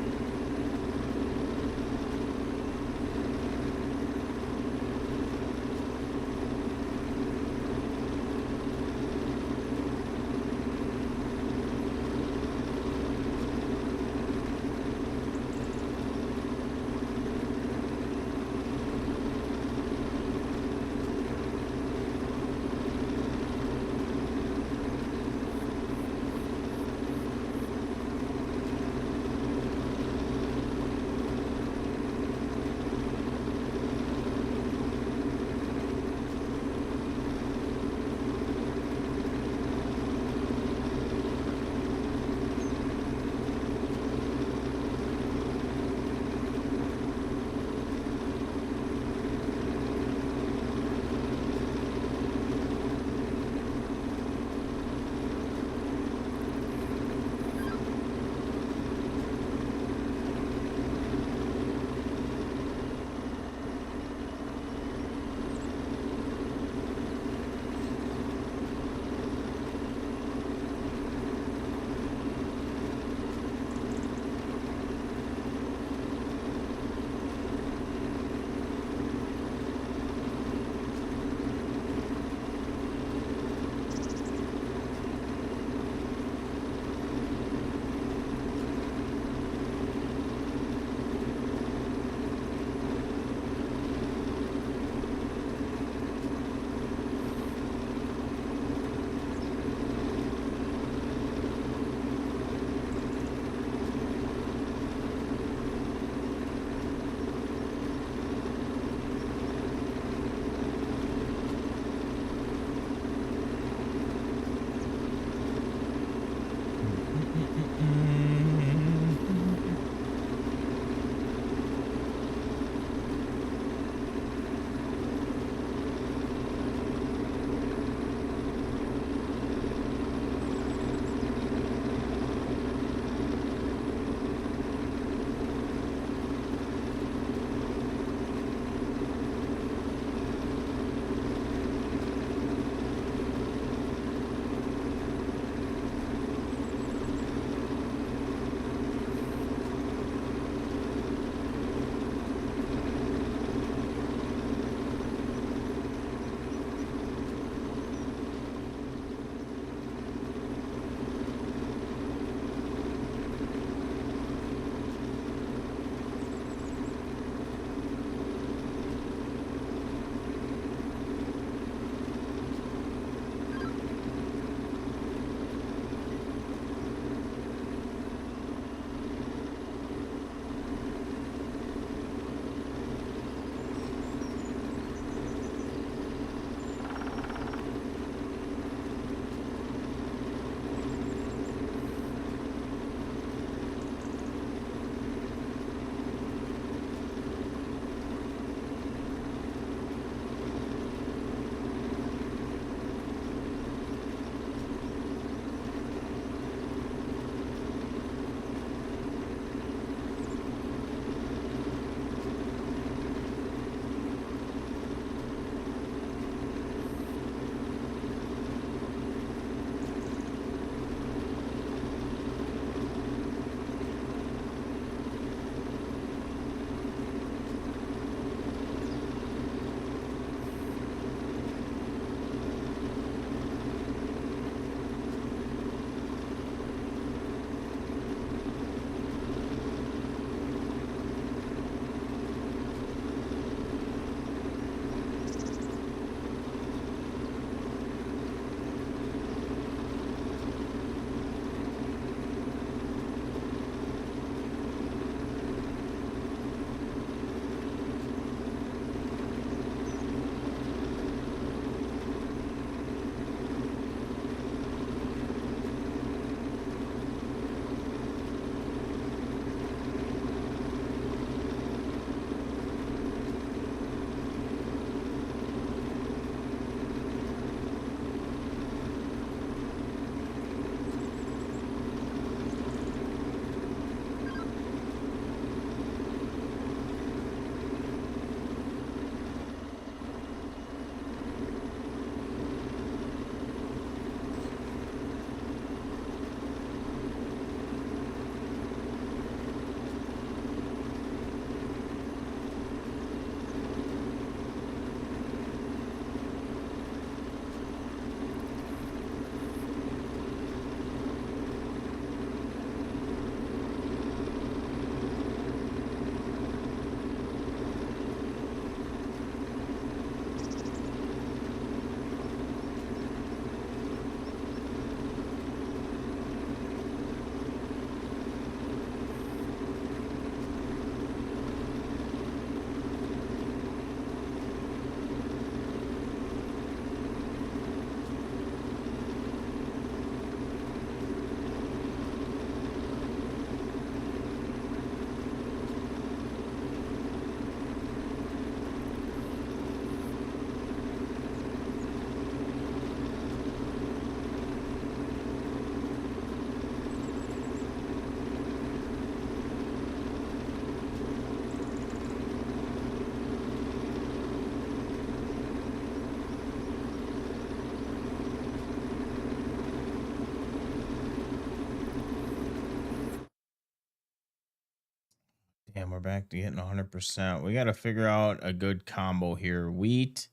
Damn, we're back to getting 100%. We got to figure out a good combo here. Wheat.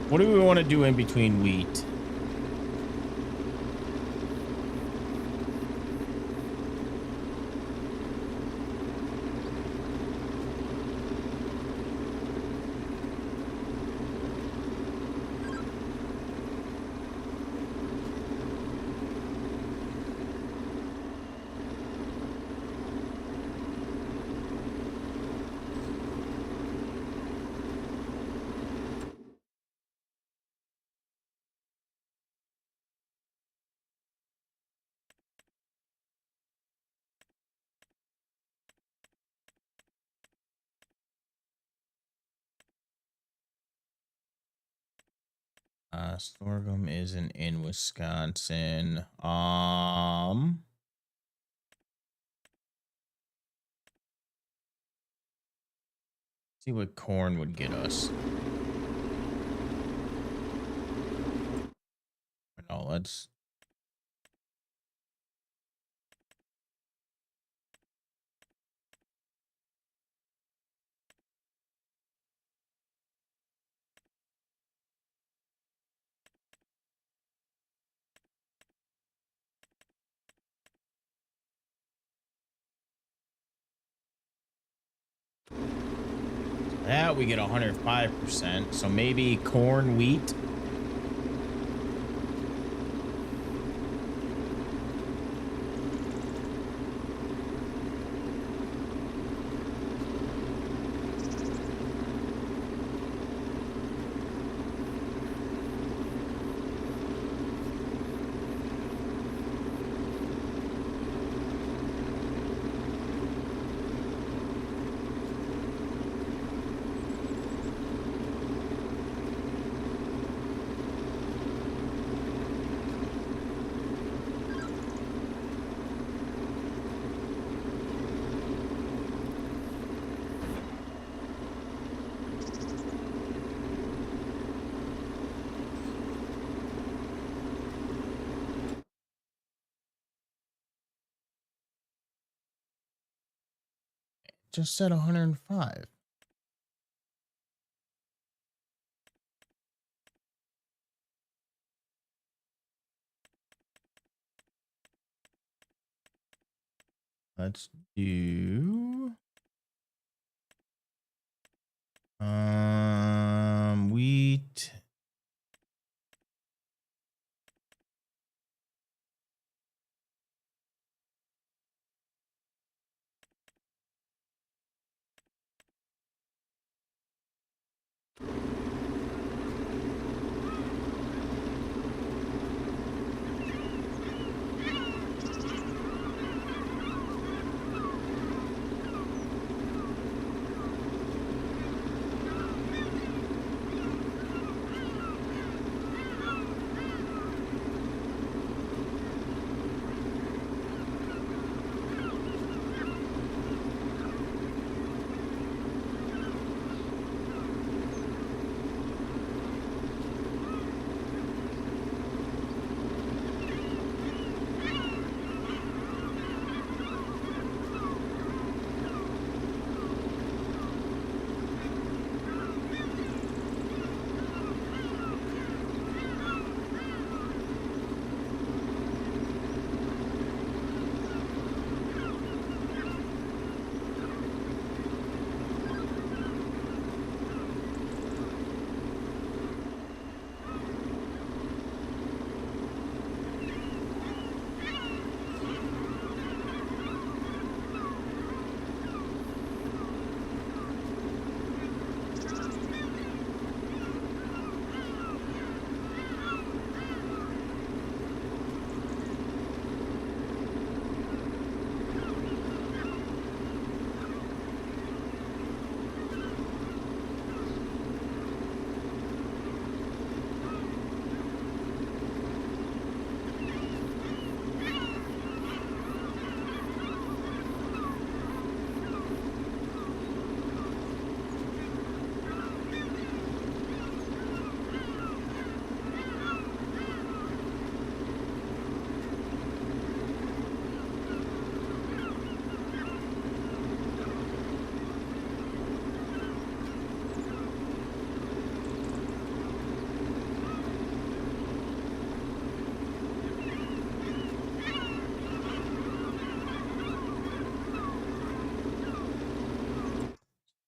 What do we want to do in between wheat? Sorghum isn't in Wisconsin. See what corn would get us. No, let's. That we get 105%. So maybe corn, wheat. Just said 105. Let's do wheat.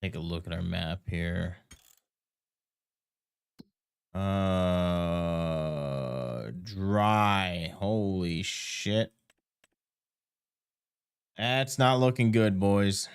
Take a look at our map here. Dry. Holy shit. That's not looking good, boys.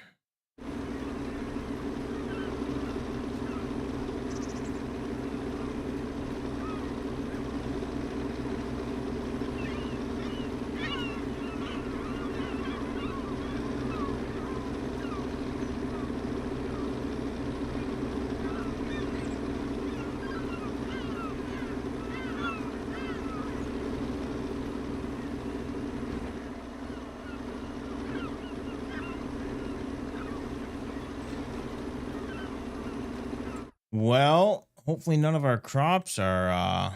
Well, hopefully none of our crops are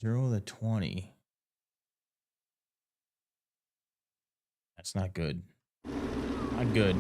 0 to 20. That's not good. Not good.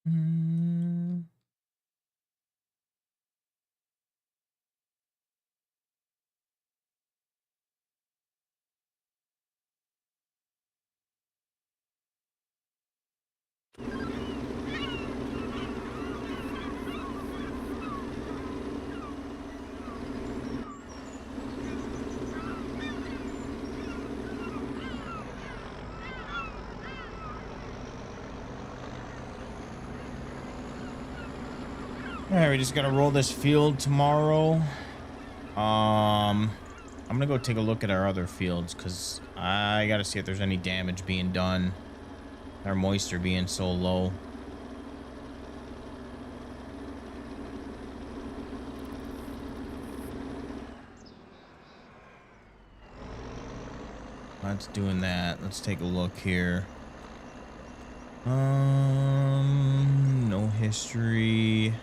Mm. All right, we just gotta roll this field tomorrow. I'm gonna go take a look at our other fields because I gotta see if there's any damage being done. Our moisture being so low. That's doing that. Let's take a look here. No history.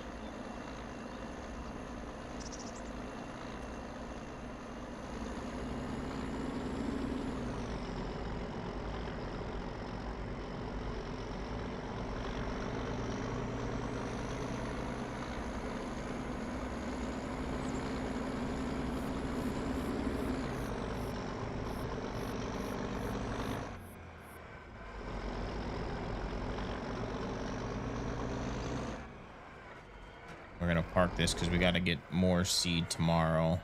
We're gonna park this because we got to get more seed tomorrow.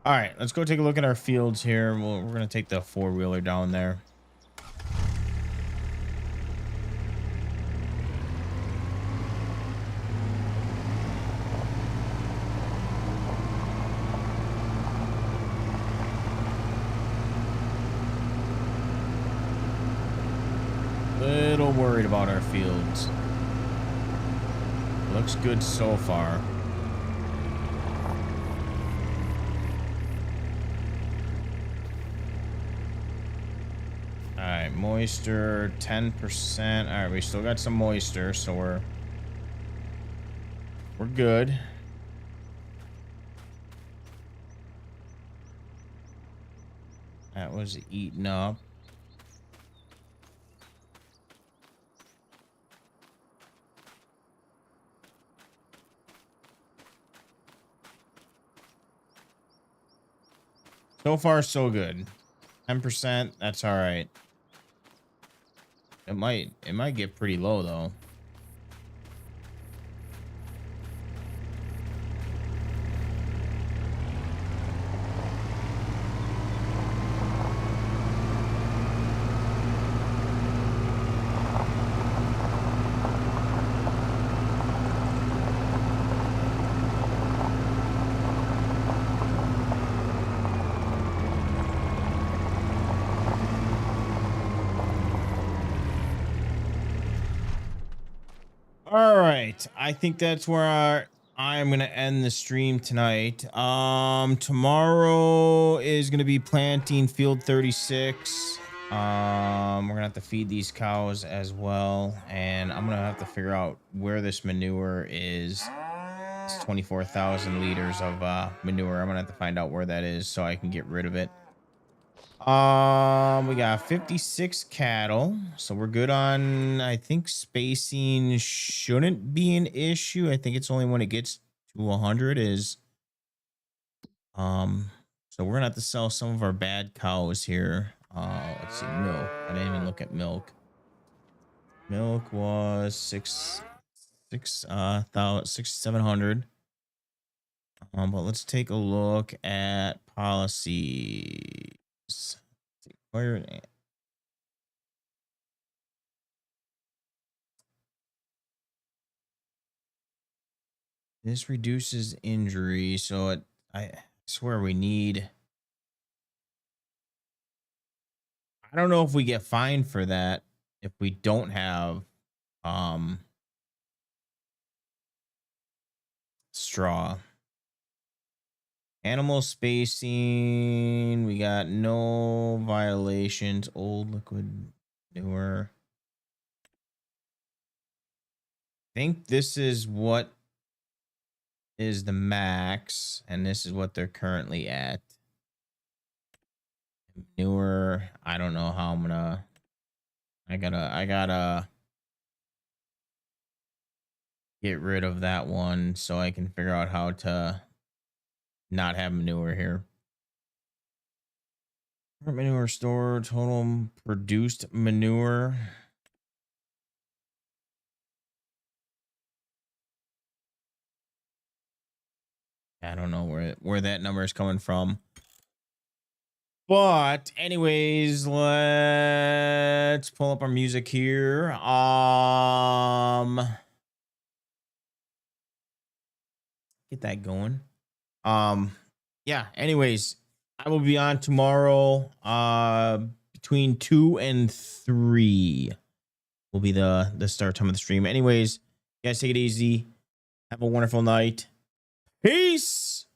All right, let's go take a look at our fields here. We're gonna take the four-wheeler down there. Little worried about our fields. Looks good so far. All right, moisture 10%. All right, we still got some moisture, so we're good. That was eaten up. So far, so good. 10%. That's all right. It might get pretty low though. All right. I think that's where I'm going to end the stream tonight. Tomorrow is going to be planting field 36. We're going to have to feed these cows as well. And I'm going to have to figure out where this manure is. It's 24,000 liters of manure. I'm going to have to find out where that is so I can get rid of it. We got 56 cattle, so we're good on, I think spacing shouldn't be an issue. I think it's only when it gets to 100 is so we're gonna have to sell some of our bad cows here. Let's see, milk. I didn't even look at milk. Milk was 6,700. But let's take a look at policies. Where this reduces injury, so I swear we need. I don't know if we get fined for that if we don't have straw. Animal spacing, we got no violations. Old, liquid, newer. I think this is what is the max, and this is what they're currently at. Newer, I don't know how I'm gonna. I gotta get rid of that one so I can figure out how to not have manure here. Manure stored, total produced manure. I don't know where that number is coming from. But anyways, let's pull up our music here. Get that going. Yeah, anyways, I will be on tomorrow between 2 and 3 will be the start time of the stream. Anyways, you guys take it easy. Have a wonderful night. Peace.